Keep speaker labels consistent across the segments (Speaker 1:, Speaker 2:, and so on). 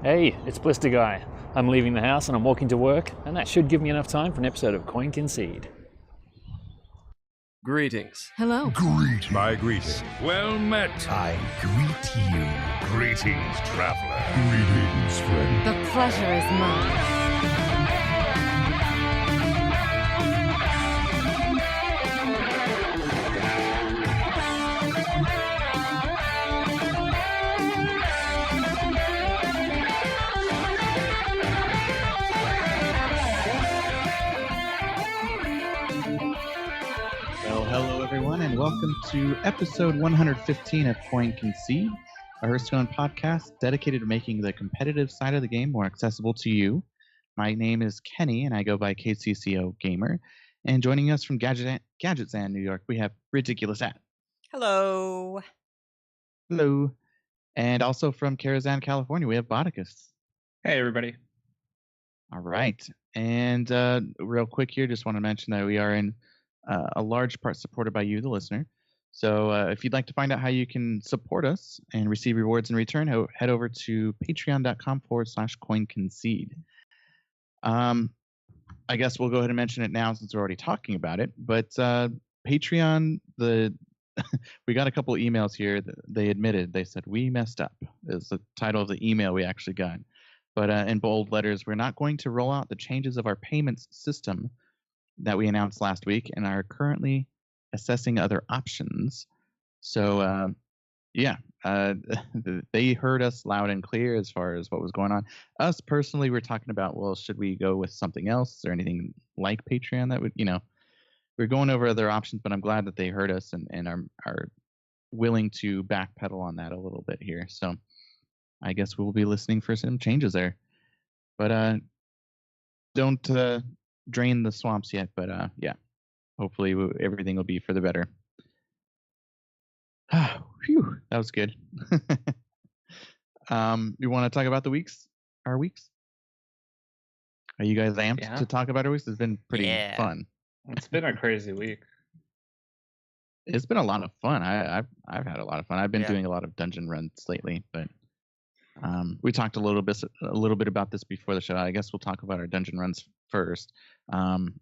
Speaker 1: Hey, it's Blister Guy. I'm leaving the house and I'm walking to work, and that should give me enough time for an episode of Concede.
Speaker 2: Greetings.
Speaker 3: Hello.
Speaker 4: Greetings.
Speaker 5: My greeting.
Speaker 4: Well met.
Speaker 5: I greet you.
Speaker 4: Greetings, traveler.
Speaker 5: Greetings, friend.
Speaker 3: The pleasure is mine.
Speaker 6: Well, hello everyone, and welcome to episode 115 of Concede, a Hearthstone podcast dedicated to making the competitive side of the game more accessible to you. My name is Kenny, and I go by KCCO Gamer. And joining us from Gadgetzan, New York, we have Ridiculous At.
Speaker 7: Hello.
Speaker 6: Hello. And also from Karazhan, California, we have Bodicus.
Speaker 8: Hey, everybody.
Speaker 6: All right. And real quick here, just want to mention that we are in a large part supported by you, the listener. So if you'd like to find out how you can support us and receive rewards in return, head over to patreon.com/coinconcede. I guess we'll go ahead and mention it now since we're already talking about it. But Patreon, we got a couple emails here that they admitted. They said, "We messed up," is the title of the email we actually got. But in bold letters, we're not going to roll out the changes of our payments system that we announced last week and are currently assessing other options. So, they heard us loud and clear as far as what was going on. Us personally, we're talking about, well, should we go with something else or anything like Patreon that would, we're going over other options, but I'm glad that they heard us and are willing to backpedal on that a little bit here. So I guess we'll be listening for some changes there. But don't drain the swamps yet, but hopefully everything will be for the better. Phew, that was good. You want to talk about our weeks? Are you guys amped to talk about our weeks? It's been pretty fun.
Speaker 8: It's been a crazy week.
Speaker 6: It's been a lot of fun. I've had a lot of fun. I've been doing a lot of dungeon runs lately, but we talked a little bit about this before the show. I guess we'll talk about our dungeon runs first. I'm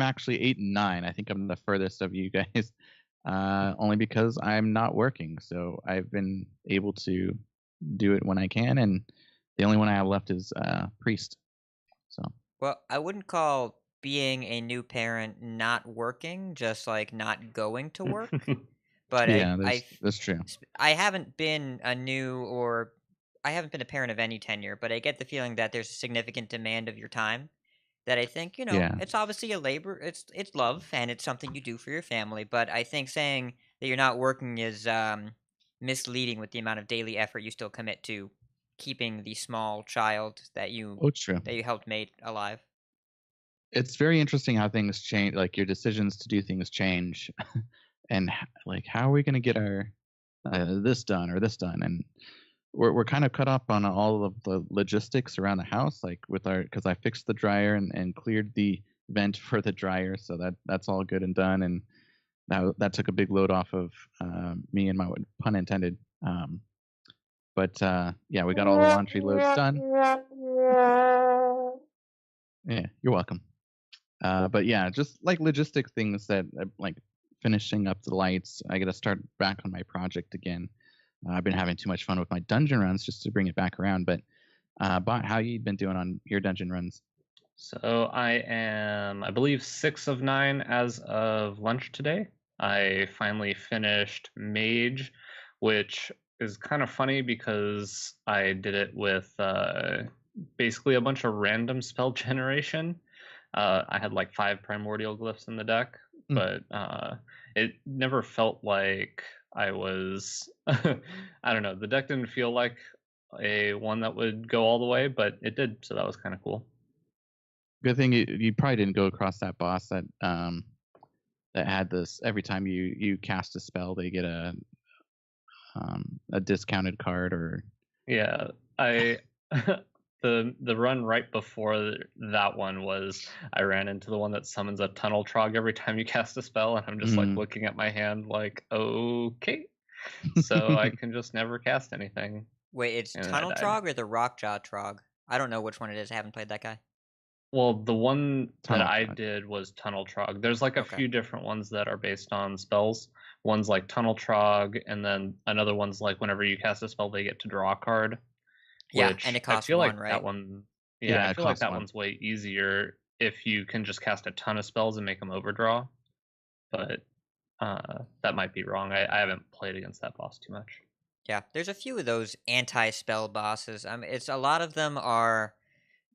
Speaker 6: actually 8 and 9. I think I'm the furthest of you guys, only because I'm not working. So I've been able to do it when I can, and the only one I have left is Priest. So.
Speaker 7: Well, I wouldn't call being a new parent not working, just like not going to work. But
Speaker 6: that's true.
Speaker 7: I haven't been a parent of any tenure, but I get the feeling that there's a significant demand of your time. That I think, it's obviously a labor, it's love, and it's something you do for your family. But I think saying that you're not working is misleading with the amount of daily effort you still commit to keeping the small child that you helped make alive.
Speaker 6: It's very interesting how things change, like your decisions to do things change, and like how are we going to get our this done or this done, and we're kind of cut up on all of the logistics around the house, like because I fixed the dryer and cleared the vent for the dryer, so that's all good and done, and that took a big load off of me and my, pun intended. But we got all the laundry loads done. Yeah, you're welcome. But yeah, just like logistic things that like finishing up the lights. I got to start back on my project again. I've been having too much fun with my dungeon runs just to bring it back around. But Bot, how you been doing on your dungeon runs?
Speaker 8: So I am, I believe, 6 of 9 as of lunch today. I finally finished Mage, which is kind of funny because I did it with basically a bunch of random spell generation. I had like 5 primordial glyphs in the deck, but it never felt like I was, I don't know, the deck didn't feel like a one that would go all the way, but it did, so that was kind of cool.
Speaker 6: Good thing you probably didn't go across that boss that had this, every time you cast a spell, they get a discounted card or...
Speaker 8: Yeah, the run right before that one was I ran into the one that summons a tunnel trog every time you cast a spell, and I'm just like looking at my hand like, okay, so I can just never cast anything.
Speaker 7: Wait, it's
Speaker 8: and then I
Speaker 7: Tunnel
Speaker 8: died.
Speaker 7: Trog or the Rockjaw Trog? I don't know which one it is. I haven't played that guy.
Speaker 8: Well, the one
Speaker 6: Tunnel
Speaker 8: that I
Speaker 6: Trog.
Speaker 8: did was Tunnel Trog. There's like a
Speaker 7: Okay.
Speaker 8: few different ones that are based on spells. One's like Tunnel Trog, and then another one's like whenever you cast a spell, they get to draw a card.
Speaker 7: Yeah,
Speaker 8: Which
Speaker 7: and it
Speaker 8: I
Speaker 7: costs
Speaker 8: feel
Speaker 7: one,
Speaker 8: like
Speaker 7: right?
Speaker 8: that one.
Speaker 6: Yeah,
Speaker 8: Yeah, I
Speaker 6: it
Speaker 8: feel like
Speaker 6: costs
Speaker 8: that
Speaker 6: one.
Speaker 8: one's way easier if you can just cast a ton of spells and make them overdraw. But that might be wrong. I haven't played against that boss too much.
Speaker 7: Yeah, there's a few of those anti-spell bosses. It's a lot of them are.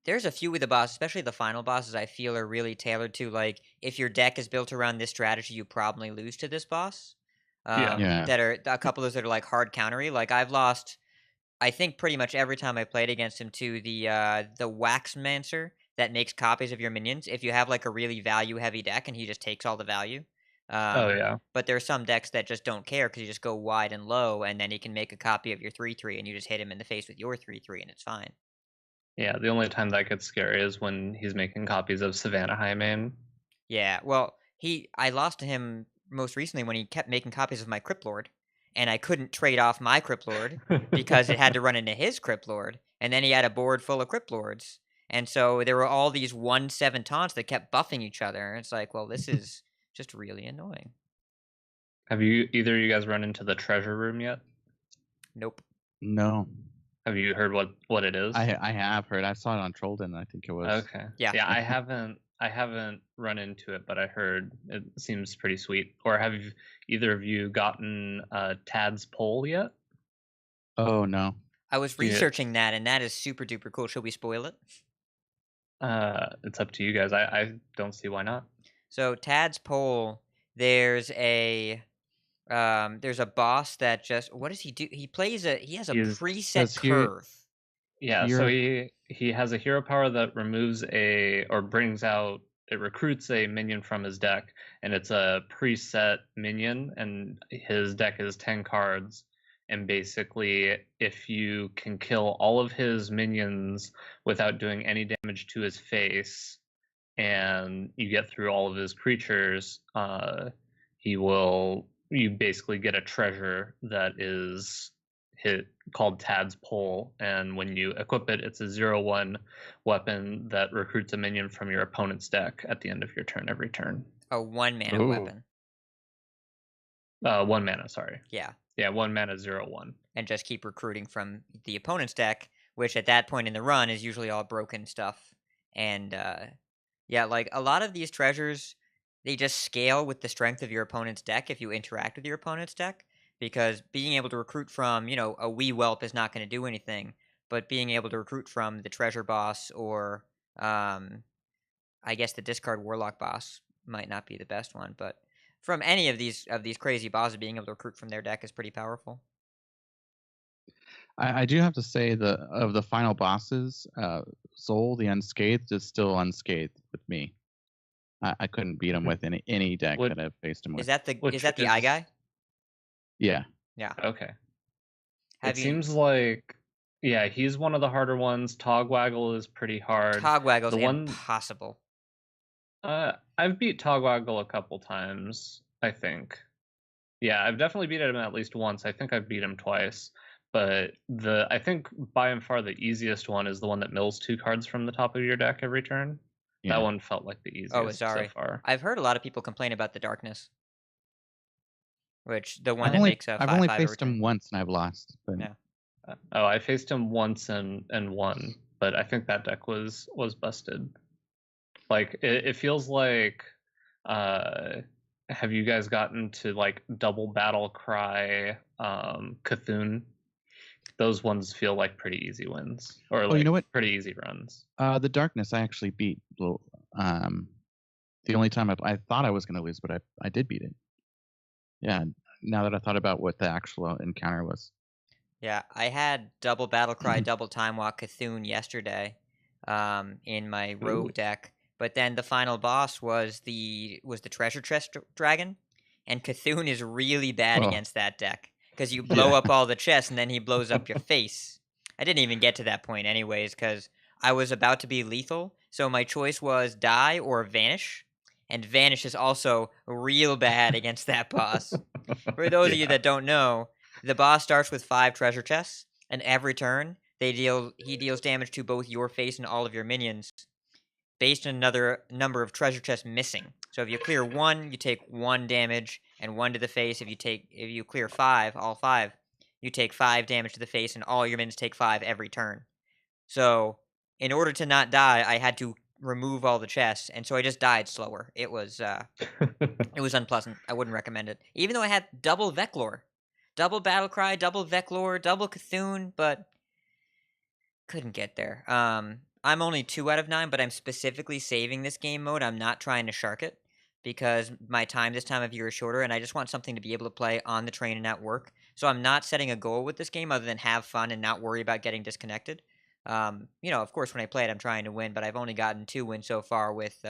Speaker 7: There's a few of the bosses, especially the final bosses, I feel are really tailored to like if your deck is built around this strategy, you probably lose to this boss.
Speaker 8: Yeah.
Speaker 6: Yeah.
Speaker 7: That are a couple of those that are like hard countery. Like I've lost, I think pretty much every time I played against him to the Waxmancer that makes copies of your minions. If you have like a really value heavy deck and he just takes all the value.
Speaker 8: Oh yeah.
Speaker 7: But there are some decks that just don't care because you just go wide and low, and then he can make a copy of your 3/3, and you just hit him in the face with your 3/3, and it's fine.
Speaker 8: Yeah, the only time that gets scary is when he's making copies of Savannah Highmane.
Speaker 7: Yeah, well, I lost to him most recently when he kept making copies of my Crypt Lord, and I couldn't trade off my Crypt Lord because it had to run into his Crypt Lord, and then he had a board full of Crypt Lords, and so there were all these 1/7 taunts that kept buffing each other. And it's like, well, this is just really annoying.
Speaker 8: Have you either of you guys run into the treasure room yet?
Speaker 7: Nope.
Speaker 6: No.
Speaker 8: Have you heard what it is?
Speaker 6: I have heard. I saw it on Trollden, I think it was.
Speaker 8: Okay.
Speaker 7: Yeah.
Speaker 8: Yeah, I haven't run into it, but I heard it seems pretty sweet. Or have either of you gotten Tad's pole yet?
Speaker 6: Oh no.
Speaker 7: I was
Speaker 8: Yeah.
Speaker 7: researching that, and that is super duper cool. Should we spoil it?
Speaker 8: It's up to you guys. I don't see why not.
Speaker 7: So Tad's pole, there's a boss that just what does he do? He has a preset
Speaker 6: says here-
Speaker 7: curve.
Speaker 8: Yeah, so he has a hero power that removes it recruits a minion from his deck, and it's a preset minion, and his deck is 10 cards. And basically, if you can kill all of his minions without doing any damage to his face, and you get through all of his creatures, you basically get a treasure that is called Tad's Pole, and when you equip it, it's a 0/1 weapon that recruits a minion from your opponent's deck at the end of your turn every turn.
Speaker 7: A 1 mana
Speaker 6: Ooh.
Speaker 7: weapon.
Speaker 8: 1 mana, sorry.
Speaker 7: Yeah.
Speaker 8: Yeah, 1 mana, 0/1.
Speaker 7: And just keep recruiting from the opponent's deck, which at that point in the run is usually all broken stuff. And yeah, like a lot of these treasures, they just scale with the strength of your opponent's deck if you interact with your opponent's deck. Because being able to recruit from, a wee whelp is not going to do anything. But being able to recruit from the treasure boss or, I guess the discard warlock boss might not be the best one. But from any of these crazy bosses, being able to recruit from their deck is pretty powerful.
Speaker 6: I do have to say of the final bosses, Soul the Unscathed is still unscathed with me. I couldn't beat him with any deck that I've faced him with.
Speaker 7: Is that the eye guy?
Speaker 6: Yeah.
Speaker 7: Yeah.
Speaker 8: Okay. Seems like, yeah, he's one of the harder ones. Togwaggle is pretty hard.
Speaker 7: Togwaggle's
Speaker 8: The one-
Speaker 7: impossible.
Speaker 8: I've beat Togwaggle a couple times, I think. Yeah, I've definitely beat him at least once. I think I've beat him twice. But I think by and far the easiest one is the one that mills 2 cards from the top of your deck every turn.
Speaker 6: Yeah.
Speaker 8: That one felt like the easiest so far.
Speaker 7: I've heard a lot of people complain about the darkness. Which the one
Speaker 6: I've
Speaker 7: that
Speaker 6: only,
Speaker 7: makes a
Speaker 6: I've only
Speaker 7: 5/5
Speaker 6: faced
Speaker 7: every
Speaker 6: him once and I've lost. But
Speaker 7: Yeah.
Speaker 8: I faced him once and won, but I think that deck was busted. Like it feels like have you guys gotten to like Double Battle Cry, Cthulhu? Those ones feel like pretty easy wins, or like
Speaker 6: you know what?
Speaker 8: pretty easy runs.
Speaker 6: The Darkness I actually beat. The only time I thought I was going to lose, but I did beat it. Yeah, now that I thought about what the actual encounter was.
Speaker 7: Yeah, I had Double Battle Cry, Double Time Walk Cthulhu yesterday in my rogue deck. But then the final boss was the Treasure Chest Dragon, and Cthulhu is really bad against that deck because you blow up all the chests and then he blows up your face. I didn't even get to that point anyways because I was about to be lethal, so my choice was die or vanish, and vanish is also real bad against that boss. For those of you that don't know, the boss starts with 5 treasure chests, and every turn he deals damage to both your face and all of your minions based on another number of treasure chests missing. So if you clear 1, you take 1 damage and 1 to the face. If you clear 5, all 5, you take 5 damage to the face and all your minions take 5 every turn. So in order to not die, I had to remove all the chests, and so I just died slower. It was unpleasant. I wouldn't recommend it. Even though I had double Veclore. Double Battlecry, double Veclore, double Cthulhu, but couldn't get there. I'm only 2 out of 9, but I'm specifically saving this game mode. I'm not trying to shark it because my time this time of year is shorter, and I just want something to be able to play on the train and at work. So I'm not setting a goal with this game other than have fun and not worry about getting disconnected. Of course, when I play it, I'm trying to win, but I've only gotten 2 wins so far with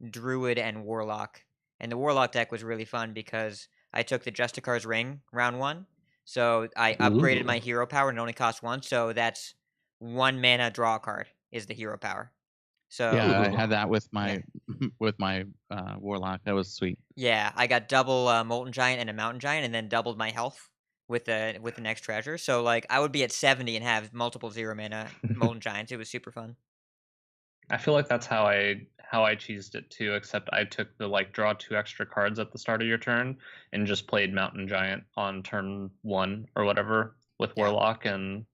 Speaker 7: Druid and Warlock. And the Warlock deck was really fun because I took the Justicar's Ring round 1. So I upgraded my hero power and it only costs 1. So that's 1 mana draw card is the hero power. So
Speaker 6: yeah, I had that with my with my Warlock. That was sweet.
Speaker 7: Yeah, I got double Molten Giant and a Mountain Giant, and then doubled my health with the next treasure. So like I would be at 70 and have multiple 0 mana Molten Giants. It was super fun.
Speaker 8: I feel like that's how I cheesed it too, except I took the like draw 2 extra cards at the start of your turn and just played Mountain Giant on turn 1 or whatever with Warlock and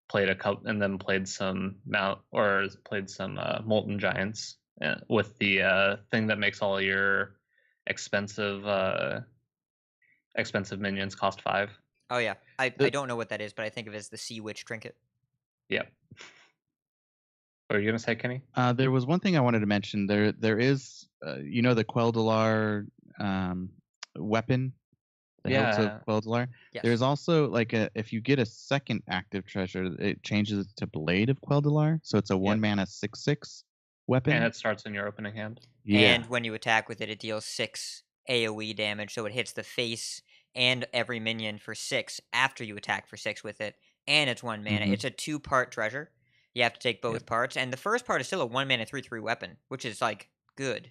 Speaker 8: played a couple and then played some Molten Giants with the thing that makes all your expensive minions cost 5.
Speaker 7: Oh yeah, I don't know what that is, but I think of it as the Sea Witch trinket.
Speaker 8: Yep. What are you gonna say, Kenny?
Speaker 6: There was one thing I wanted to mention. There is, the Quel'Dalar weapon, the Hilts of Quel'Dalar.
Speaker 7: Yes.
Speaker 6: There's also if you get a second active treasure, it changes to Blade of Quel'Dalar, so it's a 1 mana 6/6 weapon,
Speaker 8: and it starts in your opening hand.
Speaker 6: Yeah.
Speaker 7: And when you attack with it, it deals 6 AOE damage, so it hits the face and every minion for 6 after you attack for 6 with it, and it's 1 mana. It's a 2-part treasure. You have to take both parts, and the first part is still a 1 mana 3/3 weapon, which is like good.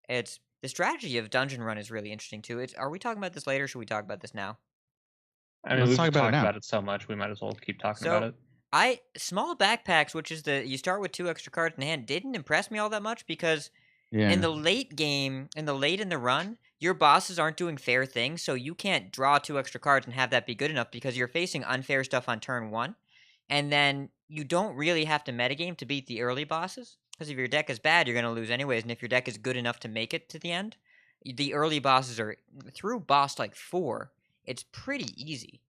Speaker 7: It's the strategy of Dungeon Run is really interesting too. Are we talking about this later? Or should we talk about this now?
Speaker 8: I mean,
Speaker 6: Let's
Speaker 8: we've
Speaker 6: talk
Speaker 8: talked
Speaker 6: about it now.
Speaker 8: about it so much, we might as well keep talking about it.
Speaker 7: Small backpacks, which is you start with 2 extra cards in hand, didn't impress me all that much because in the late game, in the run, your bosses aren't doing fair things, so you can't draw 2 extra cards and have that be good enough because you're facing unfair stuff on turn 1. And then you don't really have to metagame to beat the early bosses, because if your deck is bad, you're going to lose anyways, and if your deck is good enough to make it to the end, the early bosses are, through boss like 4, it's pretty easy.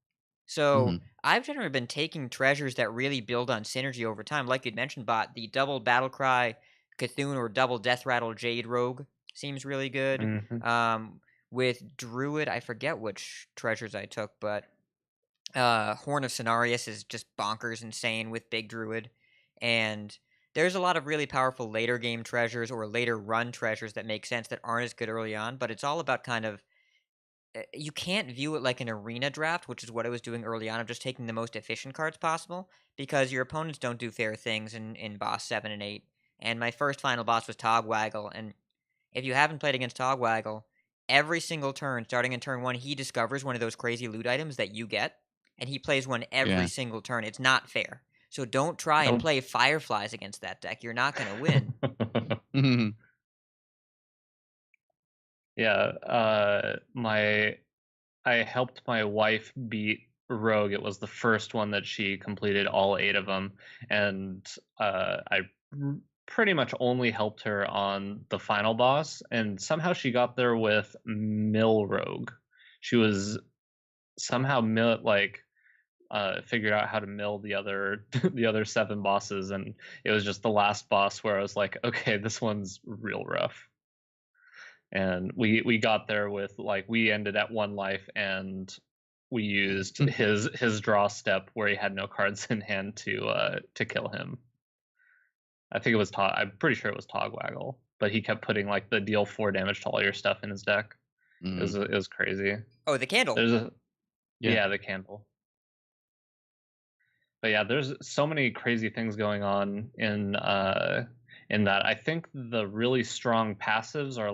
Speaker 7: So I've generally been taking treasures that really build on synergy over time. Like you'd mentioned, Bot, the double Battlecry Cthulhu or double Death Rattle Jade Rogue seems really good. With Druid, I forget which treasures I took, but Horn of Cenarius is just bonkers insane with Big Druid. And there's a lot of really powerful later game treasures or later run treasures that make sense that aren't as good early on, but it's all about kind of you can't view it like an arena draft, which is what I was doing early on, of just taking the most efficient cards possible, because your opponents don't do fair things in boss 7 and 8. And my first final boss was Togwaggle, and if you haven't played against Togwaggle, every single turn, starting in turn 1, he discovers one of those crazy loot items that you get, and he plays one every single turn. It's not fair. So don't try and play Fireflies against that deck. You're not going to win.
Speaker 8: Yeah, I helped my wife beat Rogue. It was the first one that she completed all 8 of them, and I pretty much only helped her on the final boss, and somehow she got there with Mill Rogue. She was somehow figured out how to mill the other 7 bosses, and it was just the last boss where I was like, okay, this one's real rough. And we got there with we ended at 1 life, and we used his draw step where he had no cards in hand to kill him. I think it was I'm pretty sure it was Togwaggle, but he kept putting the deal 4 damage to all your stuff in his deck. It was crazy.
Speaker 7: Oh, the candle.
Speaker 8: Yeah, the candle. But yeah, there's so many crazy things going on in that. I think the really strong passives are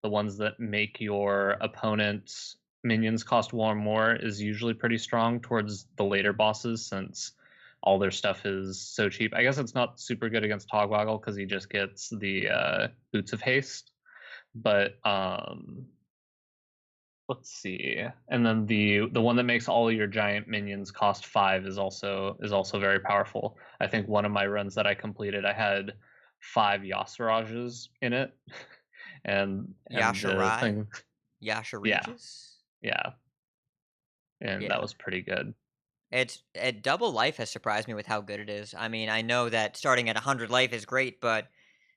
Speaker 8: the ones that make your opponents minions cost 1 or more is usually pretty strong towards the later bosses, since all their stuff is so cheap. I guess it's not super good against Togwaggle because he just gets the Boots of Haste. But let's see. And then the one that makes all your giant minions cost 5 is also very powerful. I think one of my runs that I completed, I had 5 Yasirajas in it. and the
Speaker 7: Yashirai?
Speaker 8: thing,
Speaker 7: Yashirages?
Speaker 8: yeah, and
Speaker 7: Yeah.
Speaker 8: that was pretty good.
Speaker 7: It's double life has surprised me with how good it is. I mean, I know that starting at 100 life is great, but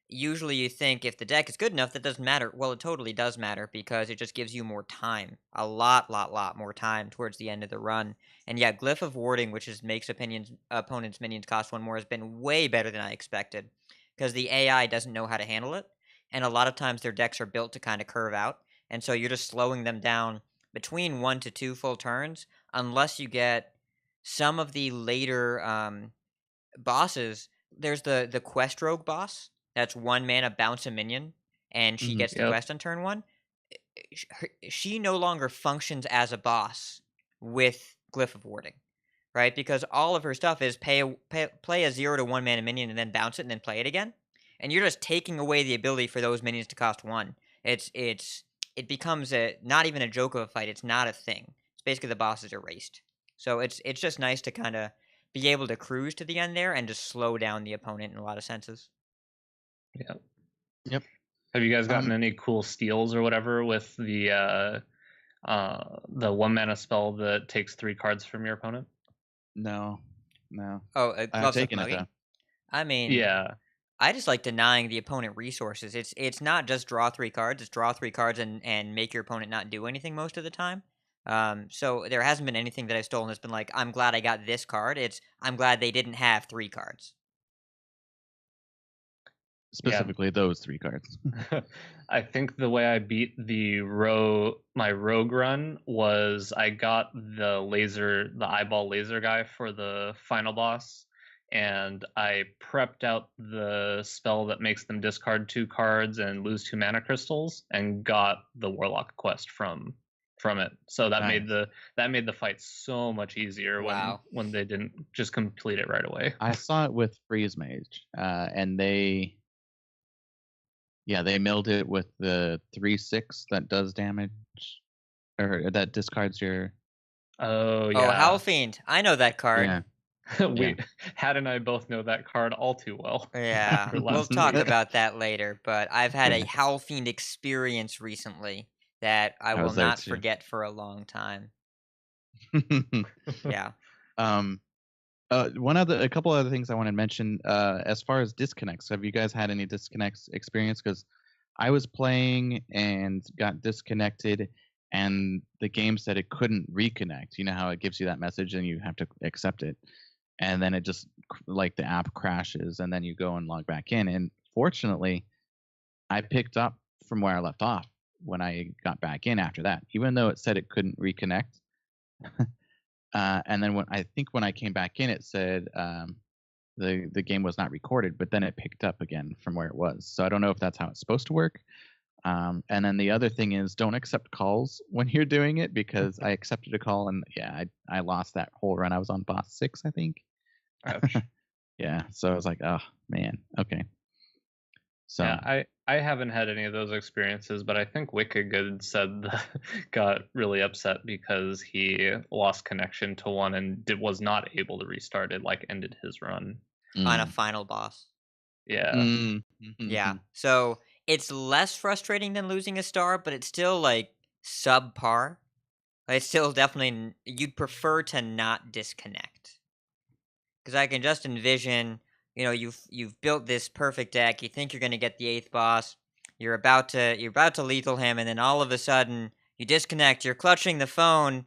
Speaker 7: usually you think if the deck is good enough, that doesn't matter. Well, it totally does matter because it just gives you more time, a lot more time towards the end of the run. And yeah, Glyph of Warding, which is makes opponents' minions cost 1 more, has been way better than I expected because the AI doesn't know how to handle it, and a lot of times their decks are built to kind of curve out, and so you're just slowing them down between 1 to 2 full turns unless you get some of the later bosses. There's the Quest Rogue boss. That's 1 mana, bounce a minion, and she gets the
Speaker 8: Yep.
Speaker 7: quest on turn 1. She no longer functions as a boss with Glyph of Warding, right? Because all of her stuff is play a 0 to 1 mana minion and then bounce it and then play it again. And you're just taking away the ability for those minions to cost 1. It becomes not even a joke of a fight. It's not a thing. It's basically the boss is erased. So it's just nice to kind of be able to cruise to the end there and just slow down the opponent in a lot of senses.
Speaker 6: Yep.
Speaker 8: Have you guys gotten any cool steals or whatever with the 1 mana spell that takes 3 cards from your opponent?
Speaker 6: No.
Speaker 7: Oh,
Speaker 6: I've
Speaker 7: Gloves of
Speaker 6: taken it
Speaker 7: Mugging?
Speaker 6: though.
Speaker 7: I mean,
Speaker 8: Yeah.
Speaker 7: I just like denying the opponent resources. It's not just draw 3 cards. It's draw 3 cards and make your opponent not do anything most of the time. So there hasn't been anything that I've stolen that's been like, I'm glad I got this card. It's I'm glad they didn't have 3 cards.
Speaker 6: Specifically those 3 cards.
Speaker 8: I think the way I beat my rogue run was I got the eyeball laser guy for the final boss, and I prepped out the spell that makes them discard 2 cards and lose 2 mana crystals, and got the warlock quest from it. So that made the fight so much easier.
Speaker 7: Wow.
Speaker 8: when they didn't just complete it right away.
Speaker 6: I saw it with Freeze Mage, and they milled it with the 3/6 that does damage, or that discards your.
Speaker 8: Oh yeah.
Speaker 7: Oh, Howlfiend. I know that card.
Speaker 6: Yeah.
Speaker 8: Had and I both know that card all too well.
Speaker 7: Yeah,
Speaker 8: after
Speaker 7: we'll
Speaker 8: last
Speaker 7: talk
Speaker 8: night.
Speaker 7: about that later, but I've had a Howlfiend experience recently that I will
Speaker 6: was there
Speaker 7: not
Speaker 6: too.
Speaker 7: forget for a long time. Yeah.
Speaker 6: A couple other things I want to mention. As far as disconnects, have you guys had any disconnects experience? Because I was playing and got disconnected, and the game said it couldn't reconnect. You know how it gives you that message and you have to accept it, and then it just like the app crashes, and then you go and log back in. And fortunately, I picked up from where I left off when I got back in after that, even though it said it couldn't reconnect. And then when I came back in, it said the game was not recorded, but then it picked up again from where it was. So I don't know if that's how it's supposed to work. And then the other thing is, don't accept calls when you're doing it, because I accepted a call and I lost that whole run. I was on boss 6, I think.
Speaker 8: Ouch.
Speaker 6: Yeah, so I was like, oh man, okay. So
Speaker 8: yeah, I haven't had any of those experiences, but I think Wicked Good said got really upset because he lost connection to one and was not able to restart it, like ended his run.
Speaker 7: On a final boss.
Speaker 8: Yeah.
Speaker 7: Yeah. So it's less frustrating than losing a star, but it's still like subpar. It's still definitely you'd prefer to not disconnect. Because I can just envision, you've built this perfect deck. You think you're going to get the 8th boss. You're about to lethal him, and then all of a sudden you disconnect. You're clutching the phone.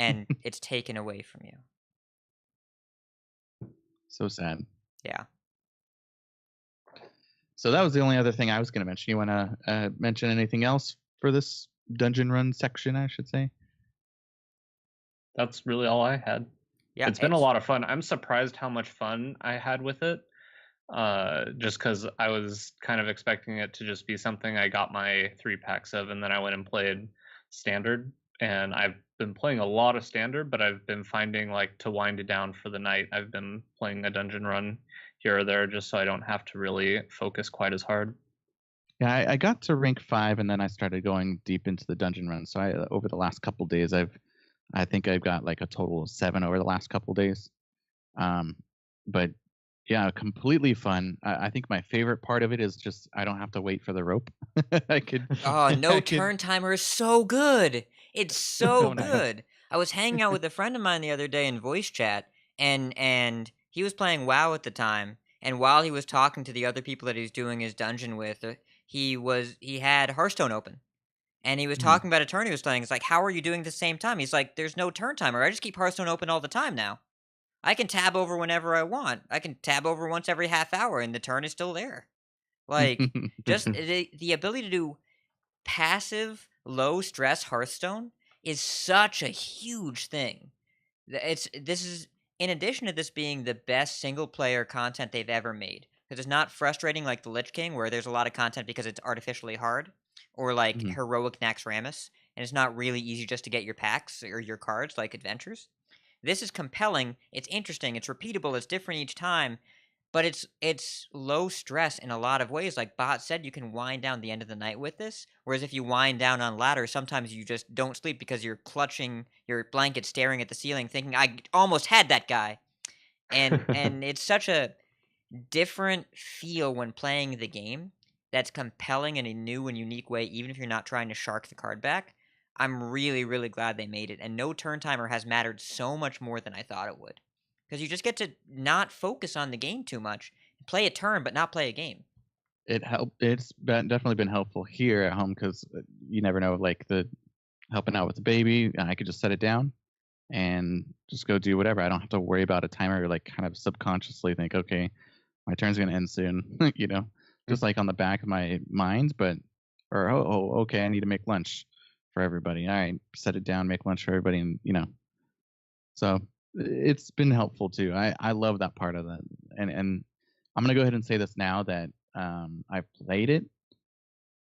Speaker 7: And it's taken away from you.
Speaker 6: So sad.
Speaker 7: Yeah.
Speaker 6: So that was the only other thing I was going to mention. You want to mention anything else for this dungeon run section, I should say?
Speaker 8: That's really all I had.
Speaker 7: Yeah,
Speaker 8: it's been a lot of fun. I'm surprised how much fun I had with it. just because I was kind of expecting it to just be something I got my 3 packs of, and then I went and played standard. And I've been playing a lot of standard, but I've been finding like to wind it down for the night, I've been playing a dungeon run here or there just so I don't have to really focus quite as hard.
Speaker 6: Yeah, I got to rank 5, and then I started going deep into the dungeon run. So over the last couple days, I think I've got like a total of 7 over the last couple days. But yeah, completely fun. I think my favorite part of it is just I don't have to wait for the rope. I could,
Speaker 7: Oh, no
Speaker 6: I could.
Speaker 7: turn timer is so good. It's so
Speaker 6: Oh, nice.
Speaker 7: good. I was hanging out with a friend of mine the other day in voice chat, and he was playing WoW at the time. And while he was talking to the other people that he's doing his dungeon with, he had Hearthstone open, and he was
Speaker 6: Mhm.
Speaker 7: talking about a turn he was playing. It's like, how are you doing at the same time? He's like, there's no turn timer. I just keep Hearthstone open all the time now. I can tab over whenever I want. I can tab over once every half hour, and the turn is still there. Like, just the ability to do passive, low stress Hearthstone is such a huge thing. This is in addition to this being the best single player content they've ever made. Because it's not frustrating like the Lich King, where there's a lot of content because it's artificially hard, or like
Speaker 6: Mhm.
Speaker 7: heroic Naxxramas, and it's not really easy just to get your packs or your cards like adventures. This is compelling, it's interesting, it's repeatable, it's different each time, but it's low stress in a lot of ways. Like Bot said, you can wind down the end of the night with this. Whereas if you wind down on ladder, sometimes you just don't sleep because you're clutching your blanket, staring at the ceiling, thinking, "I almost had that guy." And it's such a different feel when playing the game that's compelling in a new and unique way, even if you're not trying to shark the card back. I'm really, really glad they made it. And no turn timer has mattered so much more than I thought it would. Because you just get to not focus on the game too much. Play a turn, but not play a game.
Speaker 6: It helped. Definitely been helpful here at home because you never know, like the helping out with the baby, and I could just set it down and just go do whatever. I don't have to worry about a timer or like kind of subconsciously think, okay, my turn's gonna end soon, just like on the back of my mind. But or okay, I need to make lunch for everybody. All right, set it down, make lunch for everybody, and so it's been helpful too. I love that part of that, and I'm gonna go ahead and say this now that I've played it,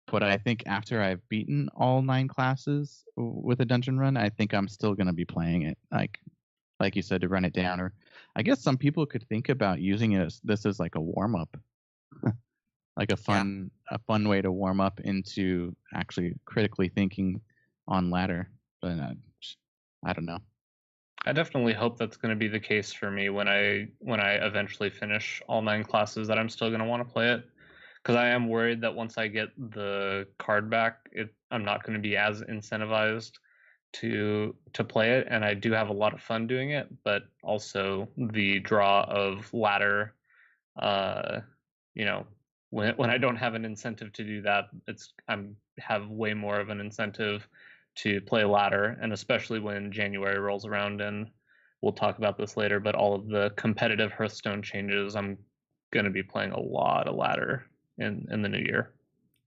Speaker 6: but I think after I've beaten all 9 classes with a dungeon run, I think I'm still gonna be playing it, like you said, to run it down. Or I guess some people could think about using this as like a warm up, like
Speaker 7: Yeah.
Speaker 6: a fun way to warm up into actually critically thinking on ladder. But I don't know.
Speaker 8: I definitely hope that's going to be the case for me when I eventually finish all 9 classes, that I'm still going to want to play it, because I am worried that once I get the card back, I'm not going to be as incentivized to play it. And I do have a lot of fun doing it, but also the draw of ladder, uh, you know, when I don't have an incentive to do that, I'm have way more of an incentive to play ladder, and especially when January rolls around, and we'll talk about this later, but all of the competitive Hearthstone changes, I'm going to be playing a lot of ladder in the new year.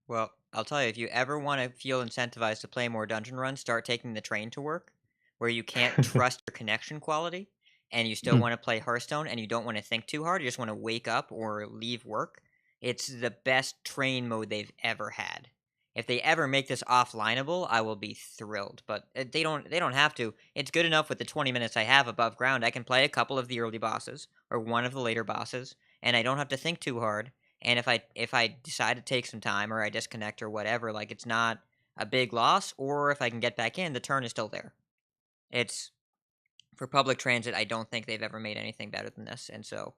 Speaker 7: Well, I'll tell you, if you ever want to feel incentivized to play more dungeon runs, start taking the train to work, where you can't trust your connection quality, and you still want to play Hearthstone, and you don't want to think too hard. You just want to wake up or leave work. It's the best train mode they've ever had. If they ever make this offlineable, I will be thrilled. But they don't. They don't have to. It's good enough with the 20 minutes I have above ground. I can play a couple of the early bosses or one of the later bosses, and I don't have to think too hard. And if I decide to take some time or I disconnect or whatever, like it's not a big loss. Or if I can get back in, the turn is still there. It's for public transit. I don't think they've ever made anything better than this, and so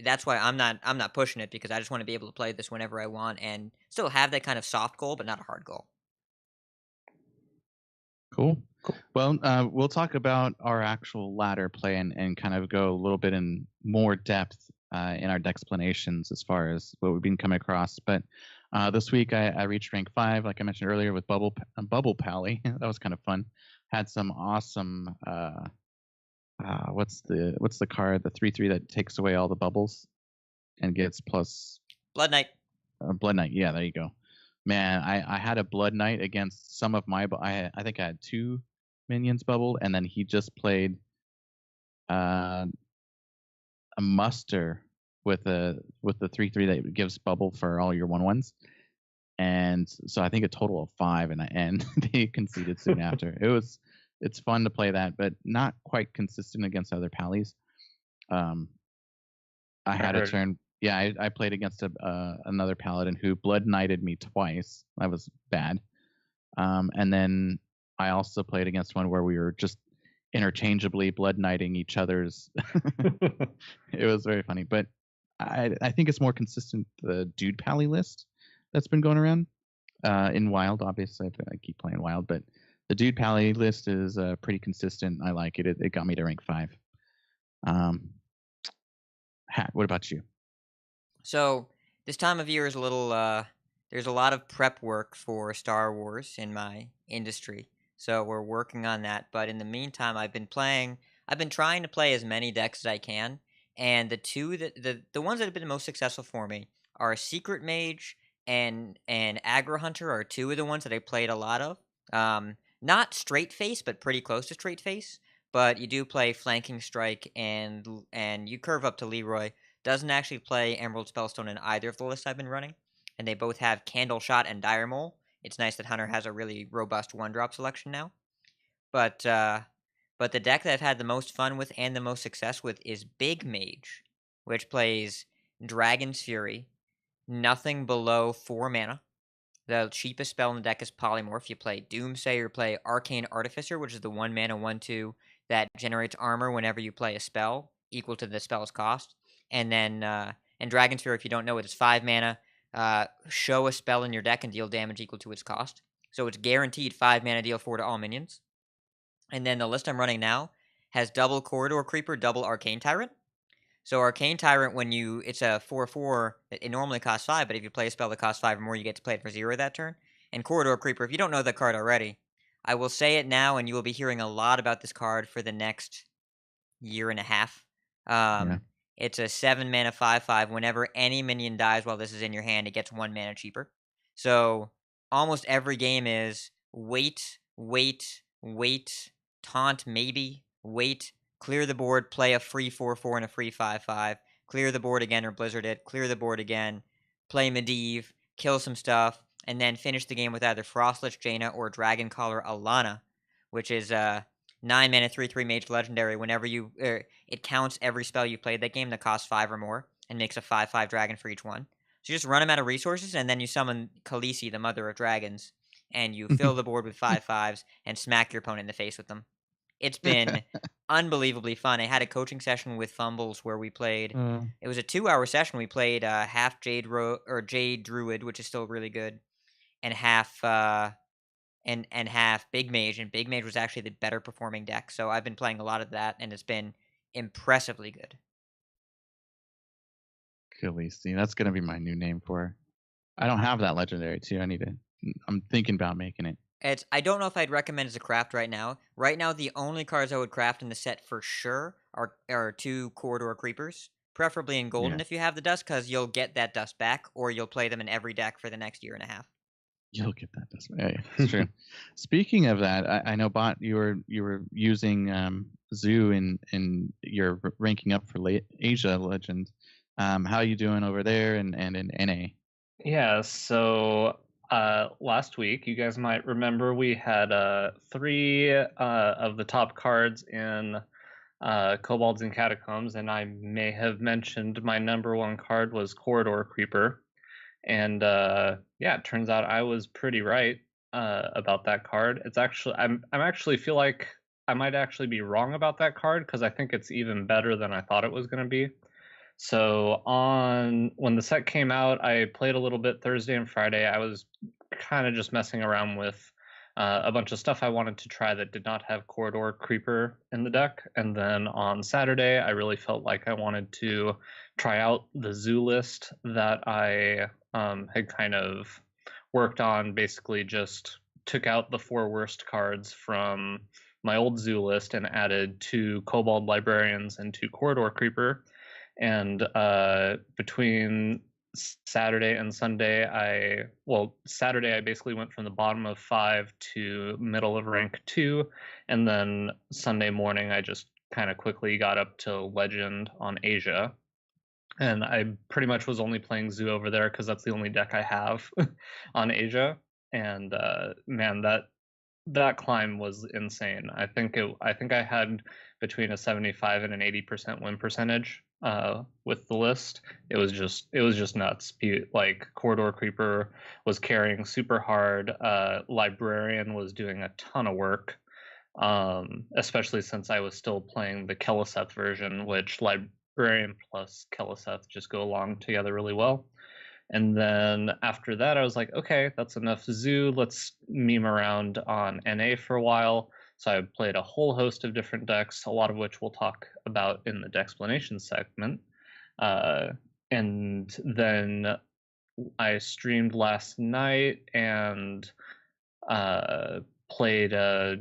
Speaker 7: that's why I'm not pushing it, because I just want to be able to play this whenever I want and still have that kind of soft goal, but not a hard goal.
Speaker 6: Cool. Well, we'll talk about our actual ladder play and kind of go a little bit in more depth in our explanations as far as what we've been coming across. But this week I reached rank 5, like I mentioned earlier, with Bubble Pally. That was kind of fun. Had some awesome. What's the card? The 3/3 that takes away all the bubbles and gets plus
Speaker 7: Blood Knight.
Speaker 6: Blood Knight. Yeah, there you go. Man, I had a Blood Knight against some of my. I think I had 2 minions bubble, and then he just played a muster with the 3/3 that gives bubble for all your 1/1s. And so I think a total of 5, and they conceded soon after. It's fun to play that, but not quite consistent against other pallies. I had a turn. Yeah, I played against another paladin who blood knighted me twice. That was bad. And then I also played against one where we were just interchangeably blood knighting each other's. It was very funny, but I think it's more consistent, the dude pally list that's been going around in Wild. Obviously, I keep playing Wild, but the dude pally list is pretty consistent. I like it. It got me to rank 5. Hat, what about you?
Speaker 7: So this time of year is a little. There's a lot of prep work for Star Wars in my industry, so we're working on that. But in the meantime, I've been playing. I've been trying to play as many decks as I can, and the ones that have been the most successful for me are Secret Mage and Aggro Hunter are two of the ones that I played a lot of. Not straight face, but pretty close to straight face. But you do play Flanking Strike and you curve up to Leroy. Doesn't actually play Emerald Spellstone in either of the lists I've been running, and they both have Candle Shot and Dire Mole. It's nice that Hunter has a really robust 1-drop selection now. But the deck that I've had the most fun with and the most success with is Big Mage, which plays Dragon's Fury, nothing below 4 mana. The cheapest spell in the deck is Polymorph. You play Doomsay or play Arcane Artificer, which is the 1 mana 1/2 that generates armor whenever you play a spell, equal to the spell's cost. And then and Dragon's Fury, if you don't know it, it's 5 mana. Show a spell in your deck and deal damage equal to its cost. So it's guaranteed 5 mana, deal 4 to all minions. And then the list I'm running now has double Corridor Creeper, double Arcane Tyrant. So Arcane Tyrant, it's a 4/4, it normally costs 5, but if you play a spell that costs 5 or more, you get to play it for 0 that turn. And Corridor Creeper, if you don't know the card already, I will say it now, and you will be hearing a lot about this card for the next year and a half.
Speaker 6: Yeah.
Speaker 7: It's a 7 mana 5/5. Whenever any minion dies while this is in your hand, it gets 1 mana cheaper. So almost every game is wait, taunt maybe, wait, clear the board, play a free 4/4 and a free 5/5, clear the board again or blizzard it, clear the board again, play Medivh, kill some stuff, and then finish the game with either Frostlich Jaina or Dragon Caller Alana, which is 9 mana 3/3 mage legendary. Whenever it counts every spell you played that game that costs 5 or more and makes a 5/5 dragon for each one. So you just run them out of resources and then you summon Khaleesi, the mother of dragons, and you fill the board with 5/5s and smack your opponent in the face with them. It's been unbelievably fun. I had a coaching session with Fumbles where we played. It was a 2-hour session. We played half Jade Druid, which is still really good, and half and half Big Mage. And Big Mage was actually the better performing deck. So I've been playing a lot of that, and it's been impressively good.
Speaker 6: Khaleesi, that's gonna be my new name for her. I don't have that legendary too. I'm thinking about making it.
Speaker 7: I don't know if I'd recommend as a craft right now. Right now, the only cards I would craft in the set for sure are 2 Corridor Creepers, preferably in Golden if you have the dust, because you'll get that dust back, or you'll play them in every deck for the next year and a half.
Speaker 6: You'll get that dust back. Yeah, it's true. Speaking of that, I know, Bot, you were using Zoo in your ranking up for Asia Legends. How are you doing over there and in NA?
Speaker 8: Yeah, so last week, you guys might remember we had 3 of the top cards in Kobolds and Catacombs, and I may have mentioned my number 1 card was Corridor Creeper. And yeah, it turns out I was pretty right about that card. It's actually I'm actually feel like I might actually be wrong about that card because I think it's even better than I thought it was going to be. So when the set came out, I played a little bit Thursday and Friday. I was kind of just messing around with a bunch of stuff I wanted to try that did not have Corridor Creeper in the deck. And then on Saturday, I really felt like I wanted to try out the zoo list that I had kind of worked on. Basically just took out the 4 worst cards from my old zoo list and added 2 Kobold Librarians and 2 Corridor Creeper. And between Saturday and Sunday, Saturday I basically went from the bottom of 5 to middle of rank 2, and then Sunday morning I just kind of quickly got up to Legend on Asia. and I pretty much was only playing Zoo over there because that's the only deck I have on Asia. And man, that climb was insane. I think I had between a 75 and an 80% win percentage with the list. It was just nuts. Like Corridor Creeper was carrying super hard. Librarian was doing a ton of work. Especially since I was still playing the Keleseth version, which Librarian plus Keleseth just go along together really well. And then after that, I was like, okay, that's enough Zoo. Let's meme around on NA for a while. So I played a whole host of different decks, a lot of which we'll talk about in the Dexplanation segment. And then I streamed last night and played a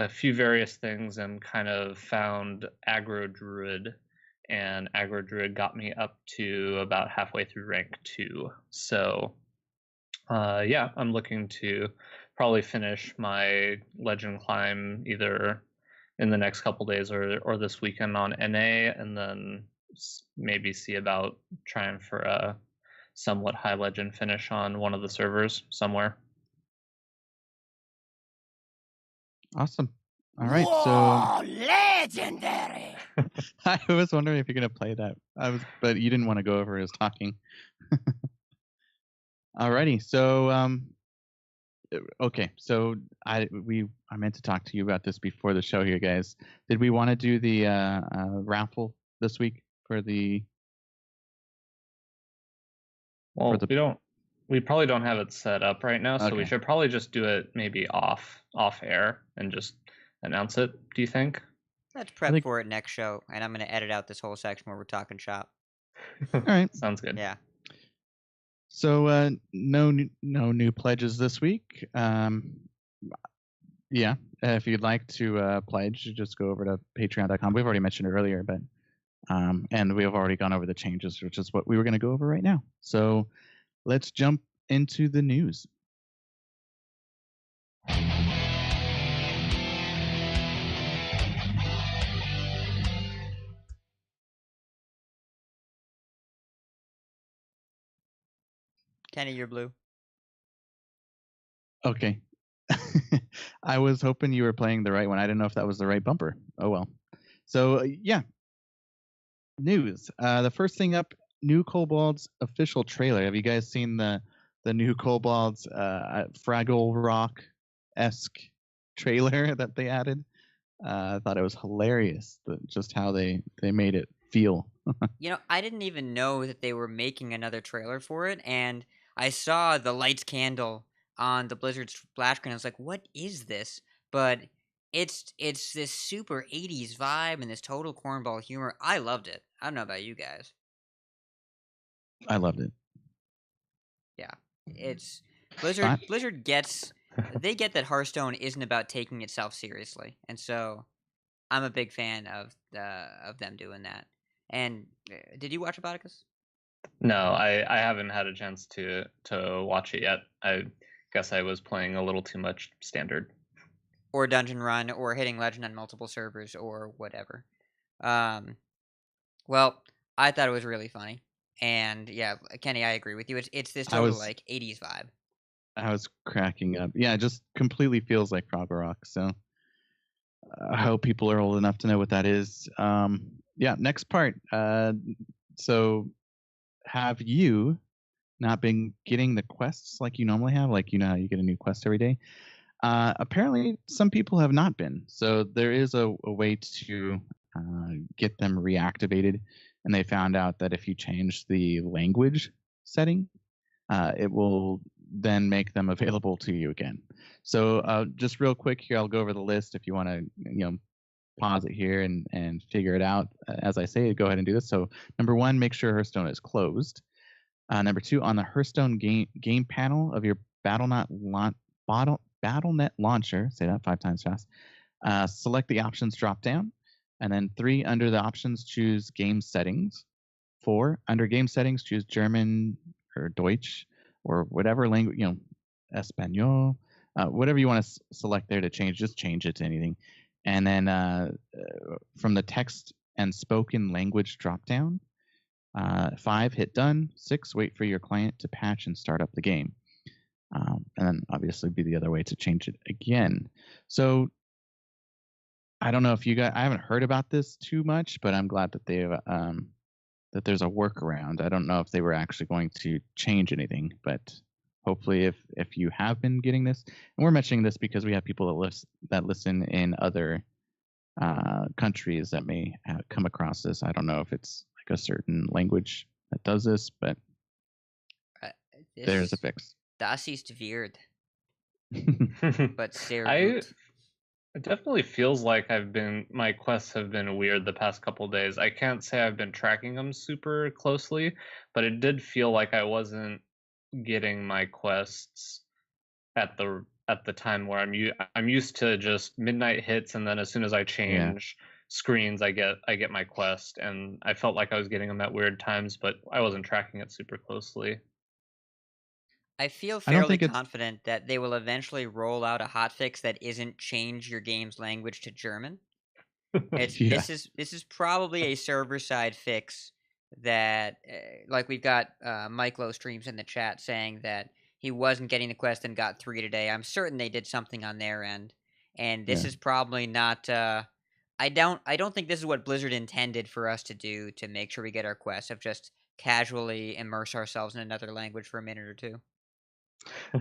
Speaker 8: few various things and kind of found Aggro Druid, and Aggro Druid got me up to about halfway through rank 2. So yeah, I'm looking to probably finish my Legend climb either in the next couple days or this weekend on NA, and then maybe see about trying for a somewhat high Legend finish on one of the servers somewhere.
Speaker 6: Awesome. All right,
Speaker 2: Whoa, legendary.
Speaker 6: I was wondering if you're gonna play that. But you didn't want to go over his talking. Alrighty, so okay, so I meant to talk to you about this before the show here, guys. Did we want to do the raffle this week for the?
Speaker 8: Well, we probably don't have it set up right now, so we should probably just do it maybe off air and just announce it. Do you think?
Speaker 7: Let's prep for it next show, and I'm going to edit out this whole section where we're talking shop.
Speaker 6: All right,
Speaker 8: sounds good.
Speaker 7: Yeah.
Speaker 6: So no new pledges this week. Yeah, if you'd like to pledge, just go over to patreon.com. We've already mentioned it earlier, but and we have already gone over the changes, which is what we were going to go over right now. So let's jump into the news.
Speaker 7: Kenny, you're blue.
Speaker 6: Okay. I was hoping you were playing the right one. I didn't know if that was the right bumper. Oh well. So yeah. News. The first thing up, new Kobolds official trailer. Have you guys seen the new Kobolds Fraggle Rock-esque trailer that they added? I thought it was hilarious, just how they made it feel.
Speaker 7: I didn't even know that they were making another trailer for it, and I saw the lights candle on the Blizzard splash screen. I was like, what is this? But it's this super 80s vibe and this total cornball humor. I loved it. I don't know about you guys.
Speaker 6: I loved it.
Speaker 7: Yeah. It's Blizzard gets that Hearthstone isn't about taking itself seriously. And so I'm a big fan of them doing that. And did you watch Aboticus?
Speaker 8: No, I haven't had a chance to watch it yet. I guess I was playing a little too much standard.
Speaker 7: Or Dungeon Run, or hitting Legend on multiple servers, or whatever. Well, I thought it was really funny. And yeah, Kenny, I agree with you. It's this total like 80s vibe.
Speaker 6: I was cracking up. Yeah, it just completely feels like Fraggle Rock. So I hope people are old enough to know what that is. Yeah, next part. So have you not been getting the quests like you normally have? Like, how you get a new quest every day? Apparently, some people have not been. So there is a way to get them reactivated. And they found out that if you change the language setting, it will then make them available to you again. So just real quick here, I'll go over the list if you want to, pause it here and figure it out. As I say, go ahead and do this. So number 1, make sure Hearthstone is closed. Number 2, on the Hearthstone game panel of your BattleNet launcher, say that 5 times fast, select the options drop down. And then 3, under the options, choose game settings. 4, under game settings, choose German or Deutsch or whatever language, Espanol, whatever you want to select there to change, just change it to anything. And then from the text and spoken language drop down, 5, hit done. 6, wait for your client to patch and start up the game. And then obviously be the other way to change it again. So I don't know if you guys, I haven't heard about this too much, but I'm glad that they've that there's a workaround. I don't know if they were actually going to change anything, but hopefully if you have been getting this, and we're mentioning this because we have people that listen in other countries that may come across this. I don't know if it's like a certain language that does this, but there's a fix.
Speaker 7: Das ist weird, but sehr
Speaker 8: I
Speaker 7: gut.
Speaker 8: It definitely feels like my quests have been weird the past couple days. I can't say I've been tracking them super closely, but it did feel like I wasn't getting my quests at the time where I'm used to just midnight hits, and then as soon as I change screens, I get my quest, and I felt like I was getting them at weird times, but I wasn't tracking it super closely.
Speaker 7: I feel
Speaker 6: I don't
Speaker 7: fairly
Speaker 6: think it's
Speaker 7: confident that they will eventually roll out a hotfix that isn't change your game's language to German.
Speaker 6: yeah.
Speaker 7: This is probably a server side fix that like we've got Myclo streams in the chat saying that he wasn't getting the quest and got 3 today. I'm certain they did something on their end, and this
Speaker 6: Yeah.
Speaker 7: is probably not. I don't think this is what Blizzard intended for us to do to make sure we get our quests of just casually immerse ourselves in another language for a minute or two.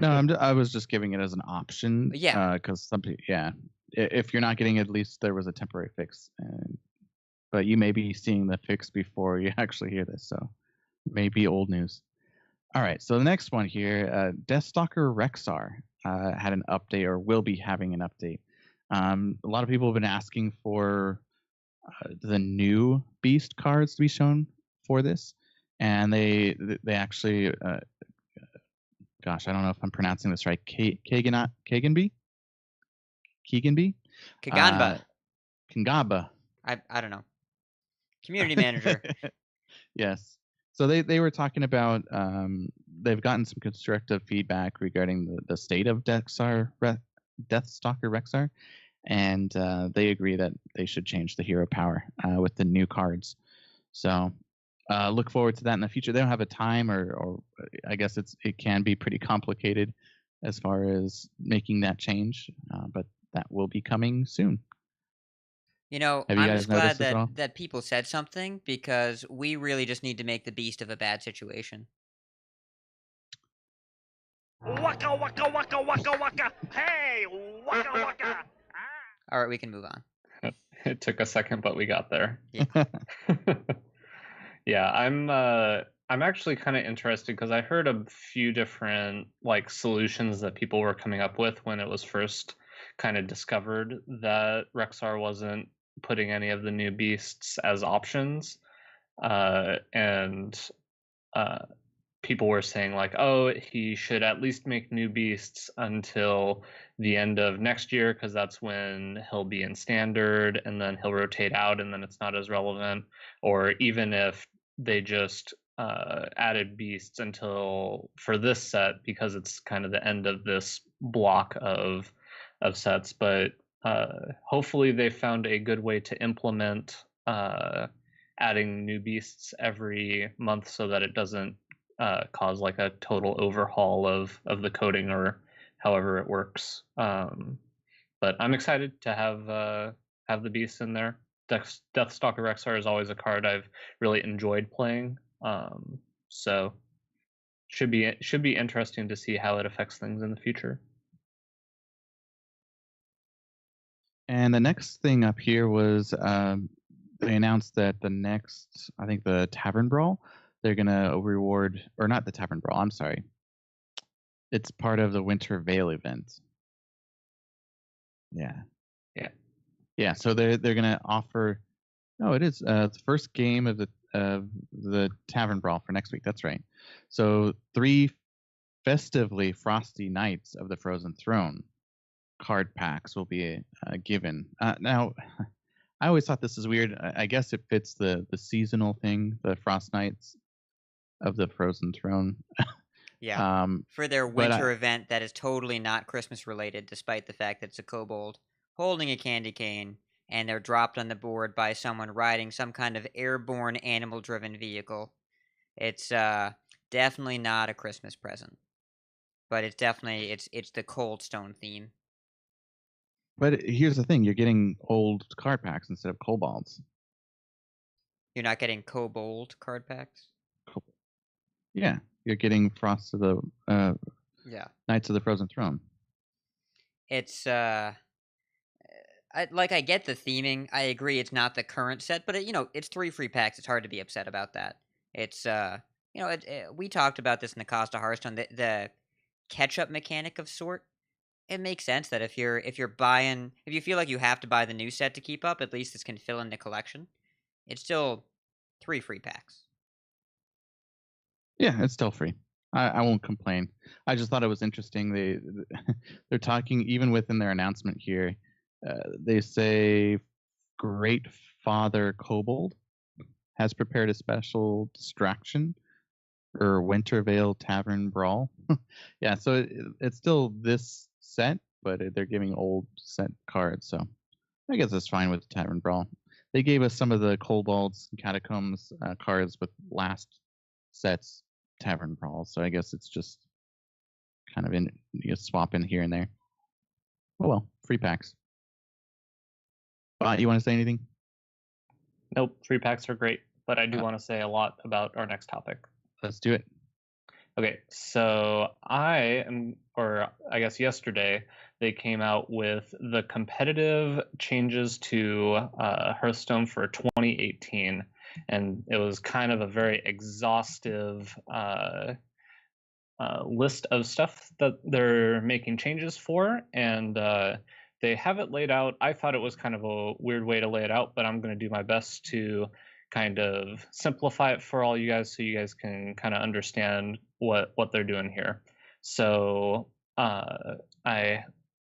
Speaker 6: No, I was just giving it as an option.
Speaker 7: Yeah.
Speaker 6: Because some people, if you're not getting it, at least there was a temporary fix. But you may be seeing the fix before you actually hear this, so maybe old news. All right, so the next one here, Deathstalker Rexar had an update, or will be having an update. A lot of people have been asking for the new beast cards to be shown for this, and they actually gosh, I don't know if I'm pronouncing this right. Kaganby?
Speaker 7: Kagamba.
Speaker 6: Kangaba.
Speaker 7: I don't know. Community manager.
Speaker 6: Yes. So they were talking about they've gotten some constructive feedback regarding the state of Deathstalker Rexar, and they agree that they should change the hero power with the new cards. So look forward to that in the future. They don't have a time, or I guess it can be pretty complicated as far as making that change, but that will be coming soon.
Speaker 7: You know,
Speaker 6: Have you
Speaker 7: I'm
Speaker 6: guys
Speaker 7: just glad
Speaker 6: noticed this at all?
Speaker 7: that people said something because we really just need to make the beast of a bad situation.
Speaker 2: Waka waka waka waka waka. Hey, waka waka.
Speaker 7: All right, we can move on.
Speaker 8: It took a second, but we got there.
Speaker 7: Yeah.
Speaker 8: Yeah, I'm actually kind of interested because I heard a few different like solutions that people were coming up with when it was first kind of discovered that Rexar wasn't putting any of the new beasts as options, and people were saying like, oh, he should at least make new beasts until the end of next year because that's when he'll be in standard, and then he'll rotate out, and then it's not as relevant. Or even if they just added beasts until for this set because it's kind of the end of this block of sets. But hopefully they found a good way to implement adding new beasts every month so that it doesn't cause like a total overhaul of the coding or however it works. But I'm excited to have the beasts in there. Deathstalker Rexar is always a card I've really enjoyed playing. So should be interesting to see how it affects things in the future.
Speaker 6: And the next thing up here was they announced that the next, I think the Tavern Brawl, they're going to reward, or not the Tavern Brawl, I'm sorry. It's part of the Winter Veil event. Yeah. So they're going to offer, it is the first game of the Tavern Brawl for next week. That's right. So 3 festively frosty nights of the Frozen Throne card packs will be given. Now, I always thought this is weird. I guess it fits the seasonal thing, the Frost Nights of the Frozen Throne.
Speaker 7: Yeah. For their winter event that is totally not Christmas related, despite the fact that it's a kobold holding a candy cane, and they're dropped on the board by someone riding some kind of airborne animal-driven vehicle. It's definitely not a Christmas present, but it's definitely it's the Cold Stone theme.
Speaker 6: But here's the thing: you're getting old card packs instead of kobolds.
Speaker 7: You're not getting Kobold card packs.
Speaker 6: Yeah, you're getting Frost of the
Speaker 7: Yeah,
Speaker 6: Knights of the Frozen Throne.
Speaker 7: it's I get the theming. I agree it's not the current set, but it's 3 free packs. It's hard to be upset about that. It's we talked about this in the Costa Hearthstone. The catch-up mechanic of sort. It makes sense that if you feel like you have to buy the new set to keep up, at least this can fill in the collection. It's still 3 free packs.
Speaker 6: Yeah, it's still free. I won't complain. I just thought it was interesting. They're talking even within their announcement here. They say Great Father Kobold has prepared a special distraction or Wintervale Tavern Brawl. Yeah, so it's still this set, but they're giving old set cards. So I guess it's fine with the Tavern Brawl. They gave us some of the Kobolds and Catacombs cards with last set's Tavern Brawl. So I guess it's just kind of swap in here and there. Oh well, free packs. You want to say anything?
Speaker 8: Nope, free packs are great, but I do want to say a lot about our next topic.
Speaker 6: Let's do it.
Speaker 8: Okay, so I guess yesterday, they came out with the competitive changes to Hearthstone for 2018, and it was kind of a very exhaustive list of stuff that they're making changes for, and they have it laid out. I thought it was kind of a weird way to lay it out, but I'm going to do my best to kind of simplify it for all you guys so you guys can kind of understand what they're doing here. So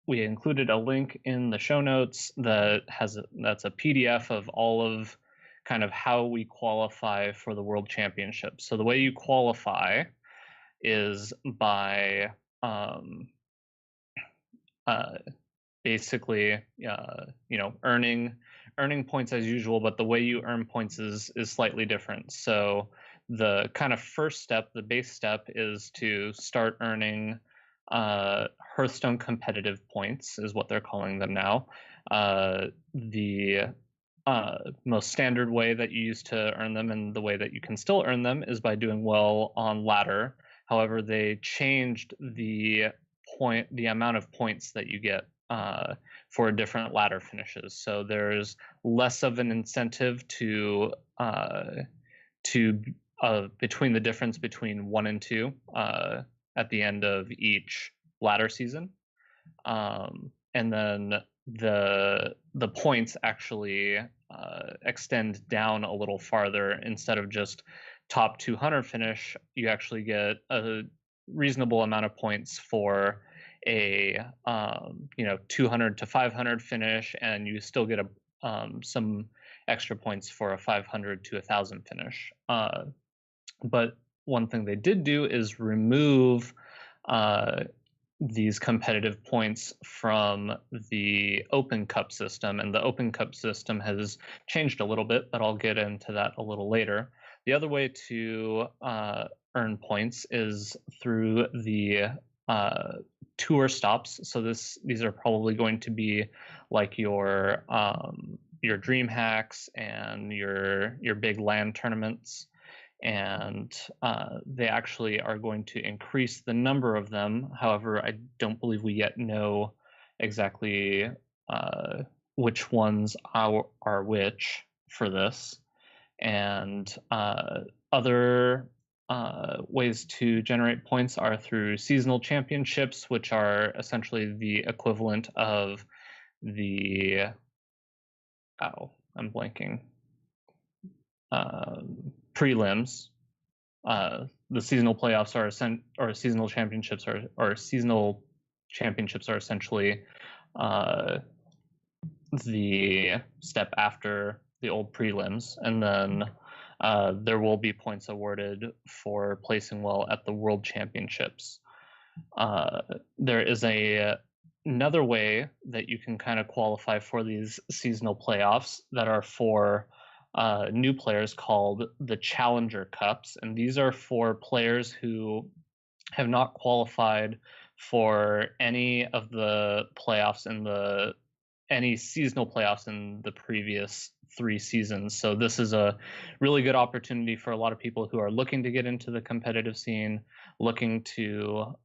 Speaker 8: we included a link in the show notes that's a PDF of all of kind of how we qualify for the World Championship. So the way you qualify is by basically earning points as usual, but the way you earn points is slightly different. So the kind of first step, the base step, is to start earning Hearthstone competitive points, is what they're calling them now. The most standard way that you use to earn them, and the way that you can still earn them, is by doing well on ladder. However, they changed the amount of points that you get for different ladder finishes. So there's less of an incentive to between the difference between 1 and 2 at the end of each ladder season, and then the points actually extend down a little farther. Instead of just top 200 finish, you actually get a reasonable amount of points for a 200 to 500 finish, and you still get some extra points for a 500 to 1,000 finish. But one thing they did do is remove these competitive points from the Open Cup system, and the Open Cup system has changed a little bit, but I'll get into that a little later. The other way to earn points is through the tour stops. So these are probably going to be like your dream hacks and your big LAN tournaments, and they actually are going to increase the number of them. However, I don't believe we yet know exactly which ones are which for this. And other ways to generate points are through seasonal championships, which are essentially the equivalent of the I'm blanking. Prelims. The seasonal playoffs or seasonal championships are essentially the step after the old prelims, and then there will be points awarded for placing well at the World Championships. There is another way that you can kind of qualify for these seasonal playoffs that are for new players called the Challenger Cups, and these are for players who have not qualified for any of the playoffs in the any seasonal playoffs in the previous 3 seasons. So this is a really good opportunity for a lot of people who are looking to get into the competitive scene, looking to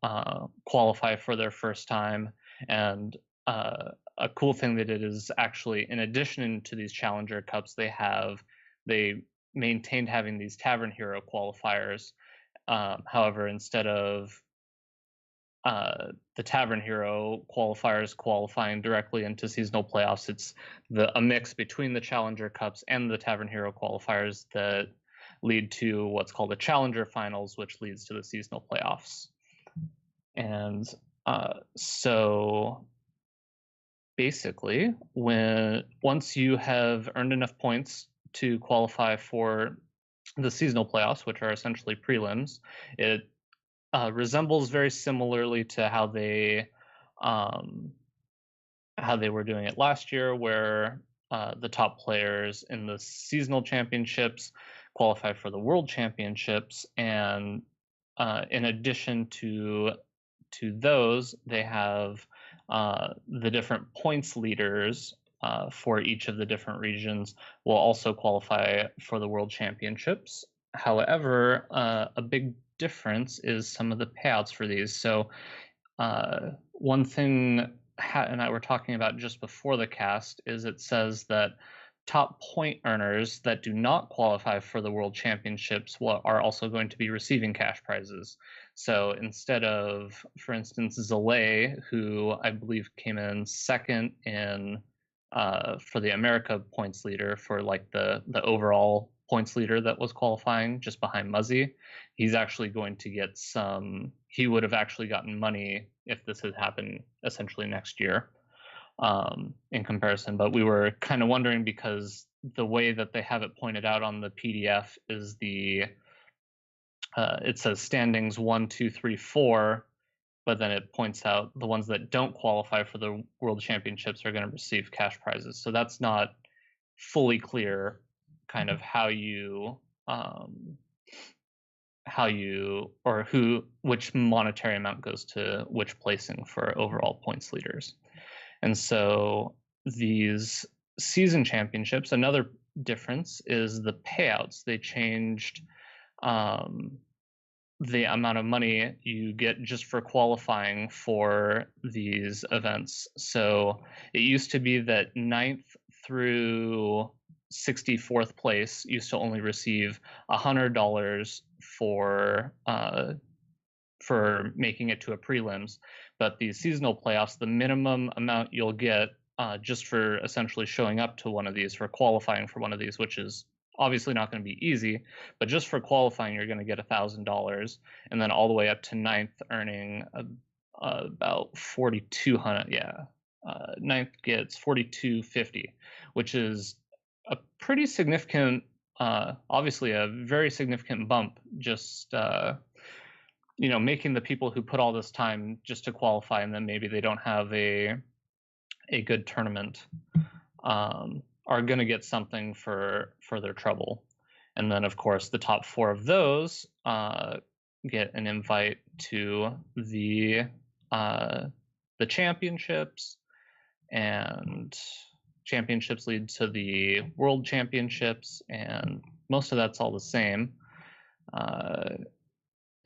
Speaker 8: qualify for their first time. And a cool thing they did is actually, in addition to these Challenger Cups, they maintained having these Tavern Hero qualifiers. However, instead of the Tavern Hero qualifiers qualifying directly into seasonal playoffs, it's a mix between the Challenger Cups and the Tavern Hero qualifiers that lead to what's called a Challenger Finals, which leads to the seasonal playoffs. And so basically, once you have earned enough points to qualify for the seasonal playoffs, which are essentially prelims, it resembles very similarly to how they were doing it last year, where the top players in the seasonal championships qualify for the world championships, and in addition to those, they have the different points leaders for each of the different regions will also qualify for the world championships. However, a big difference is some of the payouts for these. So one thing Hat and I were talking about just before the cast is it says that top point earners that do not qualify for the world championships are also going to be receiving cash prizes. So instead of, for instance, Zalay, who I believe came in second in for the America points leader, for like the overall points leader that was qualifying just behind Muzzy, he's actually going to get he would have actually gotten money if this had happened essentially next year in comparison. But we were kind of wondering, because the way that they have it pointed out on the PDF is it says standings 1, 2, 3, 4, but then it points out the ones that don't qualify for the world championships are going to receive cash prizes. So that's not fully clear kind of which monetary amount goes to which placing for overall points leaders. And so these season championships, another difference is the payouts. They changed the amount of money you get just for qualifying for these events. So it used to be that 9th through 64th place used to only receive $100 for making it to a prelims. But these seasonal playoffs, the minimum amount you'll get just for essentially showing up to one of these, for qualifying for one of these, which is obviously not going to be easy, but just for qualifying, you're going to get $1,000, and then all the way up to 9th, earning about 4,200. Yeah, 9th gets 4,250, which is a pretty significant, obviously a very significant bump. Just making the people who put all this time just to qualify, and then maybe they don't have a good tournament, are going to get something for their trouble. And then, of course, the top 4 of those get an invite to the championships, and championships lead to the world championships, and most of that's all the same.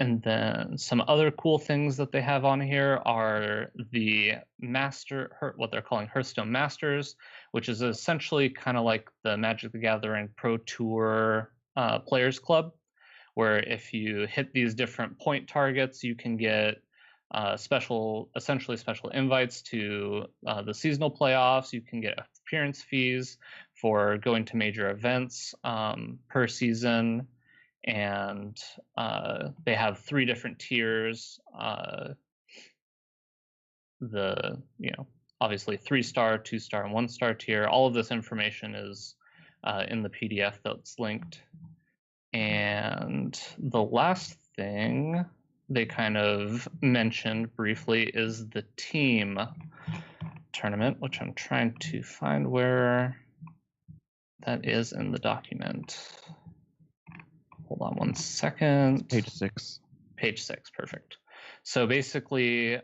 Speaker 8: And then some other cool things that they have on here are the what they're calling Hearthstone Masters, which is essentially kind of like the Magic the Gathering Pro Tour Players Club, where if you hit these different point targets, you can get essentially special invites to the seasonal playoffs. You can get appearance fees for going to major events per season. And they have 3 different tiers. Obviously 3-star, 2-star, and 1-star tier. All of this information is in the PDF that's linked. And the last thing they kind of mentioned briefly is the team tournament, which I'm trying to find where That is in the document. Hold on one second.
Speaker 6: Page 6.
Speaker 8: Page 6, perfect. So basically,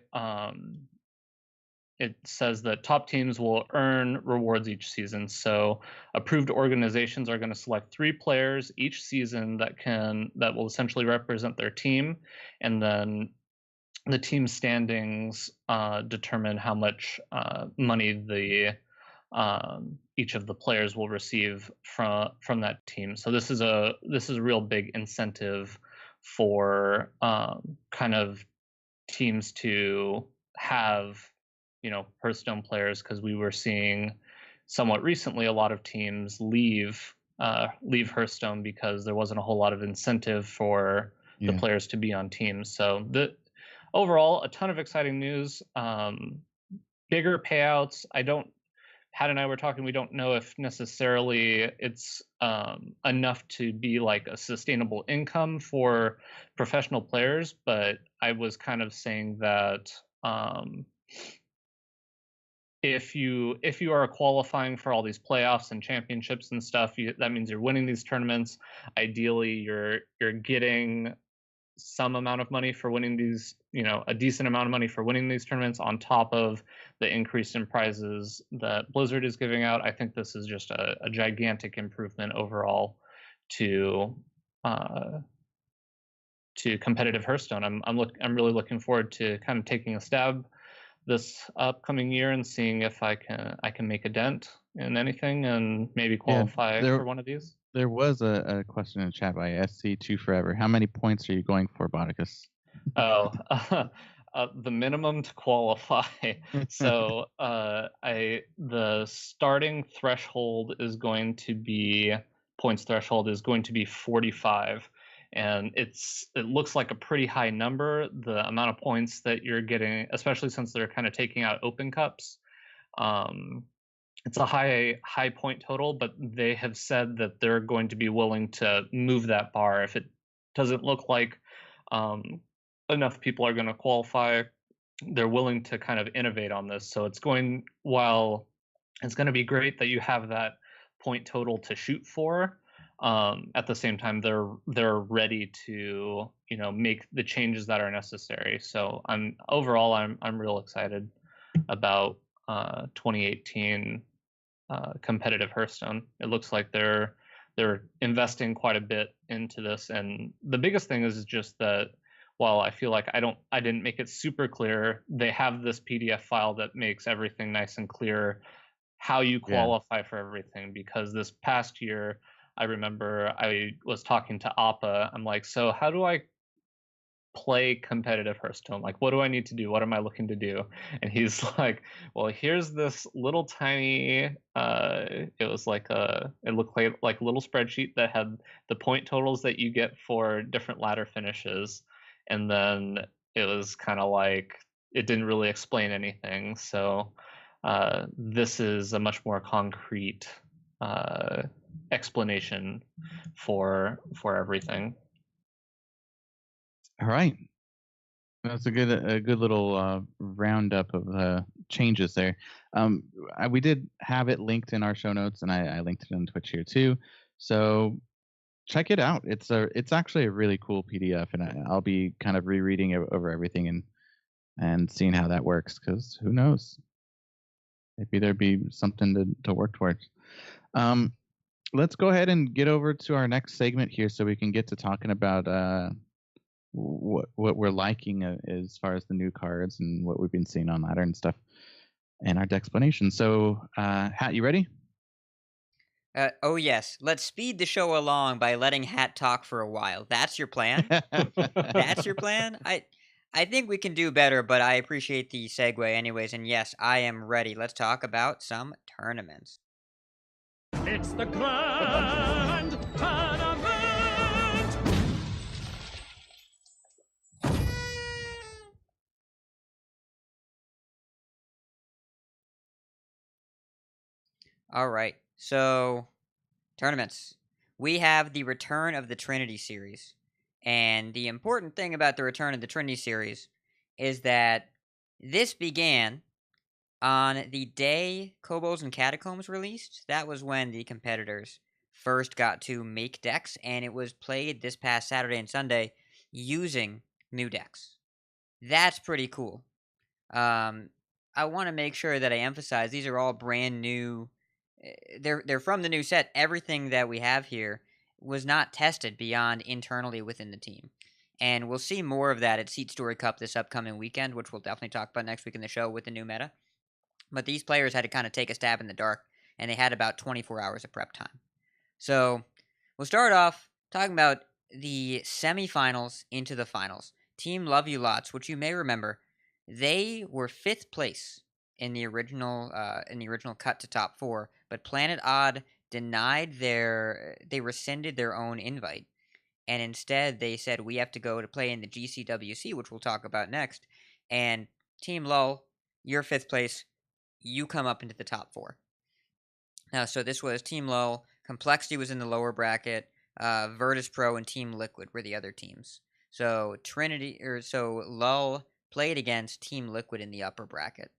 Speaker 8: it says that top teams will earn rewards each season. So approved organizations are going to select 3 players each season that will essentially represent their team, and then the team standings determine how much money each of the players will receive from that team. So this is a real big incentive for kind of teams to have Hearthstone players, because we were seeing somewhat recently a lot of teams leave Hearthstone because there wasn't a whole lot of incentive for the players to be on teams. So overall, a ton of exciting news. Bigger payouts. Pat and I were talking, we don't know if necessarily it's enough to be like a sustainable income for professional players, but I was kind of saying that if you are qualifying for all these playoffs and championships and stuff, that means you're winning these tournaments. Ideally, you're getting some amount of money for winning these, a decent amount of money for winning these tournaments on top of the increase in prizes that Blizzard is giving out. I think this is just a gigantic improvement overall to competitive Hearthstone. I'm really looking forward to kind of taking a stab this upcoming year and seeing if I can make a dent in anything and maybe qualify for one of these.
Speaker 6: There was a question in the chat by SC2 Forever. How many points are you going for, Bodicus?
Speaker 8: The minimum to qualify. So the starting threshold is going to be 45, and it looks like a pretty high number. The amount of points that you're getting, especially since they're kind of taking out open cups, it's a high point total, but they have said that they're going to be willing to move that bar if it doesn't look like enough people are going to qualify. They're willing to kind of innovate on this. So while it's going to be great that you have that point total to shoot for, at the same time they're ready to make the changes that are necessary. So I'm real excited about 2018 competitive Hearthstone. It looks like they're investing quite a bit into this, and the biggest thing is just that while I feel like I didn't make it super clear, they have this PDF file that makes everything nice and clear how you qualify for everything. Because this past year, I remember I was talking to Appa. I'm like, so how do I play competitive Hearthstone? Like, what do I need to do? What am I looking to do? And he's like, well, here's this little tiny it was like it looked like a little spreadsheet that had the point totals that you get for different ladder finishes, and then it was kind of like it didn't really explain anything. So this is a much more concrete explanation for everything.
Speaker 6: All right, that's a good little roundup of changes there. We did have it linked in our show notes, and I linked it on Twitch here too. So check it out. It's actually a really cool PDF, and I'll be kind of rereading it over everything and seeing how that works, because who knows? Maybe there'd be something to work towards. Let's go ahead and get over to our next segment here, so we can get to talking about what we're liking as far as the new cards and what we've been seeing on ladder and stuff, and our explanation. So, Hat, you ready?
Speaker 7: Oh yes. Let's speed the show along by letting Hat talk for a while. That's your plan? That's your plan? I think we can do better, but I appreciate the segue anyways. And yes, I am ready. Let's talk about some tournaments.
Speaker 2: It's the Grand Tournament!
Speaker 7: All right. So, tournaments. We have the return of the Trinity series. And the important thing about the return of the Trinity series is that this began On the day Kobolds and Catacombs released, that was when the competitors first got to make decks, and it was played this past Saturday and Sunday using new decks. That's pretty cool. I want to make sure that I emphasize these are all brand new. They're from the new set. Everything that we have here was not tested beyond internally within the team. And we'll see more of that at Seat Story Cup this upcoming weekend, which we'll definitely talk about next week in the show with the new meta. But these players had to kind of take a stab in the dark, and they had about 24 hours of prep time. So we'll start off talking about the semifinals into the finals. Team Love You Lots, which you may remember, they were 5th place in the original cut to top 4, but Planet Odd they rescinded their own invite, and instead they said we have to go to play in the GCWC, which we'll talk about next. And Team Lull, you're 5th place, you come up into the top 4. Now, so this was Team Lull, Complexity was in the lower bracket, Virtus Pro and Team Liquid were the other teams. So Lull played against Team Liquid in the upper bracket,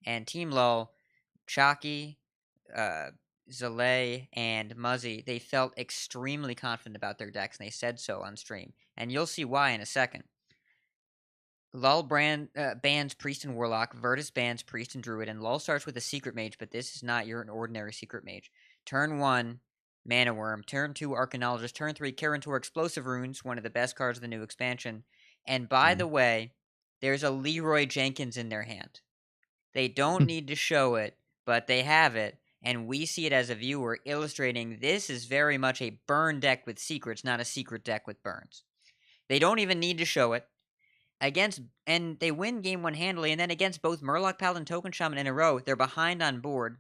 Speaker 7: and Team Lull, Chalky, Zalay, and Muzzy, they felt extremely confident about their decks, and they said so on stream, and you'll see why in a second. Lull bans Priest and Warlock, Virtus bans Priest and Druid, and Lull starts with a Secret Mage, but this is not your ordinary Secret Mage. Turn 1, Mana Worm. Turn 2, Arcanologist. Turn 3, Karantor Explosive Runes, one of the best cards of the new expansion. And by the way, there's a Leroy Jenkins in their hand. They don't need to show it, but they have it, and we see it as a viewer, illustrating this is very much a burn deck with secrets, not a secret deck with burns. They don't even need to show it. And they win game 1 handily, and then against both Murloc Paladin Token Shaman in a row, they're behind on board.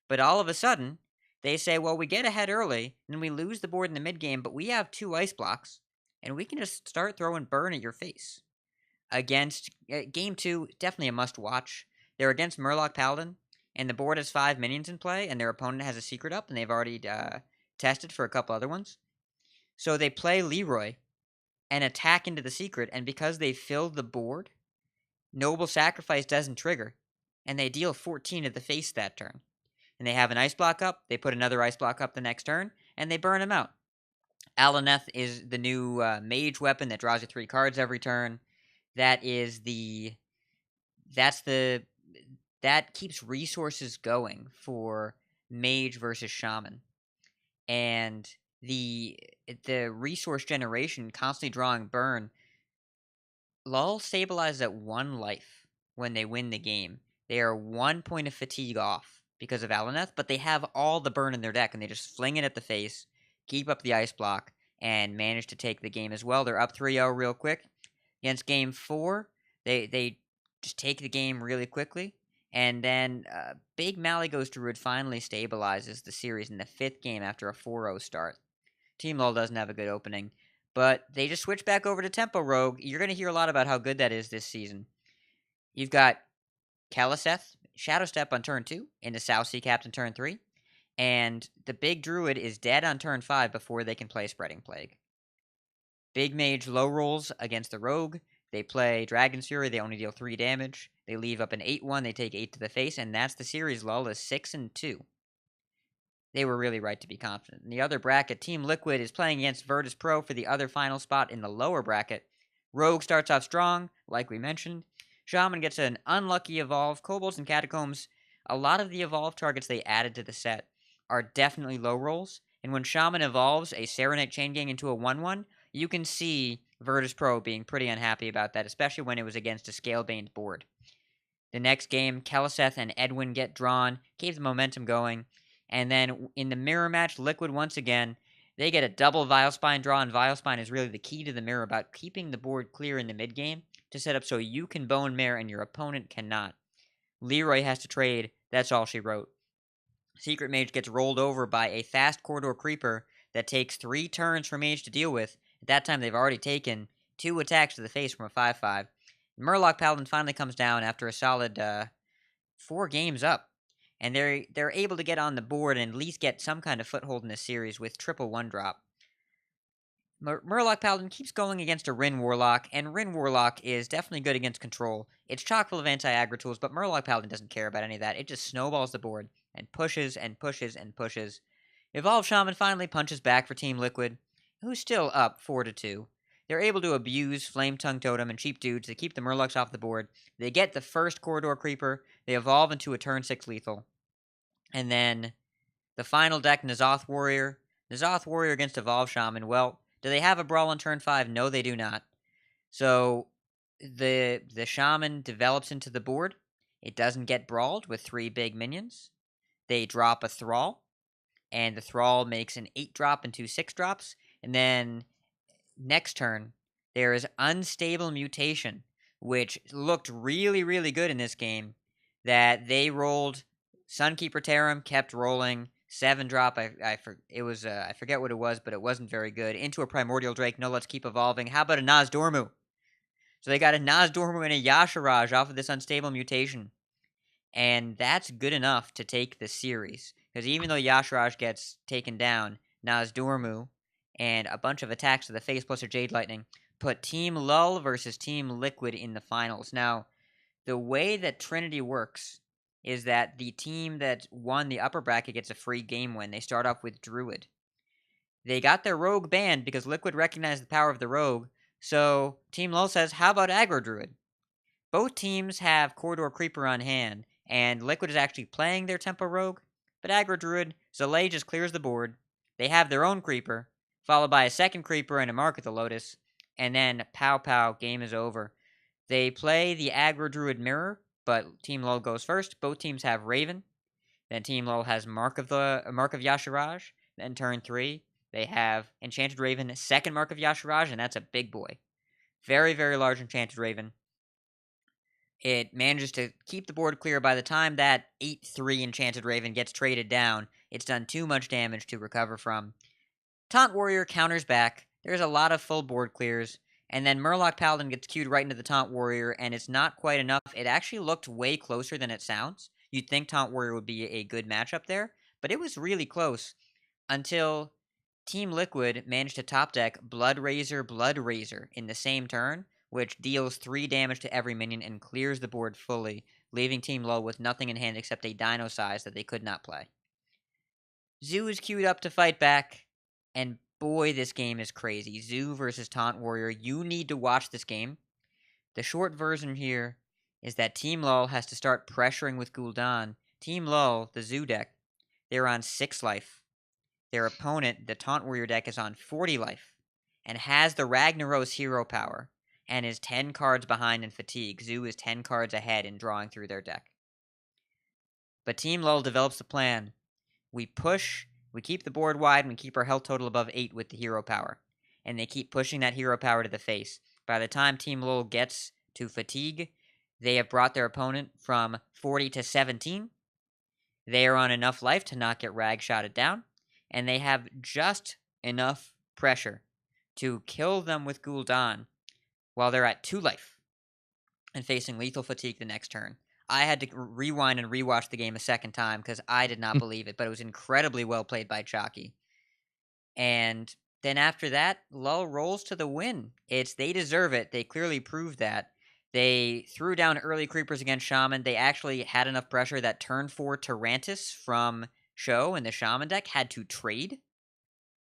Speaker 7: But all of a sudden, they say, well, we get ahead early, and we lose the board in the mid game, but we have 2 ice blocks, and we can just start throwing burn at your face. Against game 2, definitely a must watch. They're against Murloc Paladin, and the board has 5 minions in play, and their opponent has a secret up, and they've already tested for a couple other ones. So they play Leroy and attack into the secret, and because they filled the board, Noble Sacrifice doesn't trigger, and they deal 14 to the face that turn. And they have an ice block up, they put another ice block up the next turn, and they burn him out. Alaneth is the new mage weapon that draws you 3 cards every turn. That keeps resources going for mage versus shaman. And the resource generation, constantly drawing burn, Lull stabilizes at 1 life when they win the game. They are 1 point of fatigue off because of Alaneth, but they have all the burn in their deck, and they just fling it at the face, keep up the ice block, and manage to take the game as well. They're up 3-0 real quick. Against game 4, they just take the game really quickly, and then Big Malygos Druid finally stabilizes the series in the 5th game after a 4-0 start. Team Lull doesn't have a good opening, but they just switch back over to Tempo Rogue. You're going to hear a lot about how good that is this season. You've got Kaliseth, Shadow Step on turn 2, into South Sea Captain turn 3, and the Big Druid is dead on turn 5 before they can play Spreading Plague. Big Mage low rolls against the Rogue. They play Dragon's Fury, they only deal 3 damage. They leave up an 8-1, they take 8 to the face, and that's the series. Lull is 6-2. They were really right to be confident. In the other bracket, Team Liquid is playing against Virtus Pro for the other final spot in the lower bracket. Rogue starts off strong, like we mentioned. Shaman gets an unlucky evolve. Kobolds and Catacombs, a lot of the evolve targets they added to the set are definitely low rolls. And when Shaman evolves a Serenade Chain Gang into a 1-1, you can see Virtus Pro being pretty unhappy about that, especially when it was against a Scalebane's board. The next game, Kaliseth and Edwin get drawn, keeps the momentum going. And then in the mirror match, Liquid once again, they get a double Vilespine draw, and Vilespine is really the key to the mirror about keeping the board clear in the mid game to set up so you can Bone Mare and your opponent cannot. Leroy has to trade, that's all she wrote. Secret Mage gets rolled over by a fast Corridor Creeper that takes 3 turns for Mage to deal with. At that time, they've already taken 2 attacks to the face from a 5-5. Murloc Paladin finally comes down after a solid 4 games up. And they're able to get on the board and at least get some kind of foothold in this series with triple 1-drop. Murloc Paladin keeps going against a Rin Warlock, and Rin Warlock is definitely good against control. It's chock full of anti-aggro tools, but Murloc Paladin doesn't care about any of that. It just snowballs the board and pushes and pushes and pushes. Evolved Shaman finally punches back for Team Liquid, who's still up 4-2. They're able to abuse Flame Tongue Totem and cheap dudes to keep the Murlocs off the board. They get the first Corridor Creeper. They evolve into a turn 6 lethal. And then the final deck, N'Zoth Warrior. N'Zoth Warrior against Evolved Shaman. Well, do they have a Brawl on turn 5? No, they do not. So the Shaman develops into the board. It doesn't get brawled with 3 big minions. They drop a Thrall, and the Thrall makes an 8-drop into 6-drops. And then next turn, there is Unstable Mutation, which looked really, really good in this game. That they rolled Sunkeeper Tarim, kept rolling 7-drop. I forget what it was, but it wasn't very good. Into a Primordial Drake. No, let's keep evolving. How about a Nozdormu? So they got a Nozdormu and a Yasharaj off of this Unstable Mutation. And that's good enough to take the series. Because even though Yasharaj gets taken down, Nozdormu and a bunch of attacks to the face plus a Jade Lightning put Team Lull versus Team Liquid in the finals. Now, the way that Trinity works is that the team that won the upper bracket gets a free game win. They start off with Druid. They got their Rogue banned because Liquid recognized the power of the Rogue, so Team Lull says, how about Aggro Druid? Both teams have Corridor Creeper on hand, and Liquid is actually playing their Tempo Rogue, but Aggro Druid, Zalay just clears the board. They have their own Creeper, followed by a second Creeper and a Mark of the Lotus, and then pow pow, game is over. They play the Aggro Druid Mirror, but Team Lull goes first. Both teams have Raven. Then Team Lull has Mark of Yasharaj. Then turn 3, they have Enchanted Raven, second Mark of Yasharaj, and that's a big boy. Very, very large Enchanted Raven. It manages to keep the board clear. By the time that 8-3 Enchanted Raven gets traded down, it's done too much damage to recover from. Taunt Warrior counters back. There's a lot of full board clears. And then Murloc Paladin gets queued right into the Taunt Warrior, and it's not quite enough. It actually looked way closer than it sounds. You'd think Taunt Warrior would be a good matchup there, but it was really close until Team Liquid managed to top deck Blood Razor in the same turn, which deals 3 damage to every minion and clears the board fully, leaving Team Lull with nothing in hand except a Dino Size that they could not play. Zoo is queued up to fight back, and boy, this game is crazy. Zoo versus Taunt Warrior. You need to watch this game. The short version here is that Team Lull has to start pressuring with Gul'dan. Team Lull, the Zoo deck, they're on 6 life. Their opponent, the Taunt Warrior deck, is on 40 life and has the Ragnaros hero power and is 10 cards behind in fatigue. Zoo is 10 cards ahead in drawing through their deck. But Team Lull develops the plan. We push, we keep the board wide, and we keep our health total above 8 with the hero power. And they keep pushing that hero power to the face. By the time Team Lull gets to fatigue, they have brought their opponent from 40 to 17. They are on enough life to not get rag shotted down, and they have just enough pressure to kill them with Gul'dan while they're at 2 life and facing lethal fatigue the next turn. I had to rewind and rewatch the game a second time because I did not believe it, but it was incredibly well played by Chalky. And then after that, Lull rolls to the win. They deserve it. They clearly proved that. They threw down early creepers against Shaman. They actually had enough pressure that turn 4 Tyrantus from Show and the Shaman deck had to trade. Have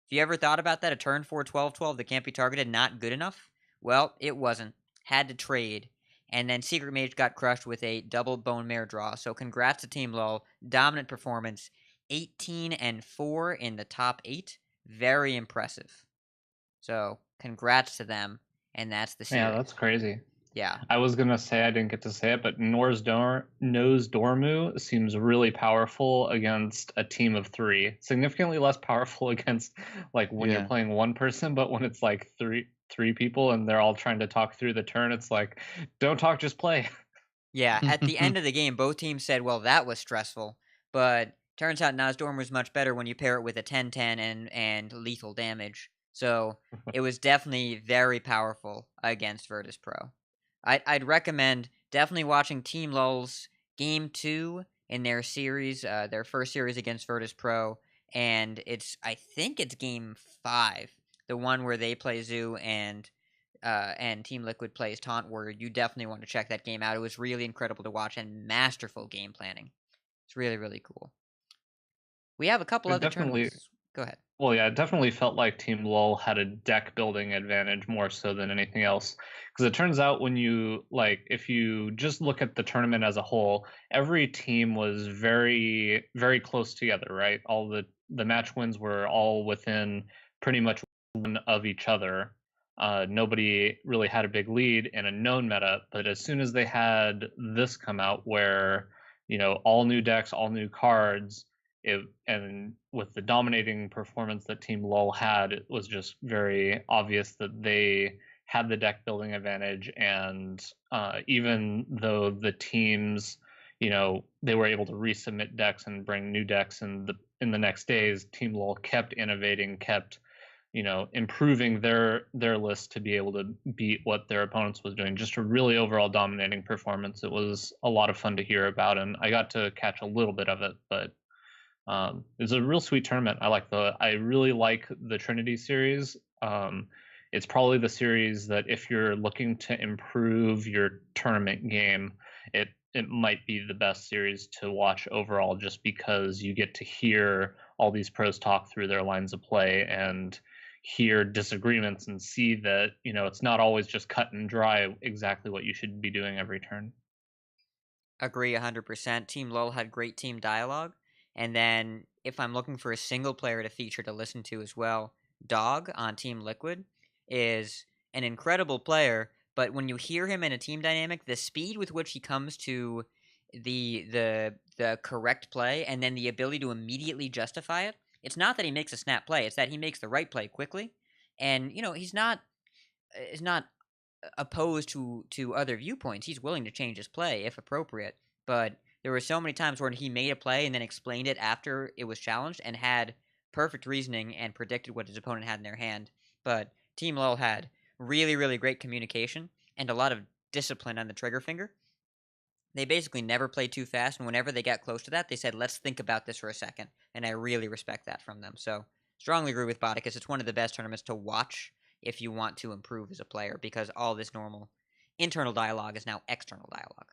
Speaker 7: you ever thought about that? A turn 4 12-12 that can't be targeted, not good enough? Well, it wasn't. Had to trade. And then Secret Mage got crushed with a double Bone Mare draw. So congrats to Team Lull. Dominant performance. 18-4 in the top 8. Very impressive. So congrats to them. And that's the series.
Speaker 8: Yeah, that's crazy.
Speaker 7: Yeah.
Speaker 8: I was going to say, I didn't get to say it, but Nozdormu seems really powerful against a team of 3. Significantly less powerful against, like, when you're playing one person, but when it's, like, three people and they're all trying to talk through the turn, it's like, don't talk, just play.
Speaker 7: Yeah, at the end of the game, both teams said, well, that was stressful. But turns out Nozdormu was much better when you pair it with a 10-10 and lethal damage. So it was definitely very powerful against Virtus Pro. I'd recommend definitely watching Team Lull's Game 2 in their series, their first series against Virtus Pro, and I think it's Game 5. the one where they play Zoo and Team Liquid plays Taunt Warrior, you definitely want to check that game out. It was really incredible to watch and masterful game planning. It's really, really cool. We have a couple
Speaker 8: It
Speaker 7: other
Speaker 8: definitely,
Speaker 7: tournaments. Go ahead.
Speaker 8: well, yeah, it definitely felt like Team LoL had a deck building advantage more so than anything else. Because it turns out when you if you just look at the tournament as a whole, every team was very, very close together, right? All the match wins were all within pretty much one of each other. Nobody really had a big lead in a known meta, but as soon as they had this come out, where all new decks, all new cards, and with the dominating performance that Team LoL had, it was just very obvious that they had the deck building advantage. And even though the teams, they were able to resubmit decks and bring new decks in the next days, Team LoL kept innovating, kept improving their list to be able to beat what their opponents was doing. Just a really overall dominating performance. It was a lot of fun to hear about, and I got to catch a little bit of it, but it's a real sweet tournament. I really like the Trinity series. It's probably the series that if you're looking to improve your tournament game, it might be the best series to watch overall, just because you get to hear all these pros talk through their lines of play and hear disagreements and see that it's not always just cut and dry exactly what you should be doing every turn.
Speaker 7: Agree 100%. Team LoL had great team dialogue. And then if I'm looking for a single player to feature to listen to as well, Dog on Team Liquid is an incredible player, but when you hear him in a team dynamic, the speed with which he comes to the correct play and then the ability to immediately justify it, it's not that he makes a snap play, it's that he makes the right play quickly. And he's not opposed to other viewpoints. He's willing to change his play if appropriate, but there were so many times where he made a play and then explained it after it was challenged and had perfect reasoning and predicted what his opponent had in their hand. But Team LoL had really, really great communication and a lot of discipline on the trigger finger. They basically never played too fast, and whenever they got close to that, they said, let's think about this for a second, and I really respect that from them. So, strongly agree with Bodicus. It's one of the best tournaments to watch if you want to improve as a player, because all this normal internal dialogue is now external dialogue.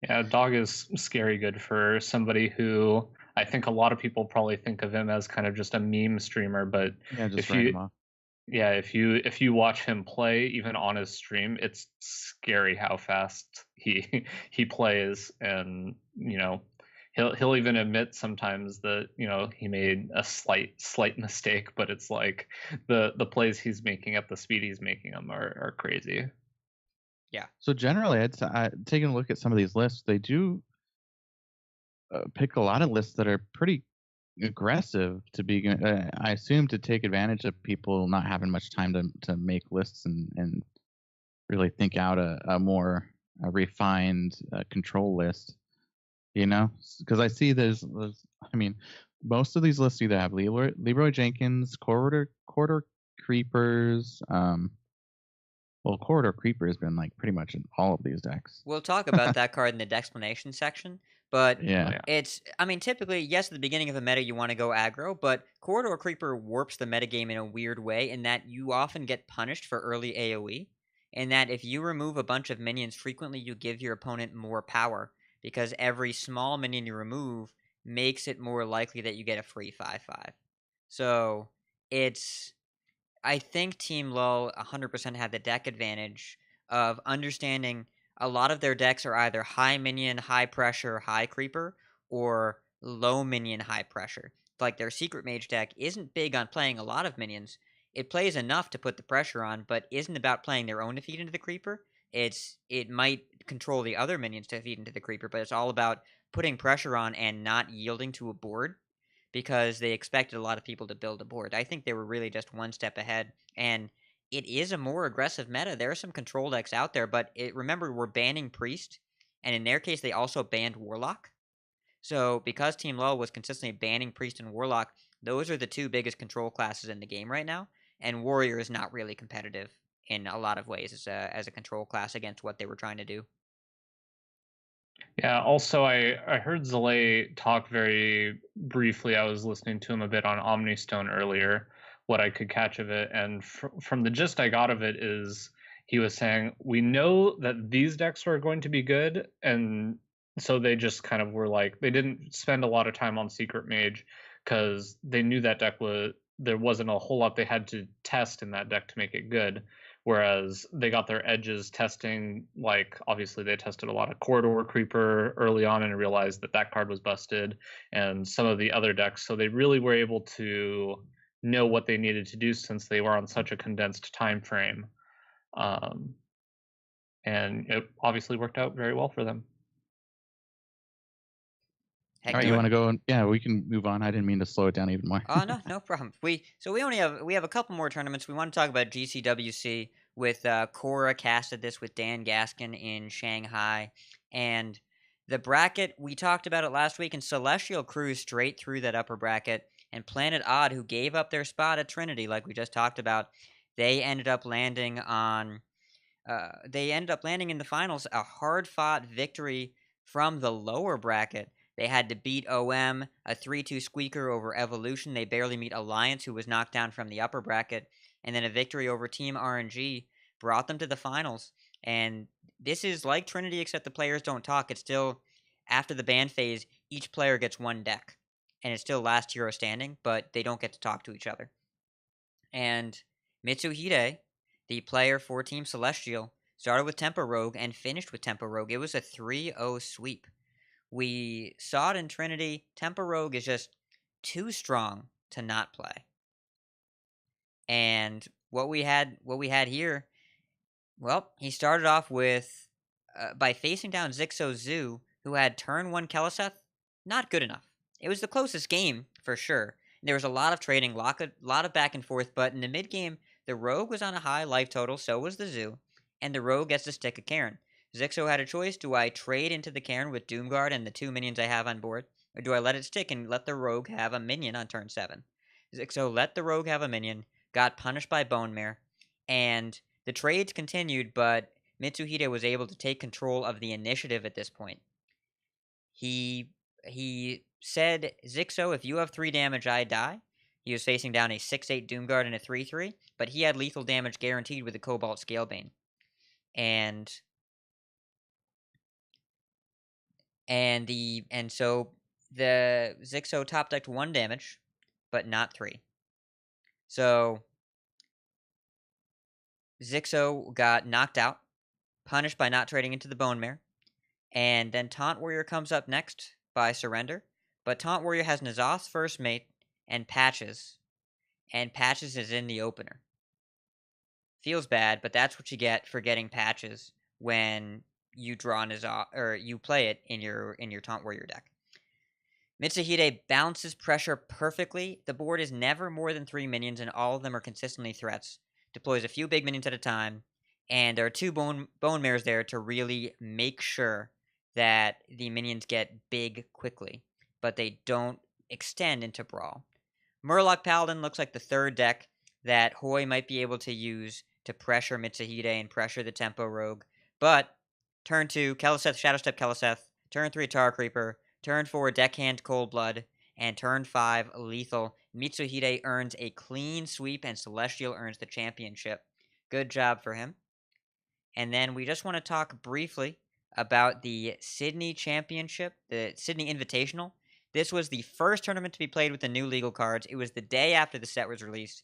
Speaker 8: Yeah, Dog is scary good for somebody who I think a lot of people probably think of him as kind of just a meme streamer, but
Speaker 6: Yeah, just
Speaker 8: if
Speaker 6: write
Speaker 8: you
Speaker 6: him off.
Speaker 8: yeah, if you watch him play even on his stream, it's scary how fast he plays, and he'll even admit sometimes that he made a slight mistake, but it's like the plays he's making at the speed he's making them are crazy.
Speaker 7: Yeah.
Speaker 6: So generally, taking a look at some of these lists, they do pick a lot of lists that are pretty aggressive to be. I assume to take advantage of people not having much time to make lists and really think out a more refined control list. Because I see there's. I mean, most of these lists either have Leroy Jenkins, Corridor Creepers. Well, Corridor Creeper has been like pretty much in all of these decks.
Speaker 7: We'll talk about that card in the explanation section, but
Speaker 6: Yeah.
Speaker 7: typically, yes, at the beginning of a meta, you want to go aggro, but Corridor Creeper warps the metagame in a weird way in that you often get punished for early AoE, in that if you remove a bunch of minions frequently, you give your opponent more power, because every small minion you remove makes it more likely that you get a free 5/5. So, I think Team LoL 100% had the deck advantage of understanding a lot of their decks are either high minion, high pressure, high creeper, or low minion, high pressure. Like their secret mage deck isn't big on playing a lot of minions. It plays enough to put the pressure on, but isn't about playing their own to feed into the creeper. It might control the other minions to feed into the creeper, but it's all about putting pressure on and not yielding to a board because they expected a lot of people to build a board. I think they were really just one step ahead, and it is a more aggressive meta. There are some control decks out there, but remember, we're banning Priest, and in their case, they also banned Warlock. So because Team LoL was consistently banning Priest and Warlock, those are the two biggest control classes in the game right now, and Warrior is not really competitive in a lot of ways as a control class against what they were trying to do.
Speaker 8: Yeah, also I heard Zalay talk very briefly. I was listening to him a bit on Omnistone earlier, what I could catch of it. And from the gist I got of it is he was saying, we know that these decks are going to be good, and so they just kind of were like, they didn't spend a lot of time on Secret Mage because they knew that deck there wasn't a whole lot they had to test in that deck to make it good. Whereas they got their edges testing, like obviously they tested a lot of Corridor Creeper early on and realized that card was busted, and some of the other decks. So they really were able to know what they needed to do since they were on such a condensed time frame. And it obviously worked out very well for them.
Speaker 6: All right, you want to go? Yeah, we can move on. I didn't mean to slow it down even more.
Speaker 7: Oh no problem. We have a couple more tournaments. We want to talk about GCWC with Cora casted this with Dan Gaskin in Shanghai, and the bracket we talked about it last week. And Celestial cruised straight through that upper bracket, and Planet Odd, who gave up their spot at Trinity, like we just talked about, they ended up landing on. They ended up landing in the finals, a hard-fought victory from the lower bracket. They had to beat OM, a 3-2 squeaker over Evolution. They barely meet Alliance, who was knocked down from the upper bracket. And then a victory over Team RNG brought them to the finals. And this is like Trinity, except the players don't talk. It's still, after the ban phase, each player gets one deck. And it's still last hero standing, but they don't get to talk to each other. And Mitsuhide, the player for Team Celestial, started with Tempo Rogue and finished with Tempo Rogue. It was a 3-0 sweep. We saw it in Trinity. Tempo Rogue is just too strong to not play. And what we had here, well, he started off with by facing down Zixo Zoo, who had turn 1 Keleseth. Not good enough. It was the closest game for sure. There was a lot of trading, a lot of back and forth, but in the mid game, the Rogue was on a high life total, so was the Zoo, and the Rogue gets to stick a Karen. Zixo had a choice. Do I trade into the Karen with Doomguard and the 2 minions I have on board? Or do I let it stick and let the Rogue have a minion on turn 7? Zixo let the Rogue have a minion, got punished by Bone Mare, and the trades continued, but Mitsuhide was able to take control of the initiative at this point. He said, Zixo, if you have 3 damage, I die. He was facing down a 6-8 Doomguard and a 3-3, but he had lethal damage guaranteed with the Cobalt Scalebane. And so the Zixo top decked 1 damage, but not 3. So Zixo got knocked out, punished by not trading into the Bone Mare, and then Taunt Warrior comes up next by Surrender, but Taunt Warrior has N'Zoth's first mate and Patches is in the opener. Feels bad, but that's what you get for getting Patches when you draw N'Zoth, or you play it in your Taunt Warrior deck. Mitsuhide balances pressure perfectly. The board is never more than 3 minions, and all of them are consistently threats. Deploys a few big minions at a time, and there are 2 bone mares there to really make sure that the minions get big quickly, but they don't extend into Brawl. Murloc Paladin looks like the third deck that Hoy might be able to use to pressure Mitsuhide and pressure the Tempo Rogue. But turn 2, Keleseth, Shadowstep Keleseth. Turn 3, Tar Creeper. Turn 4, Deckhand Cold Blood. And turn 5, Lethal. Mitsuhide earns a clean sweep and Celestial earns the championship. Good job for him. And then we just want to talk briefly about the Sydney Championship, the Sydney Invitational. This was the first tournament to be played with the new legal cards. It was the day after the set was released.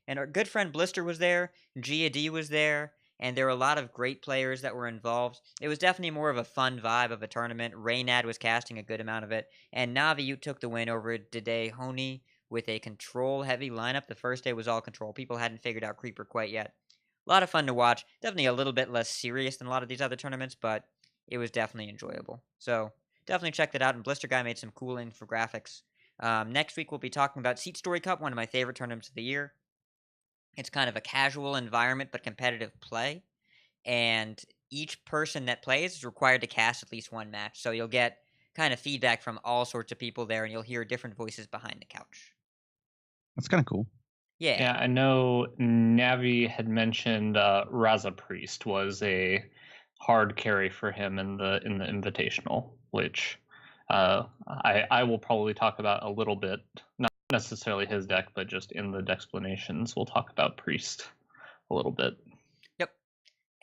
Speaker 7: And our good friend Blister was there, Gia D was there, and there were a lot of great players that were involved. It was definitely more of a fun vibe of a tournament. Raynad was casting a good amount of it, and Navi took the win over Dede Honey with a control-heavy lineup. The first day was all control. People hadn't figured out Creeper quite yet. A lot of fun to watch. Definitely a little bit less serious than a lot of these other tournaments, but it was definitely enjoyable. So definitely check that out, and Blister Guy made some cool infographics. Next week we'll be talking about Seat Story Cup, one of my favorite tournaments of the year. It's kind of a casual environment but competitive play, and each person that plays is required to cast at least 1 match, so you'll get kind of feedback from all sorts of people there, and you'll hear different voices behind the couch.
Speaker 6: That's kind of cool.
Speaker 8: Yeah, I know Navi had mentioned Raza Priest was a hard carry for him in the Invitational, which I will probably talk about a little bit, not necessarily his deck, but just in the Dexplanations, we'll talk about Priest a little bit.
Speaker 7: Yep.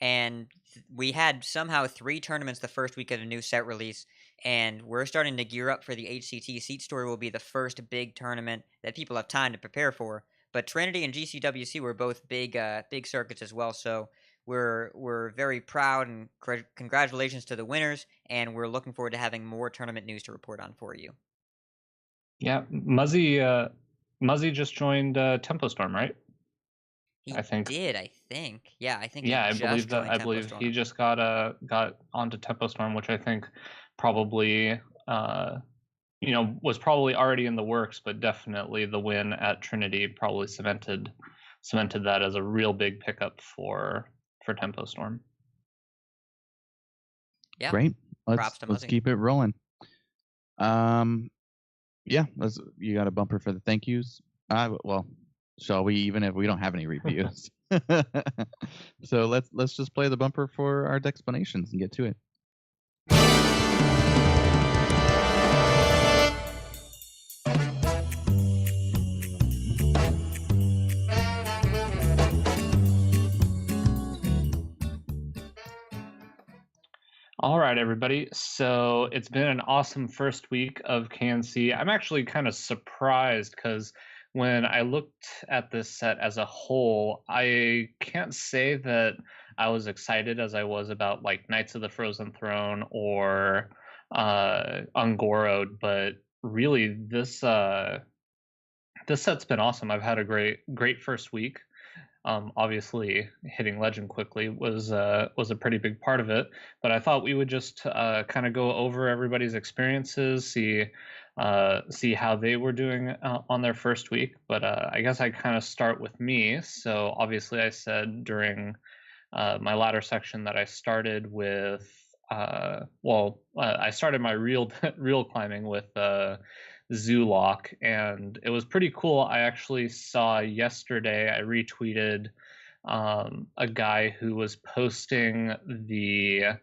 Speaker 7: And we had somehow 3 tournaments the first week of the new set release, and we're starting to gear up for the HCT. Seat Story will be the first big tournament that people have time to prepare for. But Trinity and GCWC were both big circuits as well, so we're very proud, and congratulations to the winners, and we're looking forward to having more tournament news to report on for you.
Speaker 8: Yeah, Muzzy just joined Tempo Storm, right?
Speaker 7: I think. Yeah, I think.
Speaker 8: Yeah,
Speaker 7: I
Speaker 8: believe that. I believe he just got onto Tempo Storm, which I think probably was probably already in the works, but definitely the win at Trinity probably cemented that as a real big pickup for Tempo Storm.
Speaker 7: Yeah.
Speaker 6: Great. Let's keep it rolling. Yeah, you got a bumper for the thank yous. Well, shall we, even if we don't have any reviews? So let's just play the bumper for our Dexplanations and get to it.
Speaker 8: All right, everybody. So it's been an awesome first week of KNC. I'm actually kind of surprised because when I looked at this set as a whole, I can't say that I was excited as I was about like Knights of the Frozen Throne or Ungoroed, but really this set's been awesome. I've had a great first week. Obviously, hitting Legend quickly was a pretty big part of it. But I thought we would just kind of go over everybody's experiences, see how they were doing on their first week. But I guess I kind of start with me. So obviously, I said during my latter section that I started with I started my real climbing with Zoolock, and it was pretty cool. I actually saw yesterday, I retweeted a guy who was posting the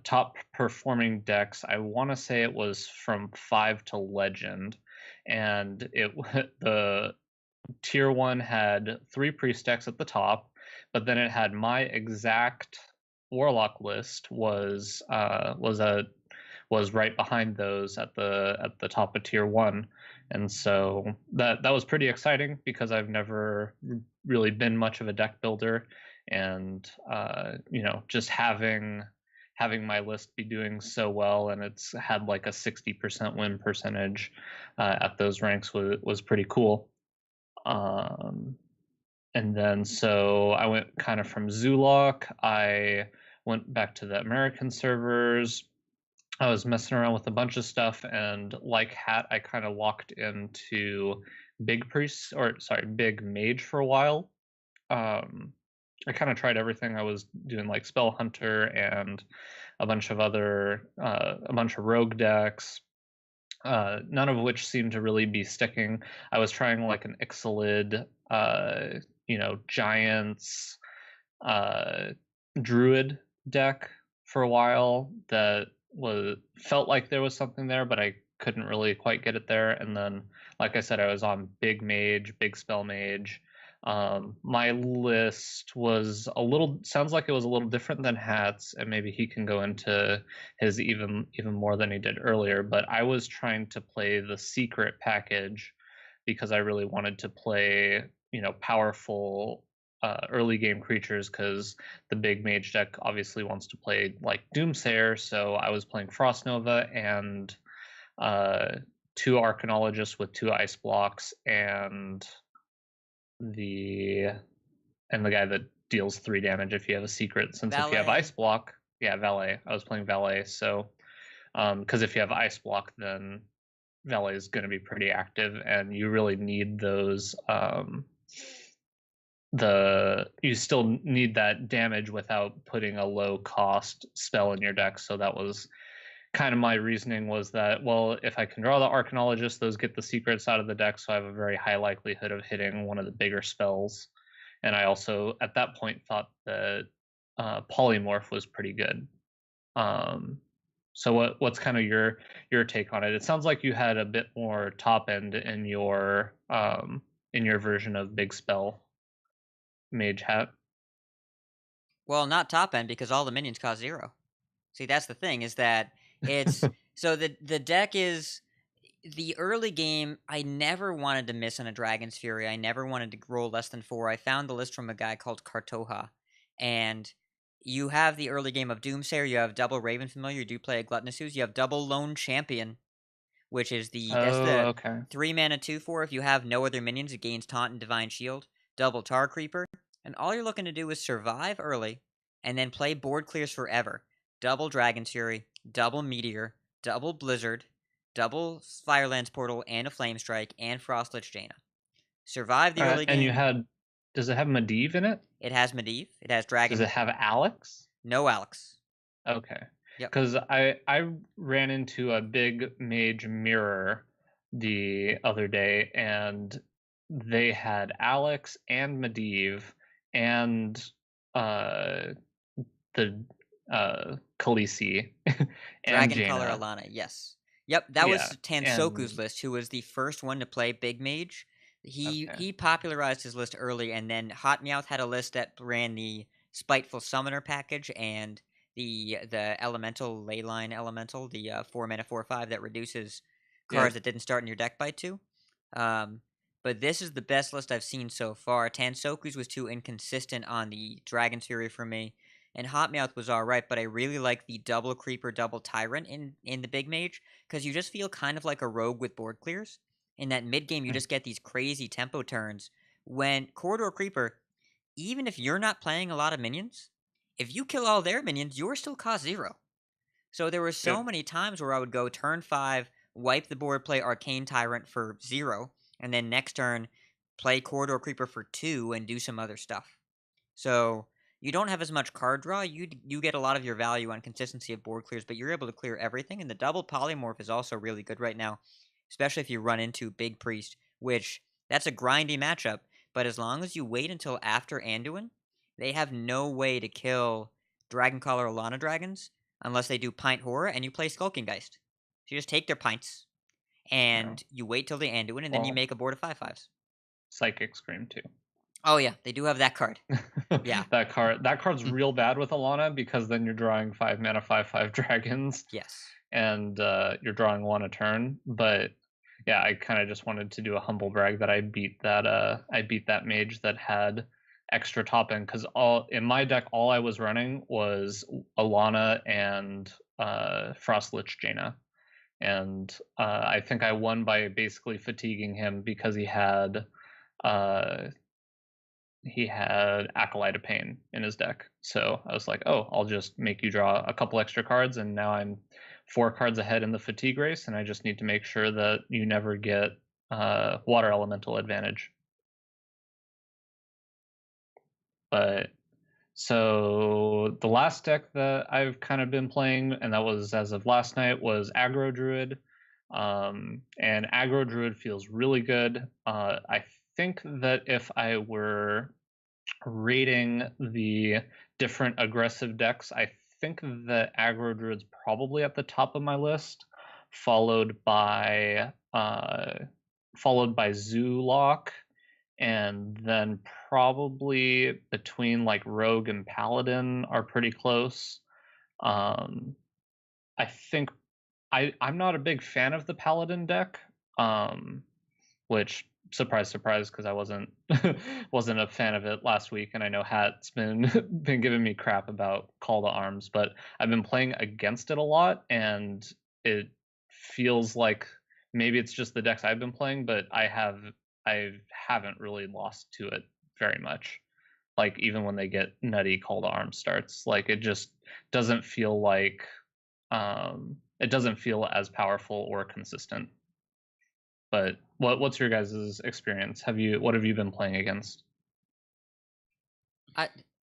Speaker 8: top performing decks. I want to say it was from 5 to Legend, and the tier 1 had 3 priest decks at the top, but then it had my exact Warlock list was right behind those at the top of tier 1, and so that was pretty exciting because I've never really been much of a deck builder, and just having my list be doing so well, and it's had like a 60% win percentage at those ranks was pretty cool. And then so I went kind of from Zoolock, I went back to the American servers. I was messing around with a bunch of stuff, and like Hat, I kind of locked into Big Mage for a while. I kind of tried everything. I was doing like Spell Hunter and a bunch of rogue decks, none of which seemed to really be sticking. I was trying like an Ixalid, Giants, Druid deck for a while that felt like there was something there, but I couldn't really quite get it there. And then, like I said, I was on Big Mage, Big Spell Mage. My list sounds like it was a little different than Hat's, and maybe he can go into his even more than he did earlier. But I was trying to play the secret package because I really wanted to play, powerful early game creatures, because the Big Mage deck obviously wants to play like Doomsayer. So I was playing Frost Nova and 2 Arcanologists with 2 ice blocks, and the guy that deals 3 damage if you have a secret, since Valet. If you have ice block, Valet. I was playing Valet, so because if you have ice block, then Valet is going to be pretty active, and you really need those you still need that damage without putting a low cost spell in your deck. So that was kind of my reasoning, was that, well, if I can draw the Arcanologist, those get the secrets out of the deck, so I have a very high likelihood of hitting one of the bigger spells. And I also, at that point, thought that Polymorph was pretty good. So what's kind of your take on it? It sounds like you had a bit more top end in your version of Big Spell Mage Hat.
Speaker 7: Well, not top end because all the minions cost 0. See, that's the thing is that it's so the deck is the early game. I never wanted to miss on a Dragon's Fury. I never wanted to roll less than 4. I found the list from a guy called Kartoha, and you have the early game of Doomsayer. You have double Raven Familiar. You do play a Gluttonous Ooze. You have double Lone Champion, which is that's
Speaker 8: Oh,
Speaker 7: the
Speaker 8: okay.
Speaker 7: 3 mana 2/4. If you have no other minions, it gains Taunt and Divine Shield. Double Tar Creeper, and all you're looking to do is survive early, and then play board clears forever. Double Dragon's Fury, double Meteor, double Blizzard, double Firelands Portal, and a Flame Strike, and Frostlich Jaina. Survive the early
Speaker 8: And you
Speaker 7: game.
Speaker 8: had, does it have Medivh in it?
Speaker 7: It has Medivh. It has Dragon.
Speaker 8: Does it have Alex?
Speaker 7: No Alex.
Speaker 8: Okay.
Speaker 7: Yep.
Speaker 8: Because I ran into a big mage mirror the other day, and they had Alex and Medivh and the Khaleesi and
Speaker 7: Dragon
Speaker 8: Jaina.
Speaker 7: Color Alana, yes. Yep, that was
Speaker 8: Yeah,
Speaker 7: Tansoku's
Speaker 8: and
Speaker 7: list, who was the first one to play Big Mage. He
Speaker 8: okay.
Speaker 7: he popularized his list early, and then Hot Meowth had a list that ran the Spiteful Summoner package and the Elemental Leyline Elemental, the 4 mana 4/5 that reduces cards that didn't start in your deck by 2. Um, but this is the best list I've seen so far. Tansoku's was too inconsistent on the Dragon's Fury for me, and Hot Meowth was all right, but I really like the double Creeper, double Tyrant in the Big Mage because you just feel kind of like a rogue with board clears. In that mid game, you just get these crazy tempo turns. When Corridor Creeper, even if you're not playing a lot of minions, if you kill all their minions, you're still cost 0. So there were so many times where I would go turn 5, wipe the board, play Arcane Tyrant for 0, and then next turn play Corridor Creeper for 2 and do some other stuff. So you don't have as much card draw. You get a lot of your value on consistency of board clears, but you're able to clear everything. And the double polymorph is also really good right now, especially if you run into Big Priest, which that's a grindy matchup. But as long as you wait until after Anduin, they have no way to kill Dragon Collar Alana dragons unless they do Pint Horror and you play Skulking Geist. So you just take their pints and you wait till the Anduin, and then you make a board of 5/5s.
Speaker 8: Psychic Scream too.
Speaker 7: Oh yeah, they do have that card. Yeah.
Speaker 8: That card's real bad with Alana because then you're drawing 5 mana 5/5 dragons.
Speaker 7: Yes.
Speaker 8: And you're drawing 1 a turn. But yeah, I kind of just wanted to do a humble brag that I beat that mage that had extra top end, because in my deck all I was running was Alana and Frostlich Jaina. And I think I won by basically fatiguing him because he had Acolyte of Pain in his deck. So I was like, oh, I'll just make you draw a couple extra cards, and now I'm 4 cards ahead in the fatigue race, and I just need to make sure that you never get water elemental advantage. But so the last deck that I've kind of been playing, and that was as of last night, was Aggro Druid. And Aggro Druid feels really good. I think that if I were rating the different aggressive decks, I think that Aggro Druid's probably at the top of my list, followed by Zoolock, and then probably between like Rogue and Paladin are pretty close. I think I'm not a big fan of the Paladin deck, which surprise because I wasn't a fan of it last week, and I know Hat's been giving me crap about Call to Arms, but I've been playing against it a lot, and it feels like maybe it's just the decks I've been playing, but I haven't really lost to it very much. Like even when they get nutty Call to Arms starts, like it just doesn't feel like it doesn't feel as powerful or consistent. But what's your guys' experience? What have you been playing against?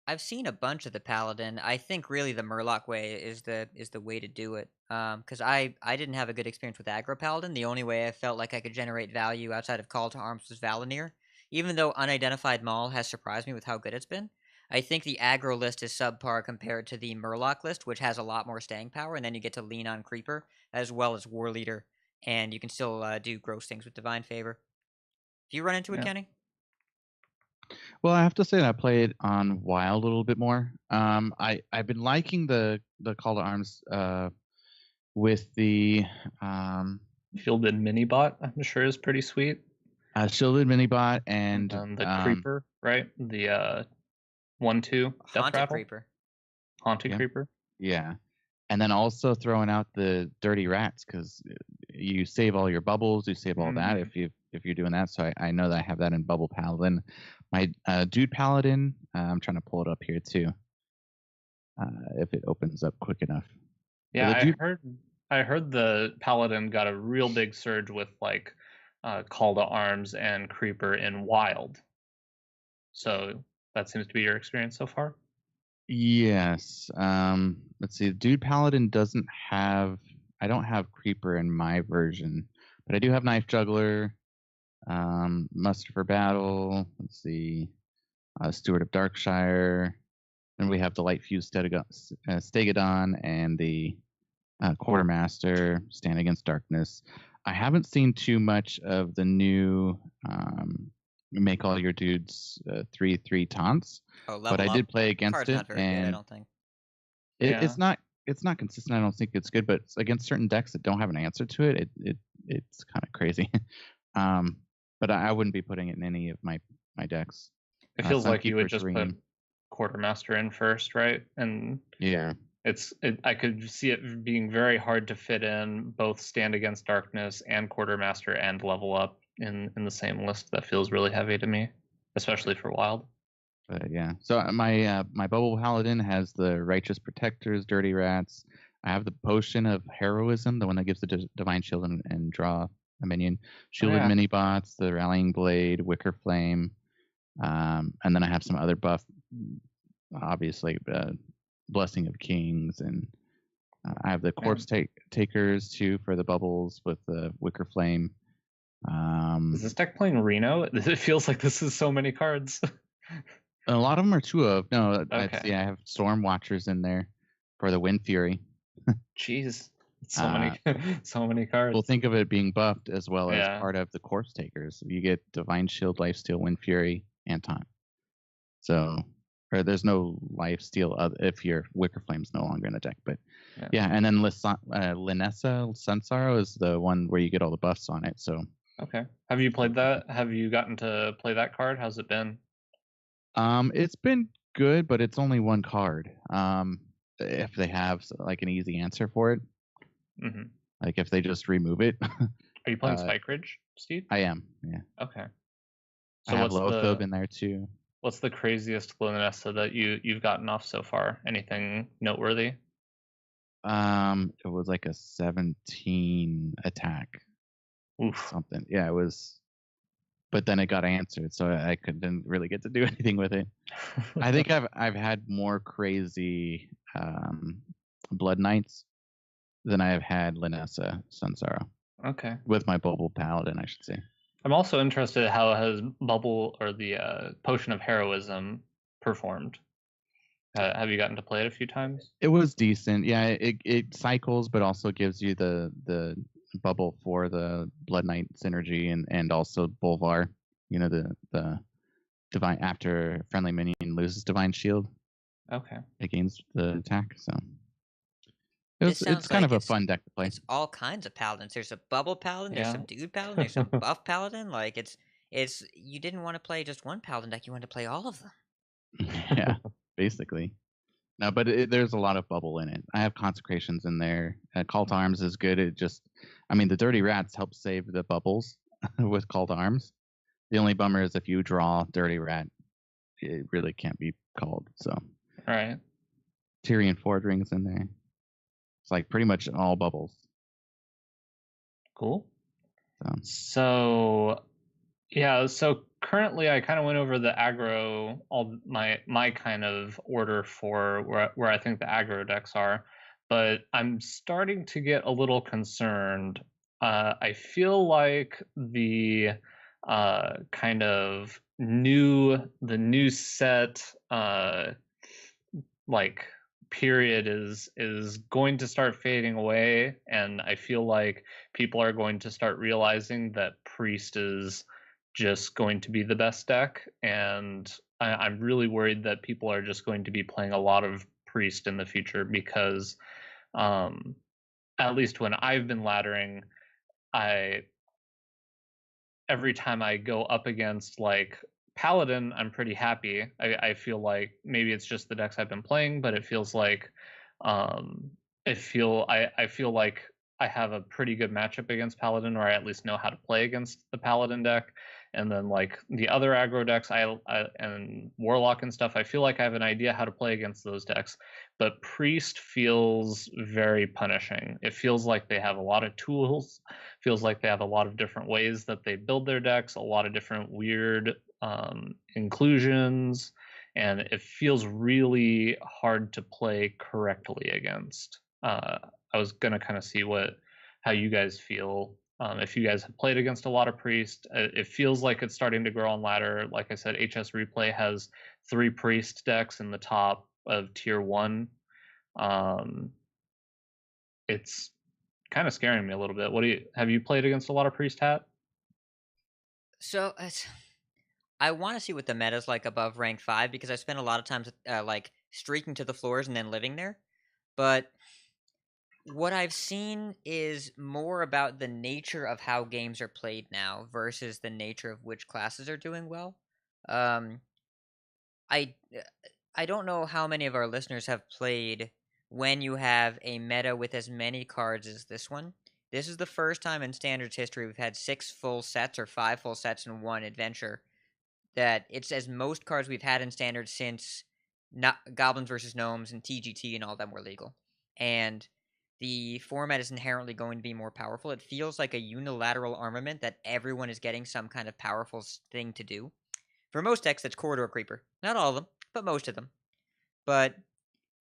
Speaker 7: I've seen a bunch of the Paladin. I think really the Murloc way is the way to do it. Because I didn't have a good experience with Aggro Paladin. The only way I felt like I could generate value outside of Call to Arms was Valinir. Even though Unidentified Maul has surprised me with how good it's been, I think the aggro list is subpar compared to the Murloc list, which has a lot more staying power, and then you get to lean on Creeper as well as War Leader, and you can still do gross things with Divine Favor. Do you run into it,
Speaker 8: Yeah.
Speaker 7: Kenny?
Speaker 6: Well, I have to say that I played on Wild a little bit more. I've been liking the Call to Arms with the
Speaker 8: Shielded mini bot, I'm sure, is pretty sweet.
Speaker 6: shielded minibot and
Speaker 8: the creeper, right? The 1/2 death
Speaker 7: Haunted
Speaker 8: rattle,
Speaker 7: Creeper.
Speaker 8: haunted
Speaker 6: Yeah.
Speaker 8: creeper.
Speaker 6: yeah, and then also throwing out the dirty rats because you save all your bubbles, you save all that if you're doing that. So I know that I have that in Bubble Paladin. My Dude Paladin, I'm trying to pull it up here too. If it opens up quick enough.
Speaker 8: Yeah,
Speaker 6: the
Speaker 8: I heard the paladin got a real big surge with like call to arms and creeper in wild. So that seems to be your experience so far.
Speaker 6: Yes. Let's see. Dude Paladin doesn't have. I don't have Creeper in my version, but I do have Knife Juggler, Muster for Battle. Let's see. Steward of Darkshire. And we have the Light Fuse Stegodon and the Quartermaster, Stand Against Darkness. I haven't seen too much of the new Make All Your Dudes 3/3 taunts, but I did play against
Speaker 7: Card's
Speaker 6: it,
Speaker 7: not very
Speaker 6: and
Speaker 7: good, I don't think.
Speaker 6: it's not consistent. I don't think it's good, but against certain decks that don't have an answer to it, it's kind of crazy. But I wouldn't be putting it in any of my decks.
Speaker 8: It feels like you would just
Speaker 6: Dream.
Speaker 8: put Quartermaster in first, right? And
Speaker 6: yeah,
Speaker 8: I could see it being very hard to fit in both Stand Against Darkness and Quartermaster and level up in the same list. That feels really heavy to me, especially for wild.
Speaker 6: But yeah, so my Bubble Paladin has the Righteous Protectors, Dirty Rats. I have the Potion of Heroism, the one that gives the Divine Shield and draw a minion. Shielded Mini Bots, the Rallying Blade, Wicker Flame, and then I have some other buff, obviously, Blessing of Kings, and I have the Corpse Takers too for the bubbles with the Wicker Flame.
Speaker 8: Is this deck playing Reno? It feels like this is so many cards.
Speaker 6: A lot of them are 2 of. No,
Speaker 8: okay.
Speaker 6: I have Storm Watchers in there for the Wind Fury.
Speaker 8: Jeez, so many cards.
Speaker 6: Well, think of it being buffed as well as part of the Corpse Takers. You get Divine Shield, Lifesteal, Wind Fury, and Time. So, or there's no Lifesteal if your Wicker Flame's no longer in the deck. But and then Linessa Sunsorrow is the one where you get all the buffs on it. So.
Speaker 8: Okay. Have you played that? Have you gotten to play that card? How's it been?
Speaker 6: It's been good, but it's only 1 card. If they have like an easy answer for it, like if they just remove it.
Speaker 8: Are you playing Spike Ridge, Steve?
Speaker 6: I am. Yeah.
Speaker 8: Okay.
Speaker 6: So I have Lothob in there too.
Speaker 8: What's the craziest Lunesta that you've gotten off so far? Anything noteworthy?
Speaker 6: It was like a 17 attack.
Speaker 8: Oof.
Speaker 6: Something. Yeah, it was. But then it got answered, so I couldn't really get to do anything with it. I think I've had more crazy Blood Knights than I have had Linessa Sunsorrow.
Speaker 8: Okay.
Speaker 6: With my Bubble Paladin, I should say.
Speaker 8: I'm also interested how has Bubble or the Potion of Heroism performed. Have you gotten to play it a few times?
Speaker 6: It was decent. Yeah, it cycles, but also gives you the bubble for the Blood Knight synergy and also Bolvar. You know, the divine after friendly minion loses Divine Shield.
Speaker 8: Okay.
Speaker 6: It gains the attack. So it's kind of a fun deck to play.
Speaker 7: It's all kinds of paladins. There's a Bubble Paladin. There's some Dude Paladin. There's some Buff Paladin. Like it's you didn't want to play just one paladin deck. You wanted to play all of them.
Speaker 6: Yeah, basically. No, but there's a lot of bubble in it. I have Consecrations in there. Call to Arms is good. The Dirty Rats help save the bubbles with Call to Arms. The only bummer is if you draw Dirty Rat, it really can't be called. So,
Speaker 8: all right.
Speaker 6: Tyrion Fordring's in there. It's like pretty much all bubbles.
Speaker 8: Cool. So currently I kind of went over the aggro, all my kind of order for where I think the aggro decks are, but I'm starting to get a little concerned. I feel like the kind of new set like period is going to start fading away, and I feel like people are going to start realizing that priest is just going to be the best deck, and I'm really worried that people are just going to be playing a lot of priest in the future because at least when I've been laddering, I every time I go up against like Paladin, I'm pretty happy. I feel like maybe it's just the decks I've been playing, but it feels like I feel like I have a pretty good matchup against Paladin, or I at least know how to play against the Paladin deck. And then like the other aggro decks, I and Warlock and stuff, I feel like I have an idea how to play against those decks. But Priest feels very punishing. It feels like they have a lot of tools. Feels like they have a lot of different ways that they build their decks, a lot of different weird inclusions, and it feels really hard to play correctly against. I was gonna kind of see how you guys feel. If you guys have played against a lot of priest, it feels like it's starting to grow on ladder. Like I said, HS Replay has 3 priest decks in the top of tier 1. It's kind of scaring me a little bit. Have you played against a lot of priest, Hat?
Speaker 7: So I want to see what the meta's like above rank 5 because I spent a lot of times like streaking to the floors and then living there. But what I've seen is more about the nature of how games are played now versus the nature of which classes are doing well. Um, I I don't know how many of our listeners have played when you have a meta with as many cards as this one. This is the first time in Standards history we've had 6 full sets or 5 full sets in one adventure. That it's as most cards we've had in Standards since Goblins versus Gnomes and TGT and all of them were legal. And the format is inherently going to be more powerful. It feels like a unilateral armament that everyone is getting some kind of powerful thing to do. For most decks, that's Corridor Creeper. Not all of them, but most of them. But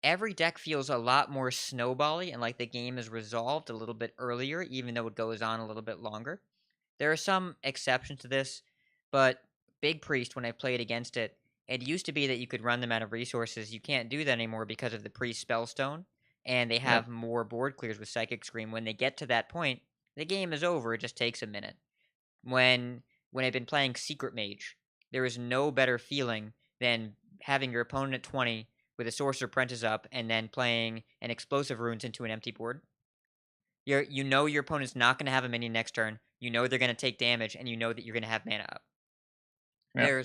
Speaker 7: every deck feels a lot more snowbally and like the game is resolved a little bit earlier, even though it goes on a little bit longer. There are some exceptions to this, but Big Priest, when I played against it, it used to be that you could run them out of resources. You can't do that anymore because of the Priest Spellstone, and they have more board clears with Psychic Scream. When they get to that point, the game is over. It just takes a minute. When I've been playing Secret Mage, there is no better feeling than having your opponent at 20 with a Sorcerer Apprentice up and then playing an Explosive Runes into an empty board. You know your opponent's not going to have a mini next turn. You know they're going to take damage, and you know that you're going to have mana up. Yeah.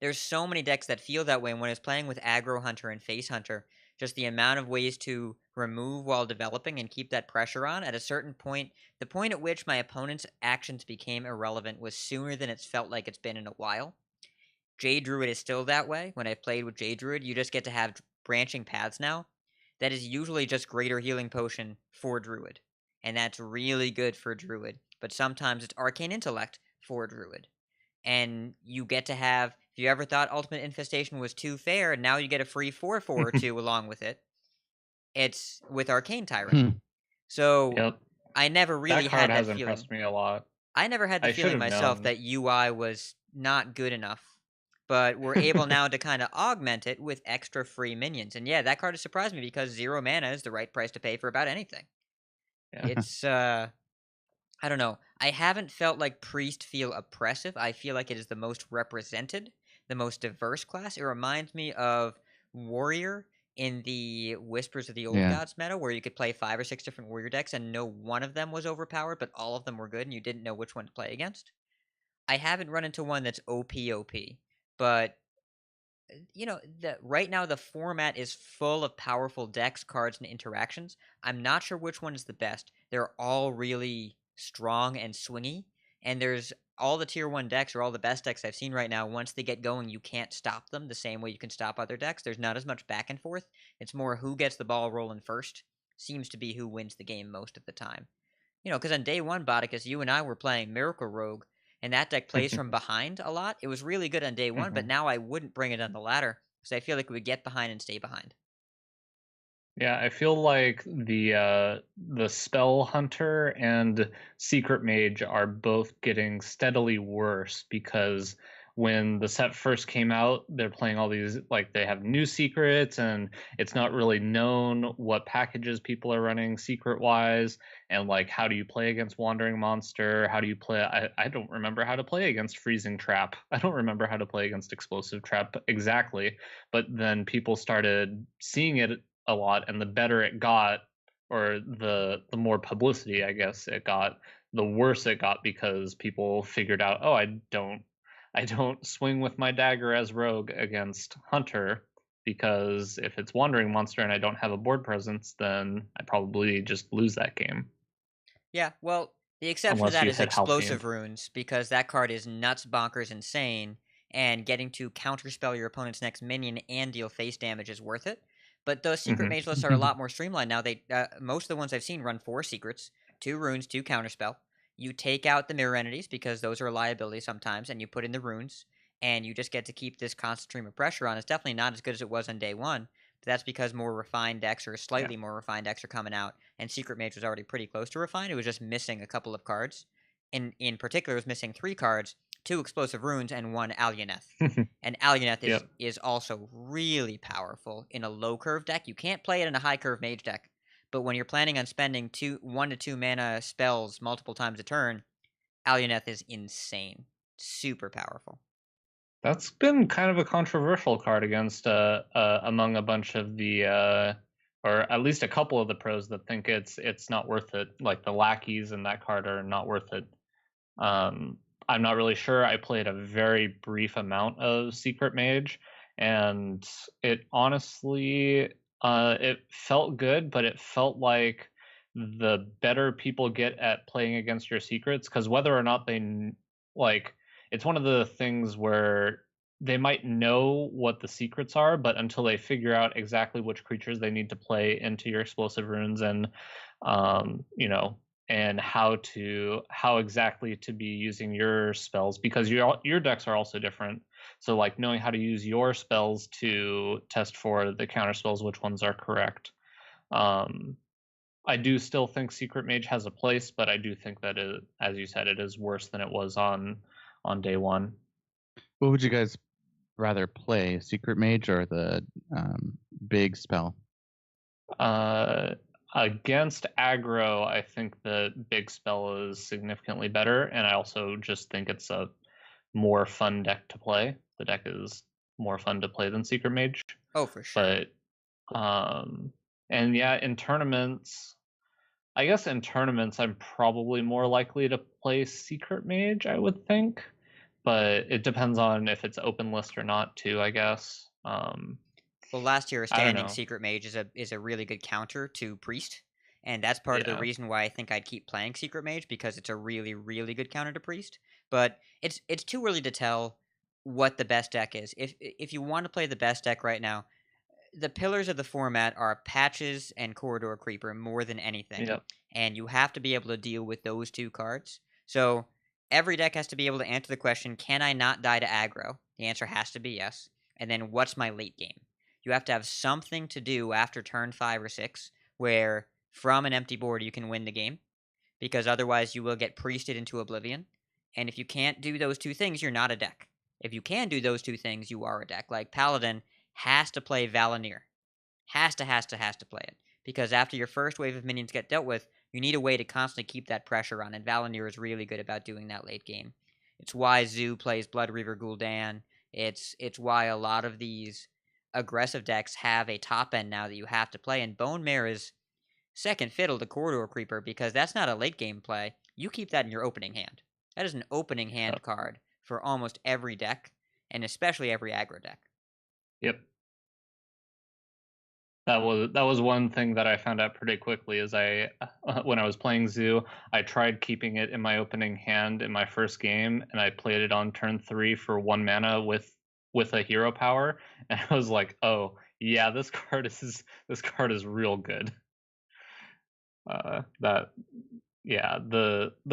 Speaker 7: There's so many decks that feel that way. And when I was playing with Aggro Hunter and Face Hunter, just the amount of ways to remove while developing and keep that pressure on, at a certain point, the point at which my opponent's actions became irrelevant was sooner than it's felt like it's been in a while. Jade Druid is still that way. When I've played with Jade Druid, you just get to have branching paths now. That is usually just Greater Healing Potion for Druid. And that's really good for Druid. But sometimes it's Arcane Intellect for Druid. And you get to have, if you ever thought Ultimate Infestation was too fair, now you get a free 4/4 or 2 along with it. It's with Arcane Tyrant. So I never really had that feeling.
Speaker 8: Impressed me a lot.
Speaker 7: I never had the feeling myself that UI was not good enough. But we're able now to kind of augment it with extra free minions. And yeah, that card has surprised me because 0 mana is the right price to pay for about anything. Yeah. It's, I don't know. I haven't felt like Priest feel oppressive. I feel like it is the most represented, the most diverse class. It reminds me of Warrior in the Whispers of the Old Gods meta, where you could play 5 or 6 different Warrior decks and no one of them was overpowered, but all of them were good and you didn't know which one to play against. I haven't run into one that's OP, but you know, right now the format is full of powerful decks, cards, and interactions. I'm not sure which one is the best. They're all really strong and swingy, and there's all the tier 1 decks are all the best decks I've seen right now. Once they get going, you can't stop them the same way you can stop other decks. There's not as much back and forth. It's more who gets the ball rolling first seems to be who wins the game most of the time. You know, because on day 1, Bodicus, you and I were playing Miracle Rogue, and that deck plays from behind a lot. It was really good on day 1, but now I wouldn't bring it on the ladder because I feel like we would get behind and stay behind.
Speaker 8: Yeah, I feel like the Spell Hunter and Secret Mage are both getting steadily worse because when the set first came out, they're playing all these, like, they have new secrets, and it's not really known what packages people are running secret wise, and like how do you play against Wandering Monster? How do you play? I don't remember how to play against Freezing Trap. I don't remember how to play against Explosive Trap exactly. But then people started seeing it a lot, and the better it got, or the more publicity I guess it got, the worse it got, because people figured out, oh, I don't swing with my dagger as rogue against hunter, because if it's Wandering Monster and I don't have a board presence, then I probably just lose that game.
Speaker 7: Yeah, well, the exception to
Speaker 8: Unless
Speaker 7: that
Speaker 8: you
Speaker 7: is
Speaker 8: hit Halcyon.
Speaker 7: explosive runes, because that card is nuts, bonkers, insane, and getting to counterspell your opponent's next minion and deal face damage is worth it. But those secret mage lists are a lot more streamlined now. They most of the ones I've seen run 4 secrets, 2 runes, 2 counterspell. You take out the mirror entities because those are a liability sometimes, and you put in the runes, and you just get to keep this constant stream of pressure on. It's definitely not as good as it was on day one. But that's because more refined decks, or slightly more refined decks, are coming out, and Secret Mage was already pretty close to refined. It was just missing a couple of cards. In particular, it was missing 3 cards, 2 explosive runes, and 1 Alioneth. And Alioneth is also really powerful in a low curve deck. You can't play it in a high curve mage deck, but when you're planning on spending 1 to 2 mana spells multiple times a turn, Alioneth is insane, super powerful.
Speaker 8: That's been kind of a controversial card against among a bunch of the or at least a couple of the pros that think it's not worth it. Like the lackeys in that card are not worth it. I'm not really sure. I played a very brief amount of Secret Mage, and it honestly it felt good, but it felt like the better people get at playing against your secrets, because whether or not they like, it's one of the things where they might know what the secrets are, but until they figure out exactly which creatures they need to play into your explosive runes, and and how exactly to be using your spells, because your decks are also different. So like knowing how to use your spells to test for the counter spells, which ones are correct. I do still think Secret Mage has a place, but I do think that it, as you said, it is worse than it was on day one.
Speaker 6: What would you guys rather play, Secret Mage or the big spell?
Speaker 8: Against aggro, I think the big spell is significantly better, and I also just think it's a more fun deck to play. The deck is more fun to play than Secret Mage.
Speaker 7: Oh, for sure.
Speaker 8: But and yeah, in tournaments, I guess in tournaments I'm probably more likely to play Secret Mage, I would think. But it depends on if it's open list or not too, I guess.
Speaker 7: Well, last year, a standing Secret Mage is a really good counter to Priest, and that's part of the reason why I think I'd keep playing Secret Mage, because it's a really, really good counter to Priest. But it's too early to tell what the best deck is. If you want to play the best deck right now, the pillars of the format are Patches and Corridor Creeper more than anything, and you have to be able to deal with those 2 cards. So every deck has to be able to answer the question, can I not die to aggro? The answer has to be yes. And then what's my late game? You have to have something to do after turn 5 or 6 where from an empty board you can win the game, because otherwise you will get priested into oblivion. And if you can't do those 2 things, you're not a deck. If you can do those 2 things, you are a deck. Like Paladin has to play Valanir. Has to play it. Because after your first wave of minions get dealt with, you need a way to constantly keep that pressure on, and Valanir is really good about doing that late game. It's why Zoo plays Blood Reaver Gul'dan. It's why a lot of these aggressive decks have a top end now that you have to play, and Bone Mare is second fiddle to Corridor Creeper, because that's not a late game play. You keep that in your opening hand. That is an opening hand card for almost every deck, and especially every aggro deck.
Speaker 8: Yep. That was one thing that I found out pretty quickly. Is when I was playing Zoo, I tried keeping it in my opening hand in my first game, and I played it on turn 3 for 1 mana with a hero power, and I was like, oh yeah, this card is real good. The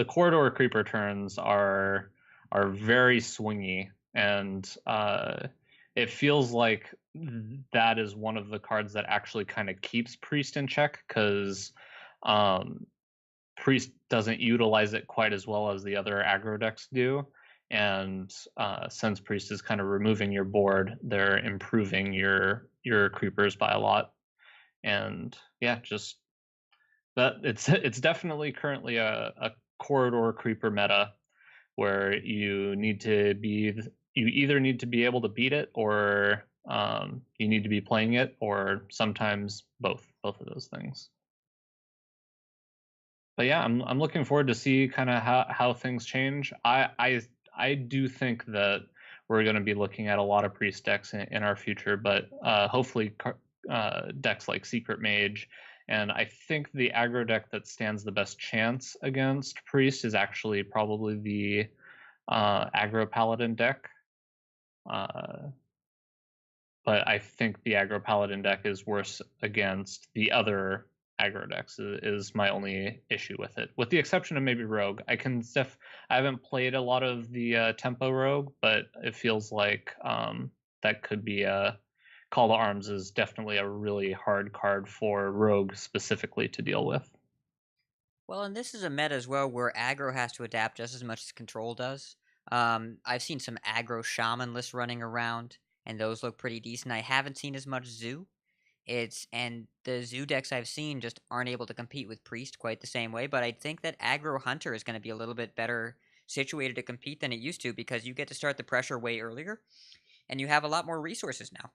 Speaker 8: Corridor Creeper turns are very swingy, and it feels like that is one of the cards that actually kind of keeps Priest in check, because Priest doesn't utilize it quite as well as the other aggro decks do, and since Priest is kind of removing your board, they're improving your creepers by a lot. And yeah, just that it's definitely currently a corridor creeper meta where you either need to be able to beat it, or you need to be playing it, or sometimes both of those things. But yeah, I'm looking forward to see kind of how things change. I do think that we're going to be looking at a lot of priest decks in our future, but hopefully decks like Secret Mage. And I think the aggro deck that stands the best chance against priest is actually probably the aggro paladin deck. But I think the aggro paladin deck is worse against the other aggro decks is my only issue with it, with the exception of maybe rogue. I haven't played a lot of the tempo rogue, but it feels like that could be a Call to Arms is definitely a really hard card for rogue specifically to deal with.
Speaker 7: Well, and this is a meta as well where aggro has to adapt just as much as control does. I've seen some aggro shaman lists running around, and those look pretty decent. I haven't seen as much zoo. And the zoo decks I've seen just aren't able to compete with priest quite the same way. But I think that aggro hunter is going to be a little bit better situated to compete than it used to, because you get to start the pressure way earlier, and you have a lot more resources now.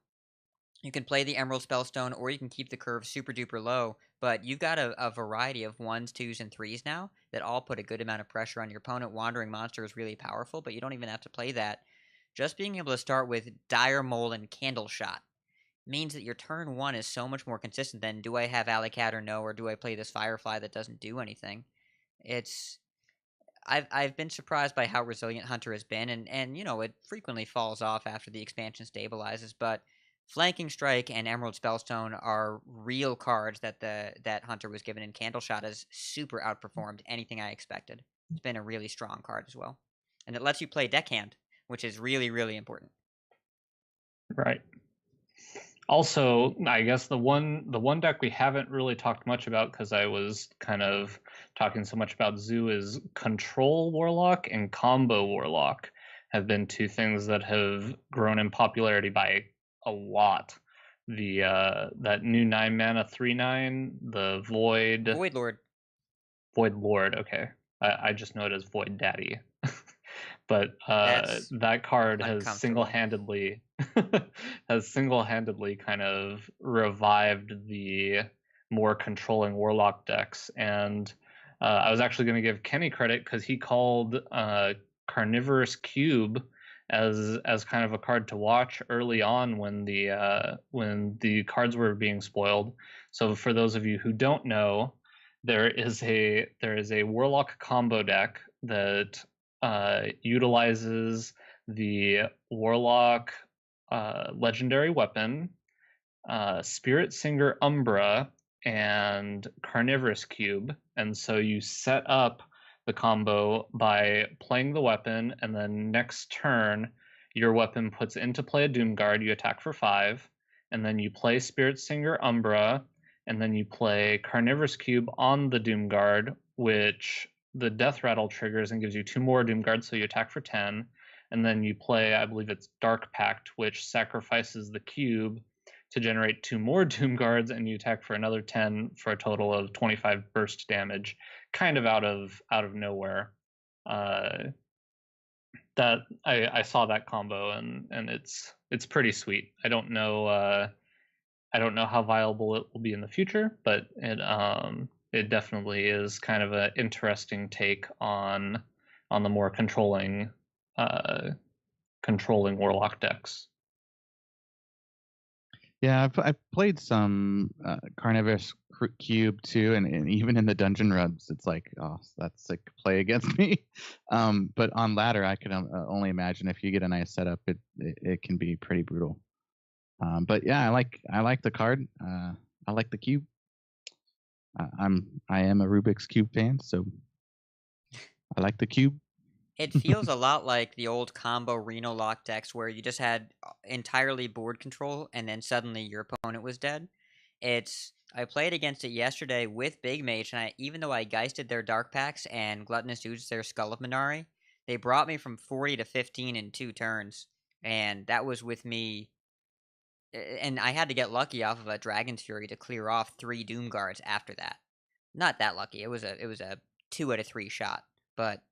Speaker 7: You can play the Emerald Spellstone, or you can keep the curve super duper low, but you've got a variety of 1s, 2s, and 3s now that all put a good amount of pressure on your opponent. Wandering Monster is really powerful, but you don't even have to play that. Just being able to start with Dire Mole and Candle Shot means that your turn 1 is so much more consistent than, do I have Alley Cat or no, or do I play this Firefly that doesn't do anything? I've been surprised by how resilient Hunter has been, and it frequently falls off after the expansion stabilizes, but Flanking Strike and Emerald Spellstone are real cards that Hunter was given, and Candle Shot has super outperformed anything I expected. It's been a really strong card as well. And it lets you play Deckhand, which is really, really important.
Speaker 8: Right. Also, I guess the one deck we haven't really talked much about, because I was kind of talking so much about Zoo, is Control Warlock and Combo Warlock have been two things that have grown in popularity by a lot. That new 9-mana 3/9, the Void Lord. Okay, I just know it as Void Daddy. But that card has single-handedly kind of revived the more controlling warlock decks. And I was actually going to give Kenny credit, because he called Carnivorous Cube as kind of a card to watch early on when the cards were being spoiled. So for those of you who don't know, there is a warlock combo deck that utilizes the warlock legendary weapon, Spirit Singer Umbra, and Carnivorous Cube. And so you set up the combo by playing the weapon, and then next turn your weapon puts into play a Doomguard. You attack for 5, and then you play Spirit Singer Umbra, and then you play Carnivorous Cube on the Doomguard, which the Death Rattle triggers and gives you 2 more Doomguards, so you attack for 10. And then you play, I believe it's Dark Pact, which sacrifices the cube to generate 2 more Doomguards, and you attack for another 10 for a total of 25 burst damage, kind of out of nowhere. That I saw that combo, and it's pretty sweet. I don't know how viable it will be in the future, but it definitely is kind of an interesting take on the more controlling warlock decks.
Speaker 6: Yeah, I've played some Carnivorous Cube too, and even in the dungeon rubs, it's like, oh, that's sick play against me. But on ladder, I could only imagine if you get a nice setup, it can be pretty brutal. But yeah, I like the card. I like the cube. I am a Rubik's Cube fan, so I like the cube.
Speaker 7: It feels a lot like the old combo Reno lock decks where you just had entirely board control, and then suddenly your opponent was dead. I played against it yesterday with Big Mage, and even though I geisted their Dark Packs and Gluttonous Ooze their Skull of Minari, They brought me from 40 to 15 in 2 turns, and that was with me. And I had to get lucky off of a Dragon's Fury to clear off 3 Doom Guards after that. Not that lucky. It was a 2 out of 3 shot, but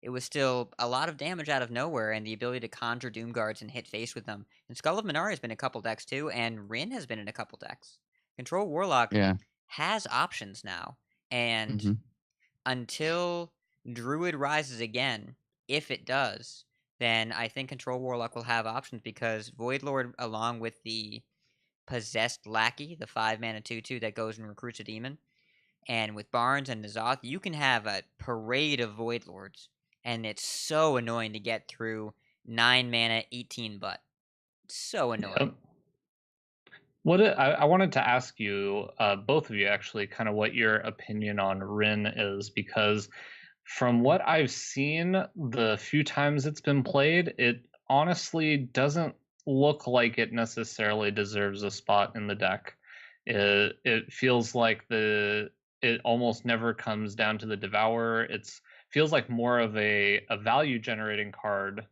Speaker 7: it was still a lot of damage out of nowhere, and the ability to conjure Doom Guards and hit face with them. And Skull of Minari has been in a couple decks too, and Rin has been in a couple decks. Control Warlock
Speaker 6: Yeah.
Speaker 7: has options now, and
Speaker 6: hmm
Speaker 7: until Druid rises again, if it does, then I think Control Warlock will have options because Void Lord, along with the Possessed Lackey, the 5-mana 2/2 that goes and recruits a demon, and with Barnes and Nazoth, you can have a parade of Void Lords, and it's so annoying to get through 9-mana 18 butt. So annoying.
Speaker 8: Yep. I wanted to ask you, both of you actually, kind of what your opinion on Rin is, because from what I've seen, the few times it's been played, it honestly doesn't look like it necessarily deserves a spot in the deck. It feels like it almost never comes down to the Devourer. It feels like more of a value generating card.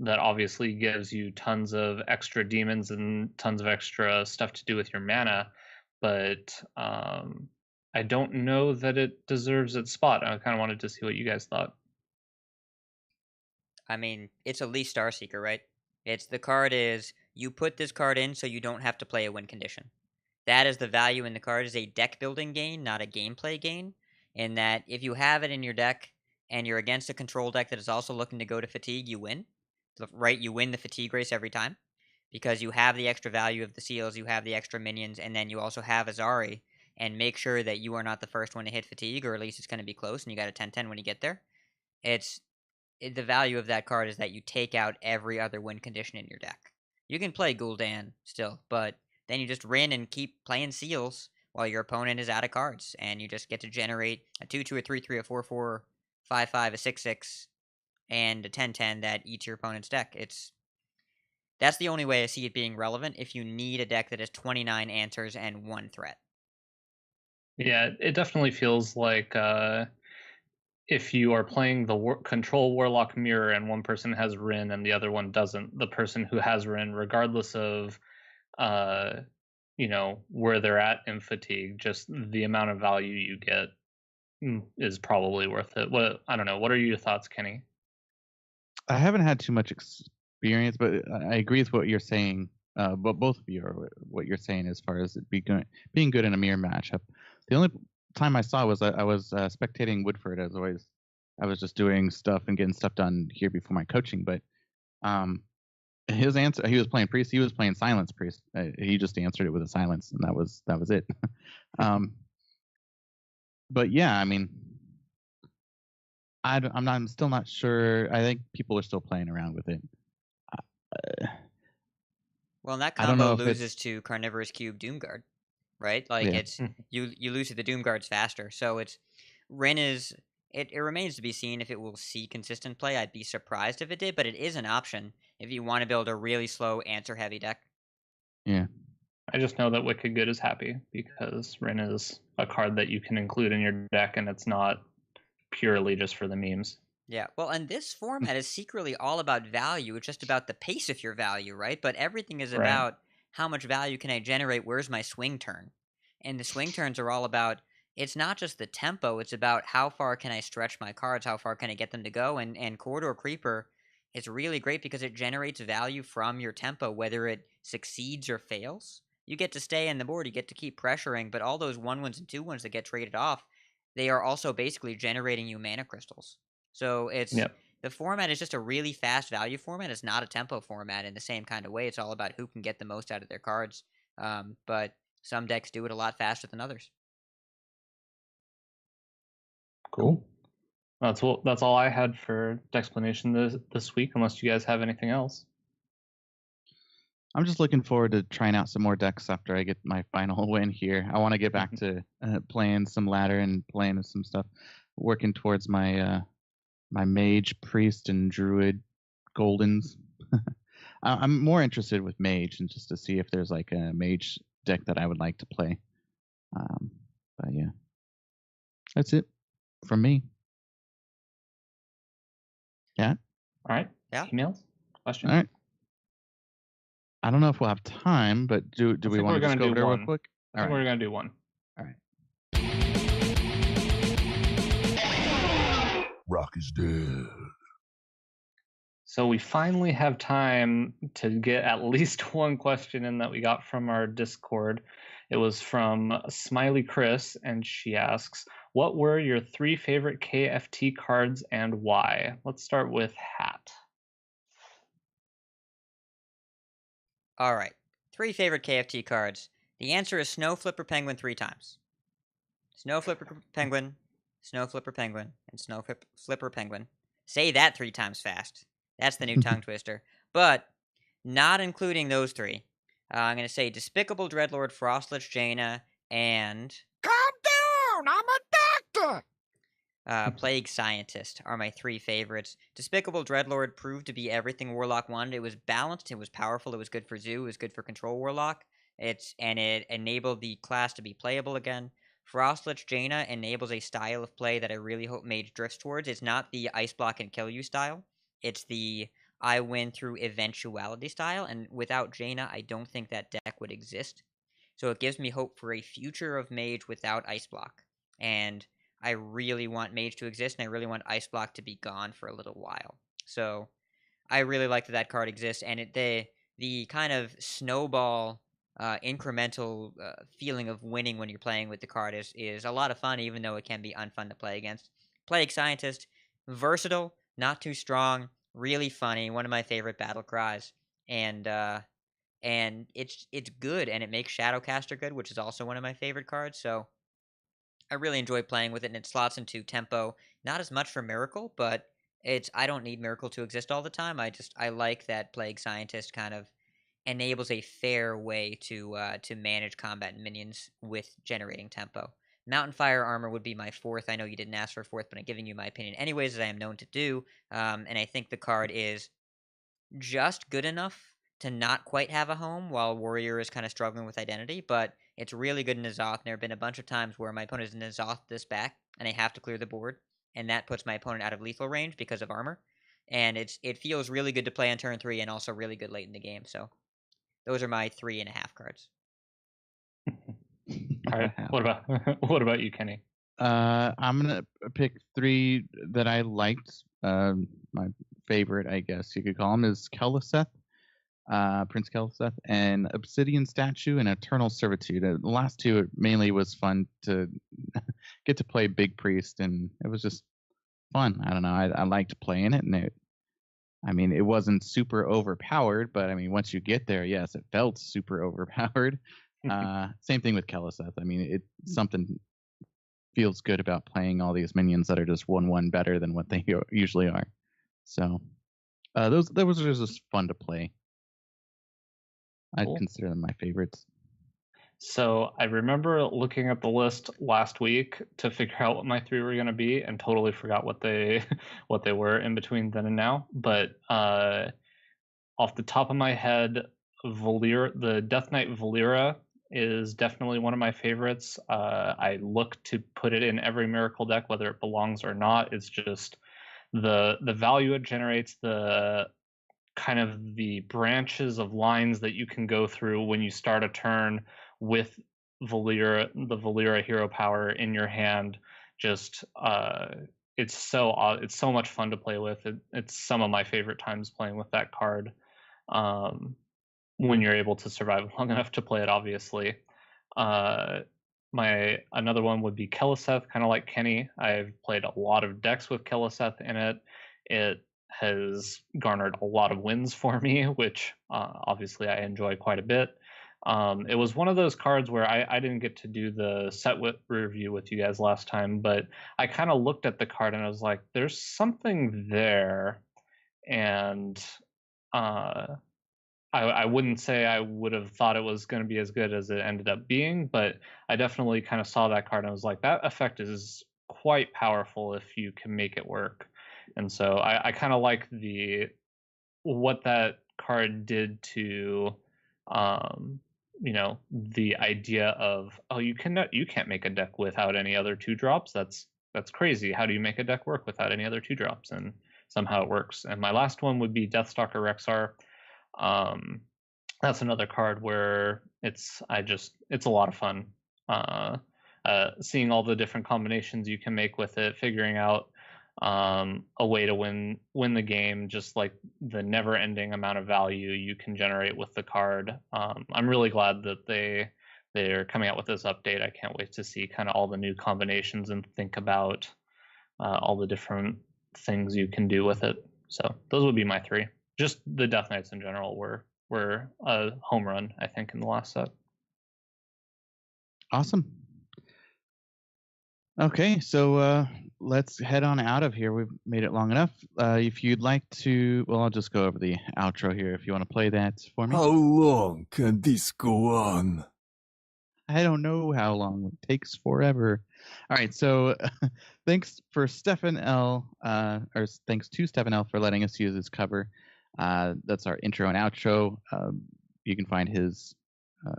Speaker 8: That obviously gives you tons of extra demons and tons of extra stuff to do with your mana, but I don't know that it deserves its spot. I kind of wanted to see what you guys thought.
Speaker 7: I mean, it's a least Starseeker, right? The card is you put this card in so you don't have to play a win condition. That is the value in the card, is a deck building gain, not a gameplay gain. In that if you have it in your deck and you're against a control deck that is also looking to go to fatigue, you win. Right? You win the fatigue race every time because you have the extra value of the seals, you have the extra minions, and then you also have Azari, and make sure that you are not the first one to hit fatigue, or at least it's going to be close, and you got a 10-10 when you get there. The value of that card is that you take out every other win condition in your deck. You can play Gul'dan still, but then you just rin and keep playing seals while your opponent is out of cards, and you just get to generate a 2/2, a 3/3, a 4/4, 5/5, a 6/6, and a 10-10 that eats your opponent's deck. That's the only way I see it being relevant if you need a deck that has 29 answers and 1 threat.
Speaker 8: Yeah, it definitely feels like if you are playing the Control Warlock Mirror and one person has Rin and the other one doesn't, the person who has Rin, regardless of where they're at in fatigue, just the amount of value you get is probably worth it. I don't know. What are your thoughts, Kenny?
Speaker 6: I haven't had too much experience, but I agree with what you're saying. But both of you are what you're saying as far as it being good in a mirror matchup. The only time I saw was I was spectating Woodford as always. I was just doing stuff and getting stuff done here before my coaching. But his answer, he was playing priest. He was playing silence priest. He just answered it with a silence, and that was it. But yeah, I mean. I'm still not sure. I think people are still playing around with it.
Speaker 7: Well, and that
Speaker 6: I don't know
Speaker 7: combo
Speaker 6: if
Speaker 7: loses to Carnivorous Cube Doomguard, right? Like
Speaker 6: Yeah.
Speaker 7: you lose to the Doomguards faster. So Ren is it remains to be seen if it will see consistent play. I'd be surprised if it did, but it is an option if you want to build a really slow answer heavy deck.
Speaker 6: Yeah.
Speaker 8: I just know that Wicked Good is happy because Rin is a card that you can include in your deck, and it's not purely just for the memes.
Speaker 7: Yeah, well, and this format is secretly all about value. It's just about the pace of your value, right? But everything is
Speaker 8: Right.
Speaker 7: about how much value can I generate? Where's my swing turn? And the swing turns are all about, it's not just the tempo, it's about how far can I stretch my cards, how far can I get them to go? And Corridor Creeper is really great because it generates value from your tempo, whether it succeeds or fails. You get to stay in the board, you get to keep pressuring, but all those 1/1s and 2/1s that get traded off, they are also basically generating you mana crystals. So
Speaker 8: Yep.
Speaker 7: the format is just a really fast value format. It's not a tempo format in the same kind of way. It's all about who can get the most out of their cards. But some decks do it a lot faster than others.
Speaker 8: Cool. That's all I had for explanation this week. Unless you guys have anything else.
Speaker 6: I'm just looking forward to trying out some more decks after I get my final win here. I want to get back to playing some ladder and playing some stuff, working towards my my mage, priest, and druid goldens. I'm more interested with mage and just to see if there's like a mage deck that I would like to play. But yeah, that's it from me. Yeah.
Speaker 8: All right.
Speaker 7: Yeah.
Speaker 8: Emails? Questions?
Speaker 6: All right. I don't know if we'll have time, but do we want to just go over there real quick?
Speaker 8: I think we're going to do one.
Speaker 6: All right.
Speaker 5: Rock is dead.
Speaker 8: So we finally have time to get at least one question in that we got from our Discord. It was from Smiley Chris, and she asks, what were your 3 favorite KFT cards and why? Let's start with Hat.
Speaker 7: All right. 3 favorite KFT cards. The answer is Snow Flipper Penguin 3 times. Snow Flipper Penguin, Snow Flipper Penguin, and Snow Flipper Penguin. Say that 3 times fast. That's the new tongue twister. But not including those 3. I'm going to say Despicable Dreadlord, Frostlich Jaina, and...
Speaker 2: Calm down! I'm a doctor!
Speaker 7: Plague Scientist are my 3 favorites. Despicable Dreadlord proved to be everything Warlock wanted. It was balanced, it was powerful, it was good for Zoo, it was good for Control Warlock. It enabled the class to be playable again. Frostlich Jaina enables a style of play that I really hope Mage drifts towards. It's not the Ice Block and Kill You style. It's the I win through eventuality style, and without Jaina, I don't think that deck would exist. So it gives me hope for a future of Mage without Ice Block. And I really want Mage to exist, and I really want Ice Block to be gone for a little while. So I really like that card exists, and the kind of snowball, incremental feeling of winning when you're playing with the card is a lot of fun, even though it can be unfun to play against. Plague Scientist, versatile, not too strong, really funny, one of my favorite battle cries, and it's good, and it makes Shadowcaster good, which is also one of my favorite cards. So I really enjoy playing with it, and it slots into tempo. Not as much for Miracle, but I don't need Miracle to exist all the time. I like that Plague Scientist kind of enables a fair way to manage combat and minions with generating tempo. Mountain Fire Armor would be my 4th. I know you didn't ask for 4th, but I'm giving you my opinion anyways, as I am known to do. And I think the card is just good enough to not quite have a home, while Warrior is kind of struggling with identity, but it's really good in Azoth. There have been a bunch of times where my opponent is in Azoth this back, and I have to clear the board, and that puts my opponent out of lethal range because of armor. And it feels really good to play on turn 3, and also really good late in the game. So those are my 3.5 cards.
Speaker 8: All right. What about you, Kenny?
Speaker 6: I'm gonna pick 3 that I liked. My favorite, I guess you could call him, is Kel'Thuzad, Prince Kel'Thuzad, and Obsidian Statue and Eternal Servitude. The last 2, it mainly was fun to get to play Big Priest, and it was just fun. I don't know. I liked playing it, and it wasn't super overpowered, but once you get there, yes, it felt super overpowered. Same thing with Kel'Thuzad. Something feels good about playing all these minions that are just 1/1 better than what they usually are. So those are just fun to play. I'd consider them my favorites.
Speaker 8: So I remember looking at the list last week to figure out what my 3 were going to be, and totally forgot what they were in between then and now. But off the top of my head, the Death Knight Valera is definitely one of my favorites. I look to put it in every Miracle deck, whether it belongs or not. It's just the value it generates, the kind of the branches of lines that you can go through when you start a turn with the Valera hero power in your hand. Just it's so much fun to play with. It's some of my favorite times playing with that card. When you're able to survive long enough to play it, obviously. Another one would be Kel'Thuzad, kind of like Kenny. I've played a lot of decks with Kel'Thuzad in it. It has garnered a lot of wins for me, which obviously I enjoy quite a bit. It was one of those cards where I didn't get to do the set review with you guys last time, but I kind of looked at the card and I was like, there's something there. And I wouldn't say I would have thought it was going to be as good as it ended up being, but I definitely kind of saw that card and I was like, that effect is quite powerful if you can make it work. And so I kind of like what that card did to the idea of, oh, you can't make a deck without any other 2-drops. That's crazy. How do you make a deck work without any other 2-drops? And somehow it works. And my last one would be Deathstalker Rexar. That's another card where it's a lot of fun. Seeing all the different combinations you can make with it, figuring out a way to win the game, just like the never-ending amount of value you can generate with the card. I'm really glad that they're coming out with this update. I can't wait to see kind of all the new combinations and think about all the different things you can do with it. So those would be my three. Just the Death Knights in general were a home run, I think, in the last set.
Speaker 6: Awesome. Okay, so let's head on out of here. We've made it long enough. If you'd like to, well, I'll just go over the outro here if you want to play that for me.
Speaker 5: How long can this go on?
Speaker 6: I don't know how long. It takes forever. All right, so thanks to Stefan L for letting us use his cover. That's our intro and outro. You can find his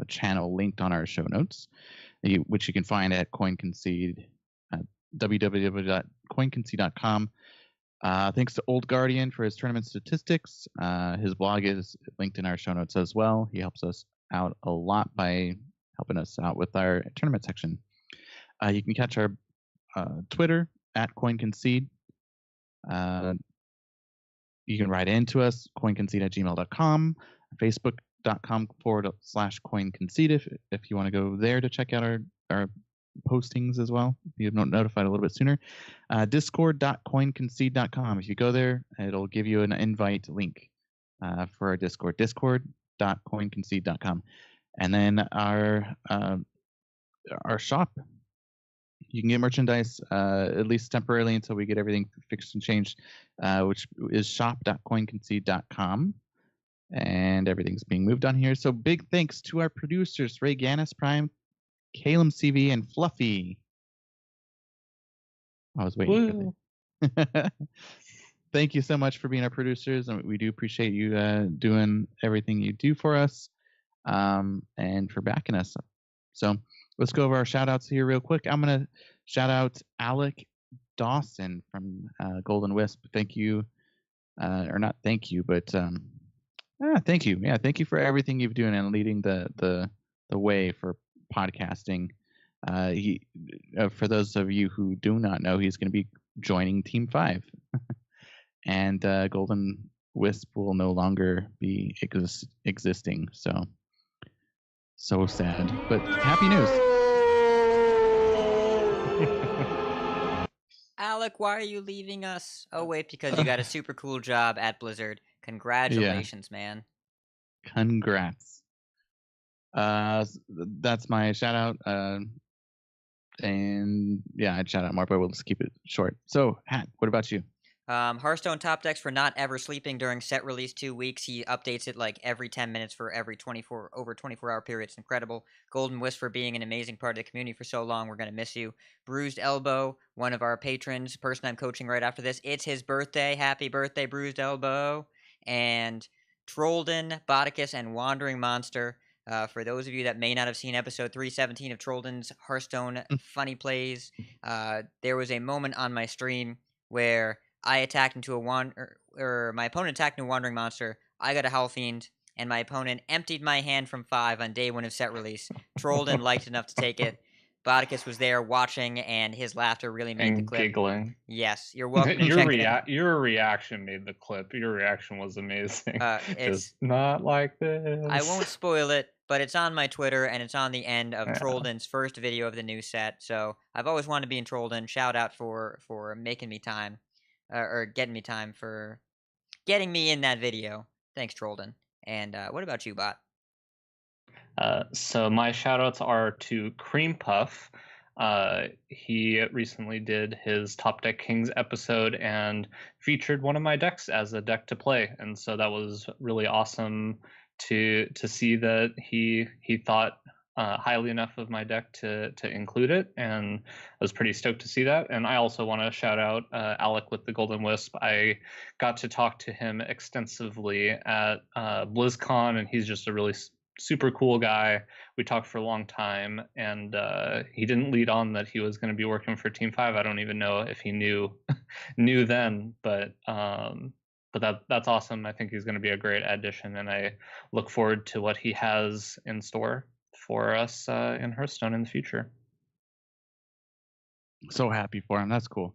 Speaker 6: channel linked on our show notes, which you can find at CoinConcede, www.coinconcede.com. Thanks to Old Guardian for his tournament statistics. His blog is linked in our show notes as well. He helps us out a lot by helping us out with our tournament section. You can catch our Twitter at CoinConcede. You can write into us, coinconcede@gmail.com, facebook.com/coinconcede if you want to go there to check out our postings as well. You're notified a little bit sooner. Discord.coinconcede.com. If you go there, it'll give you an invite link for our Discord. Discord.coinconcede.com. And then our shop. You can get merchandise at least temporarily until we get everything fixed and changed, which is shop.coinconcede.com. And everything's being moved on here. So big thanks to our producers, Ray Gannis Prime, Calum CV, and Fluffy. I was waiting for that. Thank you so much for being our producers, and we do appreciate you doing everything you do for us, and for backing us. So let's go over our shout outs here real quick. I'm going to shout out Alec Dawson from Golden Wisp. Thank you, or not thank you, but thank you. Yeah, thank you for everything you've doing and leading the way for podcasting. For those of you who do not know, he's going to be joining Team 5. And Golden Wisp will no longer be existing. So sad, but happy news.
Speaker 7: Alec, why are you leaving us? Oh, wait, because you got a super cool job at Blizzard. Congratulations, man.
Speaker 6: Congrats. That's my shout out. And yeah, I'd shout out more, but we'll just keep it short. So, Hat, what about you?
Speaker 7: Hearthstone top decks for not ever sleeping during set release 2 weeks. He updates it like every 10 minutes for every 24-hour period. It's incredible. Golden Wisp for being an amazing part of the community for so long. We're going to miss you. Bruised Elbow, one of our patrons, person I'm coaching right after this. It's his birthday. Happy birthday, Bruised Elbow. And Trollden, Bodicus, and Wandering Monster. For those of you that may not have seen episode 317 of Trollden's Hearthstone Funny Plays, there was a moment on my stream where I attacked into my opponent attacked into a Wandering Monster. I got a Howl Fiend, and my opponent emptied my hand from 5 on day 1 of set release. Trollden liked enough to take it. Bodicus was there watching, and his laughter really made the clip.
Speaker 8: Giggling.
Speaker 7: Yes, you're welcome.
Speaker 8: Your reaction made the clip. Your reaction was amazing. It's not like this.
Speaker 7: I won't spoil it, but it's on my Twitter, and it's on the end of Trollden's first video of the new set. So I've always wanted to be in Trollden. Shout out for making me time. Or getting me time for getting me in that video. Thanks, Trollden. And what about you, Bot?
Speaker 8: So my shoutouts are to Cream Puff. He recently did his Top Deck Kings episode and featured one of my decks as a deck to play. And so that was really awesome to see that he thought highly enough of my deck to include it, and I was pretty stoked to see that. And I also want to shout out Alec with the Golden Wisp. I got to talk to him extensively at BlizzCon, and he's just a really super cool guy. We talked for a long time, and he didn't lead on that he was going to be working for Team 5. I don't even know if he knew knew then, but that's awesome. I think he's going to be a great addition, and I look forward to what he has in store for us in Hearthstone in the future.
Speaker 6: So happy for him. That's cool.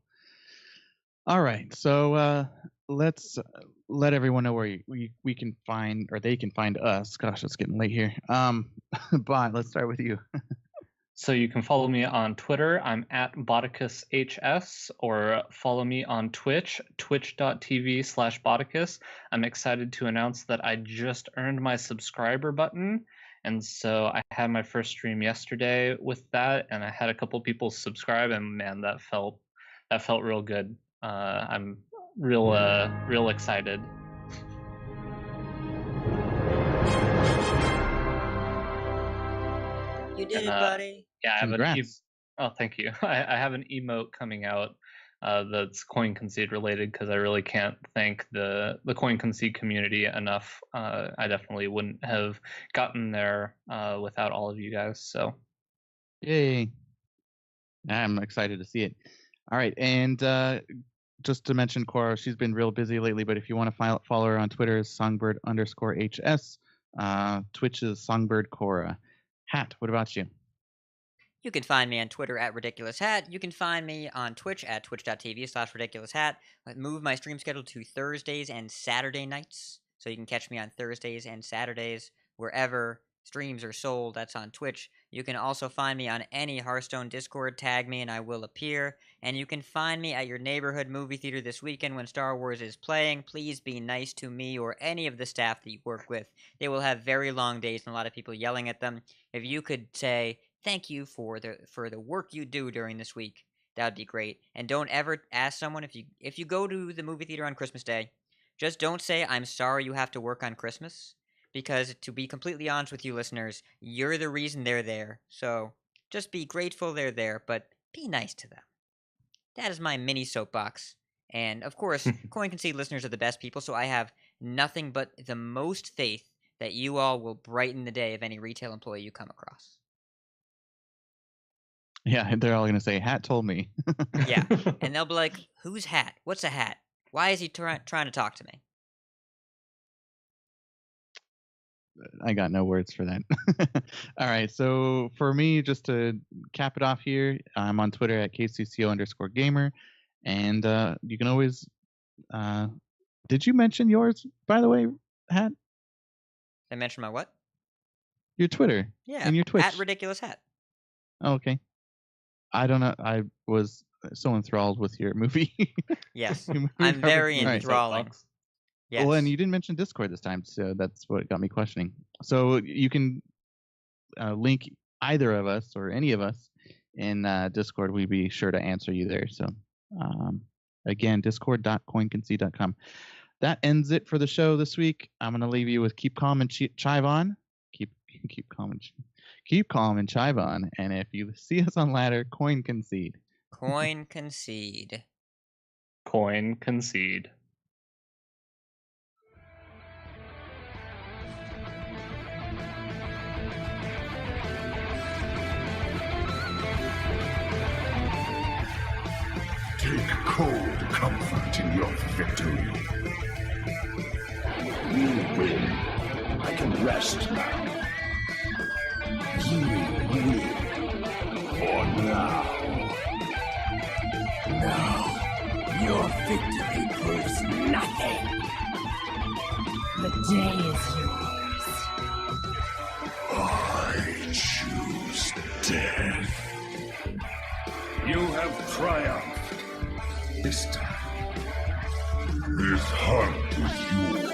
Speaker 6: All right, so let's let everyone know where we can find, or they can find us. Gosh, it's getting late here. Bot, let's start with you.
Speaker 8: So you can follow me on Twitter. I'm at BoticusHS, or follow me on Twitch, twitch.tv/Boticus. I'm excited to announce that I just earned my subscriber button. And so I had my first stream yesterday with that, and I had a couple people subscribe, and man, that felt real good. I'm real excited.
Speaker 7: You did it, buddy.
Speaker 8: Yeah, I have
Speaker 6: Congrats.
Speaker 8: thank you. I have an emote coming out that's Coin Concede related, because I really can't thank the Coin Concede community enough. I definitely wouldn't have gotten there without all of you guys. So,
Speaker 6: Yay! I'm excited to see it. All right, and just to mention Cora, she's been real busy lately, but if you want to follow her on Twitter, is songbird_HS. Twitch is songbird Cora. Hat, what about you?
Speaker 7: You can find me on Twitter at RidiculousHat. You can find me on Twitch at twitch.tv/RidiculousHat. I move my stream schedule to Thursdays and Saturday nights, so you can catch me on Thursdays and Saturdays wherever streams are sold. That's on Twitch. You can also find me on any Hearthstone Discord. Tag me and I will appear. And you can find me at your neighborhood movie theater this weekend when Star Wars is playing. Please be nice to me or any of the staff that you work with. They will have very long days and a lot of people yelling at them. If you could say thank you for the work you do during this week, that would be great. And don't ever ask someone, if you go to the movie theater on Christmas Day, just don't say I'm sorry you have to work on Christmas. Because, to be completely honest with you listeners, you're the reason they're there. So, just be grateful they're there, but be nice to them. That is my mini soapbox. And, of course, Coin Concede listeners are the best people, so I have nothing but the most faith that you all will brighten the day of any retail employee you come across.
Speaker 6: Yeah, they're all going to say, Hat told me.
Speaker 7: Yeah, and they'll be like, who's Hat? What's a hat? Why is he trying to talk to me?
Speaker 6: I got no words for that. All right, so for me, just to cap it off here, I'm on Twitter at KCCO_gamer, and you can always. Did you mention yours, by the way, Hat?
Speaker 7: I mentioned my what?
Speaker 6: Your Twitter.
Speaker 7: Yeah,
Speaker 6: and your Twitch.
Speaker 7: at RidiculousHat.
Speaker 6: Oh, okay. I don't know. I was so enthralled with your movie.
Speaker 7: Yes,
Speaker 6: Your movie
Speaker 7: I'm
Speaker 6: cover.
Speaker 7: very
Speaker 6: All right.
Speaker 7: enthralling. Yes.
Speaker 6: Well, and you didn't mention Discord this time, so that's what got me questioning. So you can link either of us or any of us in Discord. We'd be sure to answer you there. So again, discord.coinconcede.com. That ends it for the show this week. I'm going to leave you with keep calm and chive on. Keep calm and chive on. And if you see us on ladder, coin concede.
Speaker 7: Coin Concede.
Speaker 8: Coin Concede.
Speaker 4: Take cold comfort in your victory. You win. I can rest now. You win. For now. Now, your victory proves nothing.
Speaker 3: The day is yours.
Speaker 4: I choose death. You have triumphed. This time, this hunt is yours.